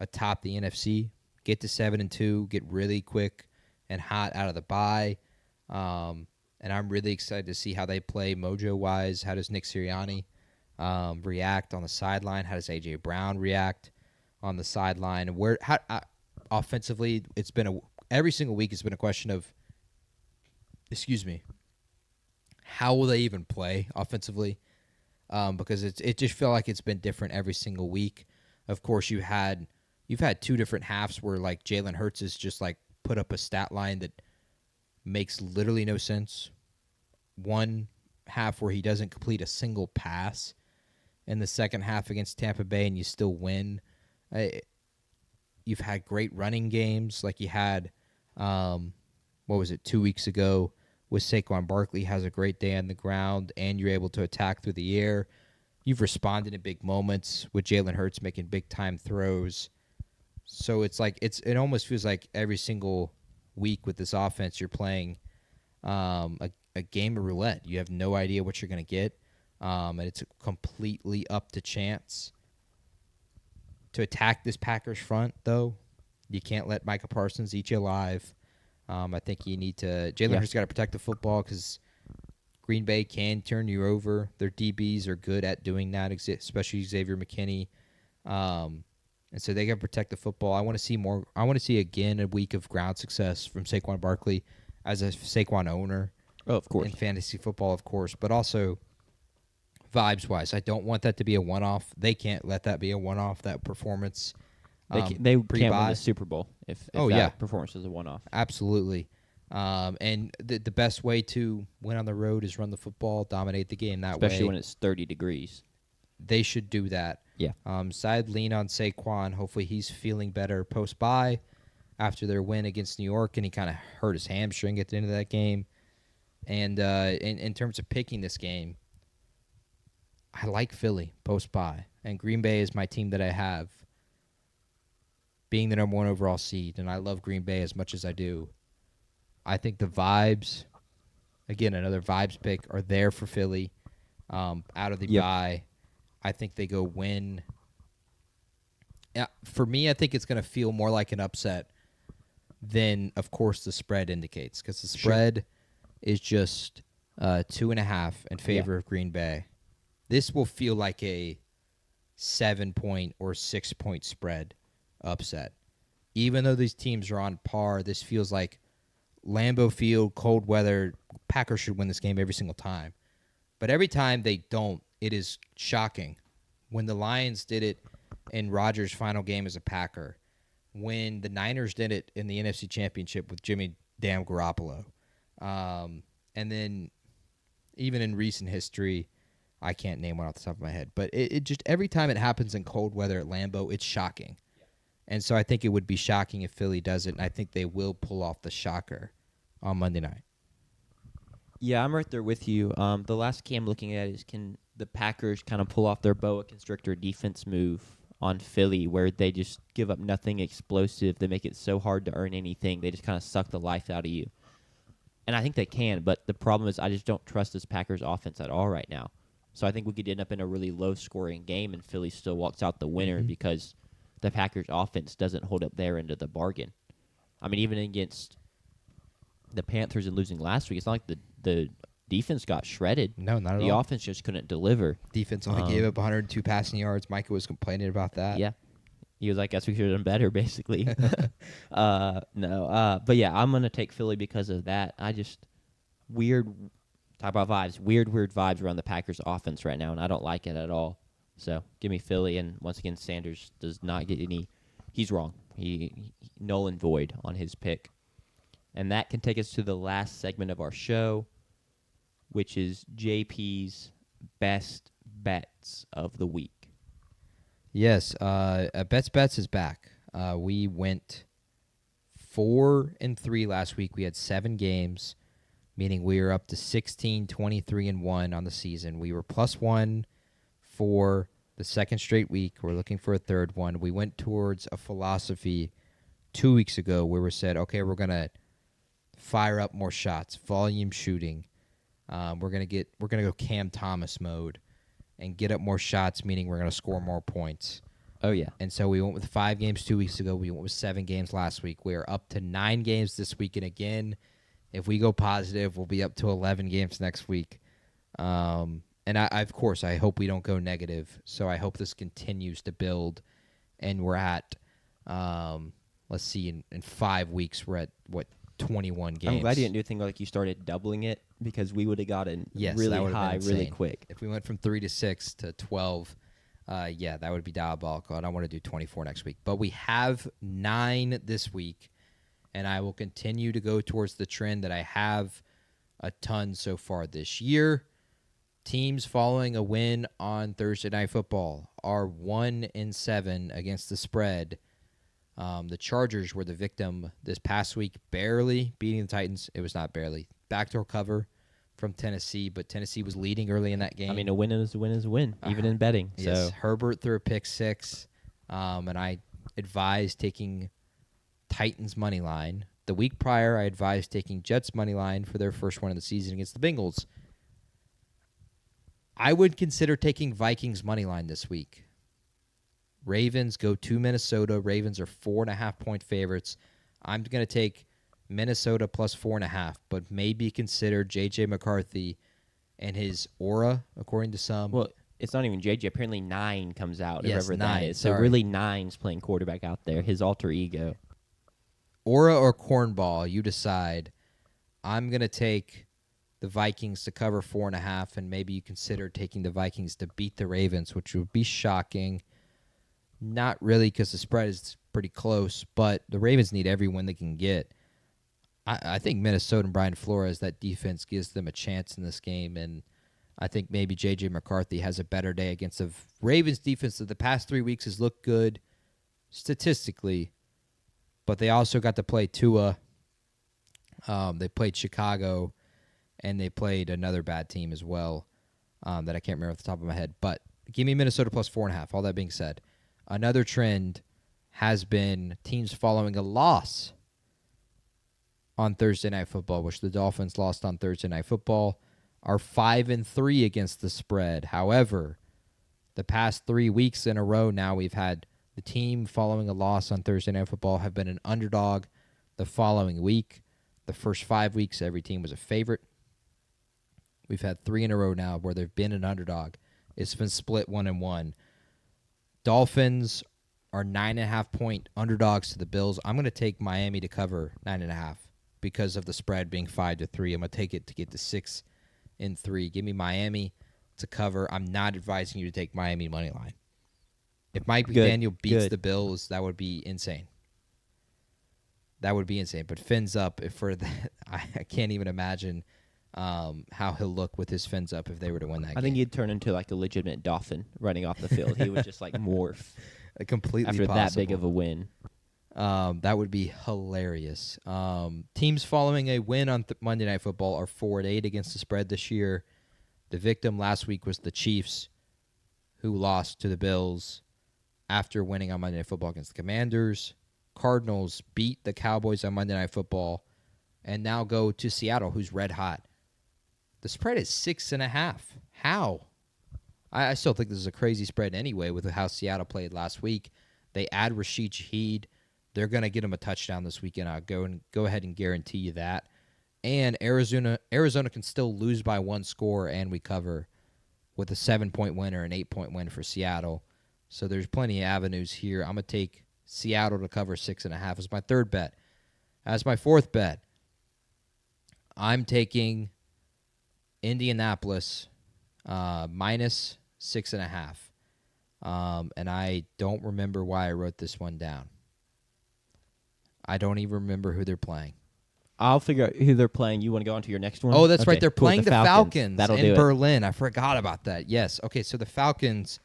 atop the NFC, get to 7-2, get really quick and hot out of the bye. And I'm really excited to see how they play mojo-wise. How does Nick Sirianni react on the sideline? How does A.J. Brown react on the sideline? Offensively, it's been every single week it's been a question of, how will they even play offensively? Because it just felt like it's been different every single week. Of course, you've had two different halves where like Jalen Hurts is just like put up a stat line that makes literally no sense. One half where he doesn't complete a single pass, and the second half against Tampa Bay, and you still win. You've had great running games, like you had, 2 weeks ago with Saquon Barkley has a great day on the ground, and you're able to attack through the air. You've responded in big moments with Jalen Hurts making big-time throws. So it's like it almost feels like every single week with this offense you're playing a game of roulette. You have no idea what you're going to get, and it's completely up to chance. To attack this Packers front, though, you can't let Micah Parsons eat you alive. I think you need to. Jalen Hurts got to protect the football because Green Bay can turn you over. Their DBs are good at doing that, especially Xavier McKinney. And so they got to protect the football. I want to see more. I want to see again a week of ground success from Saquon Barkley as a Saquon owner. Oh, of course. In fantasy football, of course, but also vibes-wise. I don't want that to be a one-off. They can't let that be a one-off, that performance. They can't win the Super Bowl if that performance is a one-off. Absolutely. And the best way to win on the road is run the football, dominate the game that way. Especially when it's 30 degrees. They should do that. Yeah. Side lean on Saquon. Hopefully he's feeling better post-bye after their win against New York, and he kind of hurt his hamstring at the end of that game. And in terms of picking this game, I like Philly post-bye, and Green Bay is my team that I have, being the number one overall seed, and I love Green Bay as much as I do. I think the vibes, again, another vibes pick, are there for Philly out of the bye. I think they go win. For me, I think it's going to feel more like an upset than, of course, the spread indicates, because the spread is just 2.5 in favor of Green Bay. This will feel like a 7-point or 6-point spread upset. Even though these teams are on par, this feels like Lambeau Field, cold weather. Packers should win this game every single time. But every time they don't, it is shocking. When the Lions did it in Rodgers' final game as a Packer, when the Niners did it in the NFC Championship with Jimmy Damn Garoppolo. And then even in recent history, I can't name one off the top of my head, but it just every time it happens in cold weather at Lambeau, it's shocking. And so I think it would be shocking if Philly does it, and I think they will pull off the shocker on Monday night. Yeah, I'm right there with you. The last key I'm looking at is, can the Packers kind of pull off their boa constrictor defense move on Philly, where they just give up nothing explosive. They make it so hard to earn anything. They just kind of suck the life out of you. And I think they can, but the problem is I just don't trust this Packers offense at all right now. So I think we could end up in a really low-scoring game, and Philly still walks out the winner because the Packers offense doesn't hold up their end of the bargain. I mean, even against the Panthers and losing last week, it's not like the defense got shredded. No, not at The all. offense just couldn't deliver. Defense only gave up 102 passing yards. Micah was complaining about that. Yeah. He was like, guess we should have done better, basically. But yeah, I'm going to take Philly because of that. Talk about vibes, weird vibes around the Packers offense right now, and I don't like it at all. So give me Philly, and once again, Sanders does not get any. He's wrong. He null and void on his pick. And that can take us to the last segment of our show, which is JP's best bets of the week. Yes, Bets is back. We went 4-3 last week. We had 7 games, meaning we were up to 16, 23-1 on the season. We were +1 for the second straight week. We're looking for a third one. We went towards a philosophy 2 weeks ago where we said, okay, we're gonna fire up more shots, volume shooting. We're gonna go Cam Thomas mode and get up more shots, meaning we're going to score more points. Oh, yeah. And so we went with 5 games 2 weeks ago. We went with 7 games last week. We are up to 9 games this week. And again, if we go positive, we'll be up to 11 games next week. And of course, I hope we don't go negative. So I hope this continues to build. And we're at, let's see, in 5 weeks, we're at, 21 games. I'm glad you didn't do a thing like you started doubling it, because we would have gotten really high really quick. If we went from 3 to 6 to 12, that would be diabolical. I don't want to do 24 next week. But we have 9 this week, and I will continue to go towards the trend that I have a ton so far this year. Teams following a win on Thursday Night Football are 1-7 against the spread. The Chargers were the victim this past week, barely beating the Titans. It was not barely. Backdoor cover from Tennessee, but Tennessee was leading early in that game. I mean, a win is a win is a win, even in betting. Yes, So Herbert threw a pick 6, and I advised taking Titans money line. The week prior, I advised taking Jets money line for their first win of the season against the Bengals. I would consider taking Vikings money line this week. Ravens go to Minnesota. Ravens are 4.5-point favorites. I'm going to take Minnesota plus 4.5, but maybe consider J.J. McCarthy and his aura, according to some. well, it's not even JJ. Apparently 9 comes out. Yes, whoever 9, that is. So sorry. really 9's playing quarterback out there. His alter ego. Aura or cornball, you decide. I'm going to take the Vikings to cover 4.5, and maybe you consider taking the Vikings to beat the Ravens, which would be shocking. Not really, because the spread is pretty close, but the Ravens need every win they can get. I think Minnesota and Brian Flores, that defense gives them a chance in this game, and I think maybe J.J. McCarthy has a better day against the Ravens defense that the past 3 weeks has looked good statistically, but they also got to play Tua. They played Chicago, and they played another bad team as well that I can't remember off the top of my head. But give me Minnesota plus 4.5. All that being said, another trend has been teams following a loss on Thursday Night Football, which the Dolphins lost on Thursday Night Football, are 5-3 against the spread. However, the past 3 weeks in a row now, we've had the team following a loss on Thursday Night Football have been an underdog the following week. The first 5 weeks, every team was a favorite. We've had 3 in a row now where they've been an underdog. It's been split 1-1. Dolphins are 9.5-point underdogs to the Bills. I'm going to take Miami to cover 9.5 because of the spread being 5-3. I'm going to take it to get to 6-3. Give me Miami to cover. I'm not advising you to take Miami money line. If Mike McDaniel beats the Bills, that would be insane. That would be insane. But fins up, if for that, I can't even imagine how he'll look with his fins up if they were to win that game. I think he'd turn into like a legitimate dolphin running off the field. He would just like morph Completely after possible. that big of a win. That would be hilarious. Teams following a win on Monday Night Football are 4-8 against the spread this year. The victim last week was the Chiefs, who lost to the Bills after winning on Monday Night Football against the Commanders. Cardinals beat the Cowboys on Monday Night Football and now go to Seattle, who's red hot. The spread is 6.5. How? I still think this is a crazy spread anyway with how Seattle played last week. They add Rashid Shaheed. They're going to get him a touchdown this weekend. I'll go ahead and guarantee you that. And Arizona can still lose by one score and we cover with a 7-point win or an 8-point win for Seattle. So there's plenty of avenues here. I'm going to take Seattle to cover 6.5 as my third bet. As my fourth bet, I'm taking Indianapolis minus 6.5. And I don't remember why I wrote this one down. I don't even remember who they're playing. I'll figure out who they're playing. You want to go on to your next one? Oh, that's Okay, right. They're cool. playing the Falcons That'll do in it. Berlin. I forgot about that. Yes. Okay, so the Falcons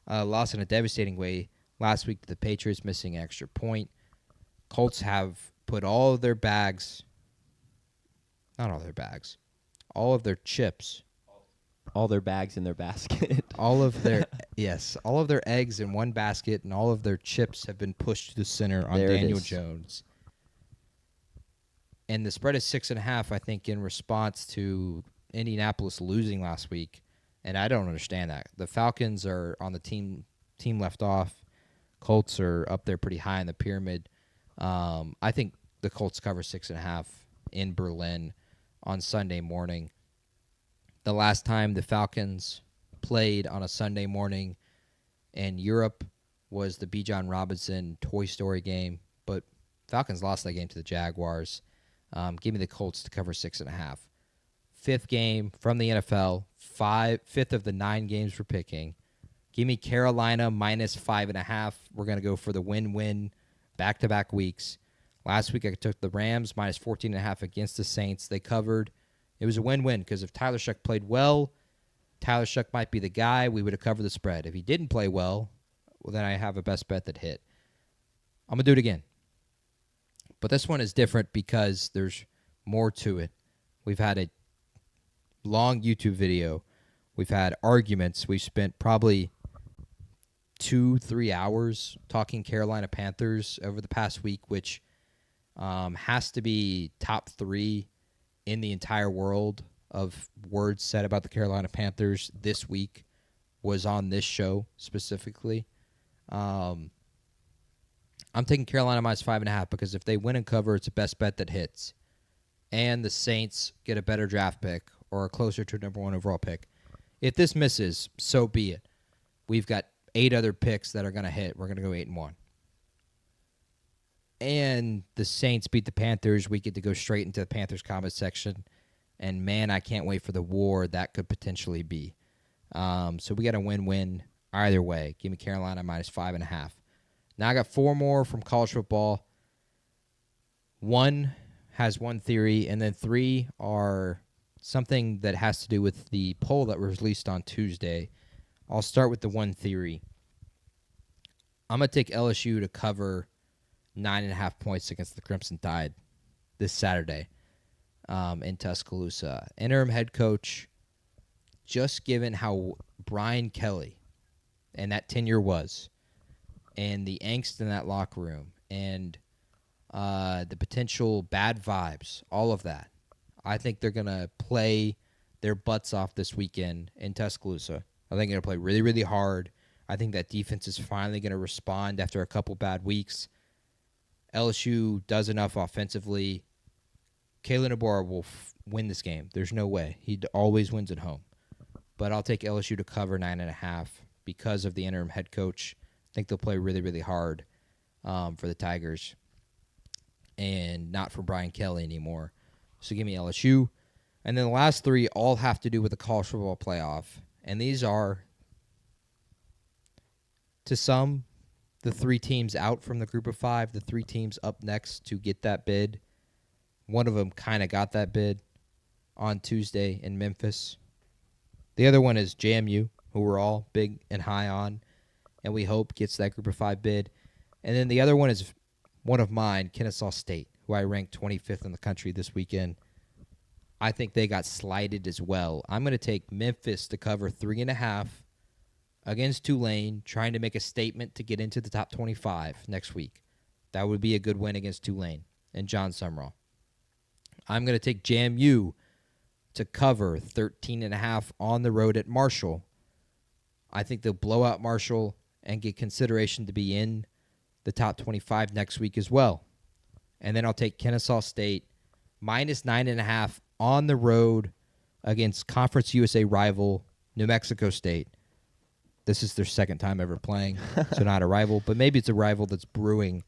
lost in a devastating way last week to the Patriots, missing an extra point. Colts have put all of their bags, not all their bags, all of their chips, All their bags in their basket. all of their all of their eggs in one basket, and all of their chips have been pushed to the center on There it Daniel is. Jones. And the spread is 6.5, I think, in response to Indianapolis losing last week. And I don't understand that. The Falcons are on the team left off. Colts are up there pretty high in the pyramid. I think the Colts cover 6.5 in Berlin on Sunday morning. The last time the Falcons played on a Sunday morning in Europe was the Bijan Robinson Toy Story game, but Falcons lost that game to the Jaguars. Give me the Colts to cover 6.5. Fifth game from the NFL, fifth of the 9 games we're picking. Give me Carolina minus 5.5. We're going to go for the win-win back-to-back weeks. Last week I took the Rams minus 14.5 against the Saints. They covered. It was a win-win because if Tyler Shuck played well, Tyler Shuck might be the guy. We would have covered the spread. If he didn't play well, then I have a best bet that hit. I'm going to do it again. But this one is different because there's more to it. We've had a long YouTube video. We've had arguments. We've spent probably 2-3 hours talking Carolina Panthers over the past week, which has to be top 3 in the entire world of words said about the Carolina Panthers this week was on this show specifically. I'm taking Carolina minus 5.5 because if they win and cover, it's a best bet that hits. And the Saints get a better draft pick or are closer to number 1 overall pick. If this misses, so be it. We've got 8 other picks that are going to hit. We're going to go 8-1. And the Saints beat the Panthers. We get to go straight into the Panthers comment section. And, man, I can't wait for the war that could potentially be. So we got a win-win either way. Give me Carolina minus 5.5. Now I got 4 more from college football. 1 has one theory, and then 3 are something that has to do with the poll that was released on Tuesday. I'll start with the 1 theory. I'm going to take LSU to cover 9.5 points against the Crimson Tide this Saturday in Tuscaloosa. Interim head coach, just given how Brian Kelly and that tenure was, and the angst in that locker room, and the potential bad vibes, all of that. I think they're going to play their butts off this weekend in Tuscaloosa. I think they're going to play really, really hard. I think that defense is finally going to respond after a couple bad weeks. LSU does enough offensively. Kalen DeBoer will win this game. There's no way. He always wins at home. But I'll take LSU to cover 9.5 because of the interim head coach. I think they'll play really, really hard for the Tigers and not for Brian Kelly anymore. So give me LSU. And then the last 3 all have to do with the college football playoff. And these are, to some, the 3 teams out from the group of 5, the 3 teams up next to get that bid. One of them kind of got that bid on Tuesday in Memphis. The other one is JMU, who we're all big and high on, and we hope gets that group of 5 bid. And then the other one is one of mine, Kennesaw State, who I ranked 25th in the country this weekend. I think they got slighted as well. I'm going to take Memphis to cover 3.5 against Tulane, trying to make a statement to get into the top 25 next week. That would be a good win against Tulane and John Sumrall. I'm going to take JMU to cover 13.5 on the road at Marshall. I think they'll blow out Marshall and get consideration to be in the top 25 next week as well. And then I'll take Kennesaw State minus 9.5 on the road against Conference USA rival New Mexico State. This is their second time ever playing, so not a rival, but maybe it's a rival that's brewing.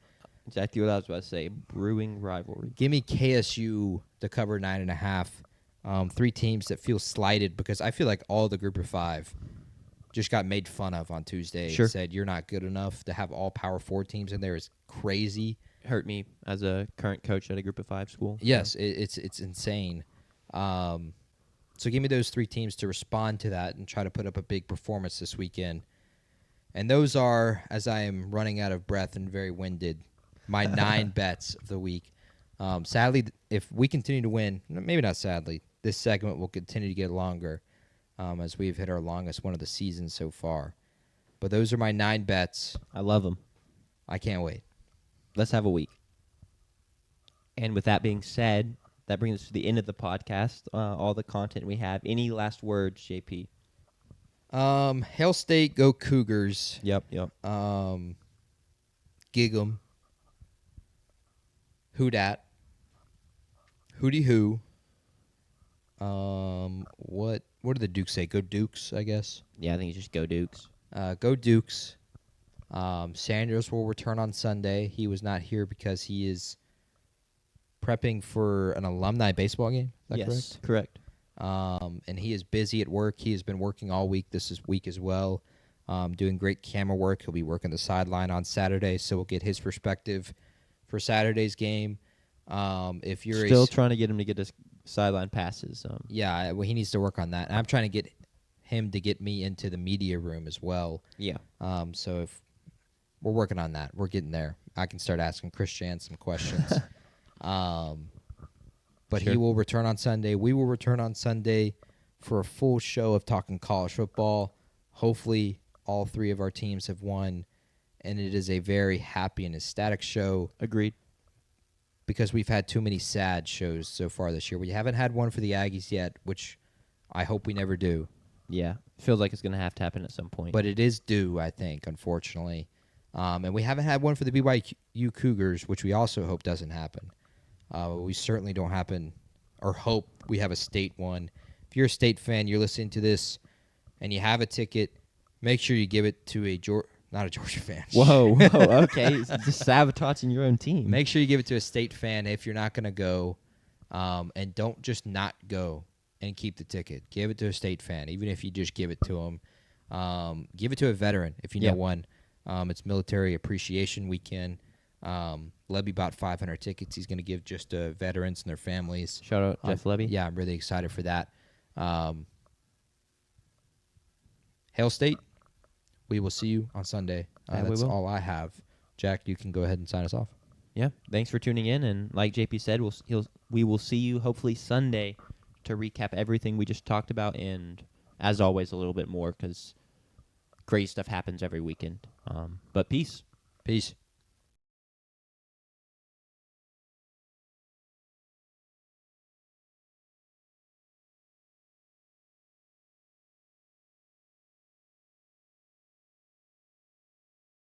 Exactly what I was about to say. Brewing rivalry. Give me KSU to cover 9.5. 3 teams that feel slighted because I feel like all the group of 5 just got made fun of on Tuesday. Sure. Said you're not good enough to have all Power 4 teams in there is crazy. Hurt me as a current coach at a group of 5 school. Yes, it's insane. So give me those 3 teams to respond to that and try to put up a big performance this weekend. And those are, as I am running out of breath and very winded, my 9 bets of the week. Sadly, if we continue to win, maybe not sadly, this segment will continue to get longer as we've hit our longest one of the season so far. But those are my 9 bets. I love them. I can't wait. Let's have a week. And with that being said, that brings us to the end of the podcast, all the content we have. Any last words, JP? Hail State, go Cougars. Yep. Gig 'em. Who dat? Hootie who? What do the Dukes say? Go Dukes, I guess. Yeah, I think it's just go Dukes. Go Dukes. Sanders will return on Sunday. He was not here because he is prepping for an alumni baseball game. Is that Yes, correct? correct. And he is busy at work. He has been working all week week as well, doing great camera work. He'll be working the sideline on Saturday, so we'll get his perspective for Saturday's game. If you're Still trying to get him to get his sideline passes. yeah, well, he needs to work on that. And I'm trying to get him to get me into the media room as well. Yeah. So if we're working on that, we're getting there. I can start asking Chris Jan some questions. But Sure. he will return on Sunday. We will return on Sunday for a full show of talking college football. Hopefully, all 3 of our teams have won, and it is a very happy and ecstatic show Agreed. because we've had too many sad shows so far this year. We haven't had one for the Aggies yet, which I hope we never do. Yeah. Feels like it's going to happen at some point. But it is due, I think, unfortunately. And we haven't had one for the BYU Cougars, which we also hope doesn't happen. We certainly don't happen or hope we have a state one. If you're a state fan, you're listening to this, and you have a ticket, make sure you give it to not a Georgia fan. Whoa, okay. It's just sabotaging your own team. Make sure you give it to a state fan if you're not going to go, and don't just not go and keep the ticket. Give it to a state fan, even if you just give it to them. Give it to a veteran if you know one. It's Military Appreciation Weekend. Levy bought 500 tickets. He's going to give just to veterans and their families. Shout out Jeff Levy. Yeah, I'm really excited for that. Hail State, we will see you on Sunday. Yeah, we That's will. all I have. Jack, you can go ahead and sign us off. Yeah. Thanks for tuning in. And like JP said, we will see you hopefully Sunday to recap everything we just talked about. And as always, a little bit more because crazy stuff happens every weekend. But peace. Peace.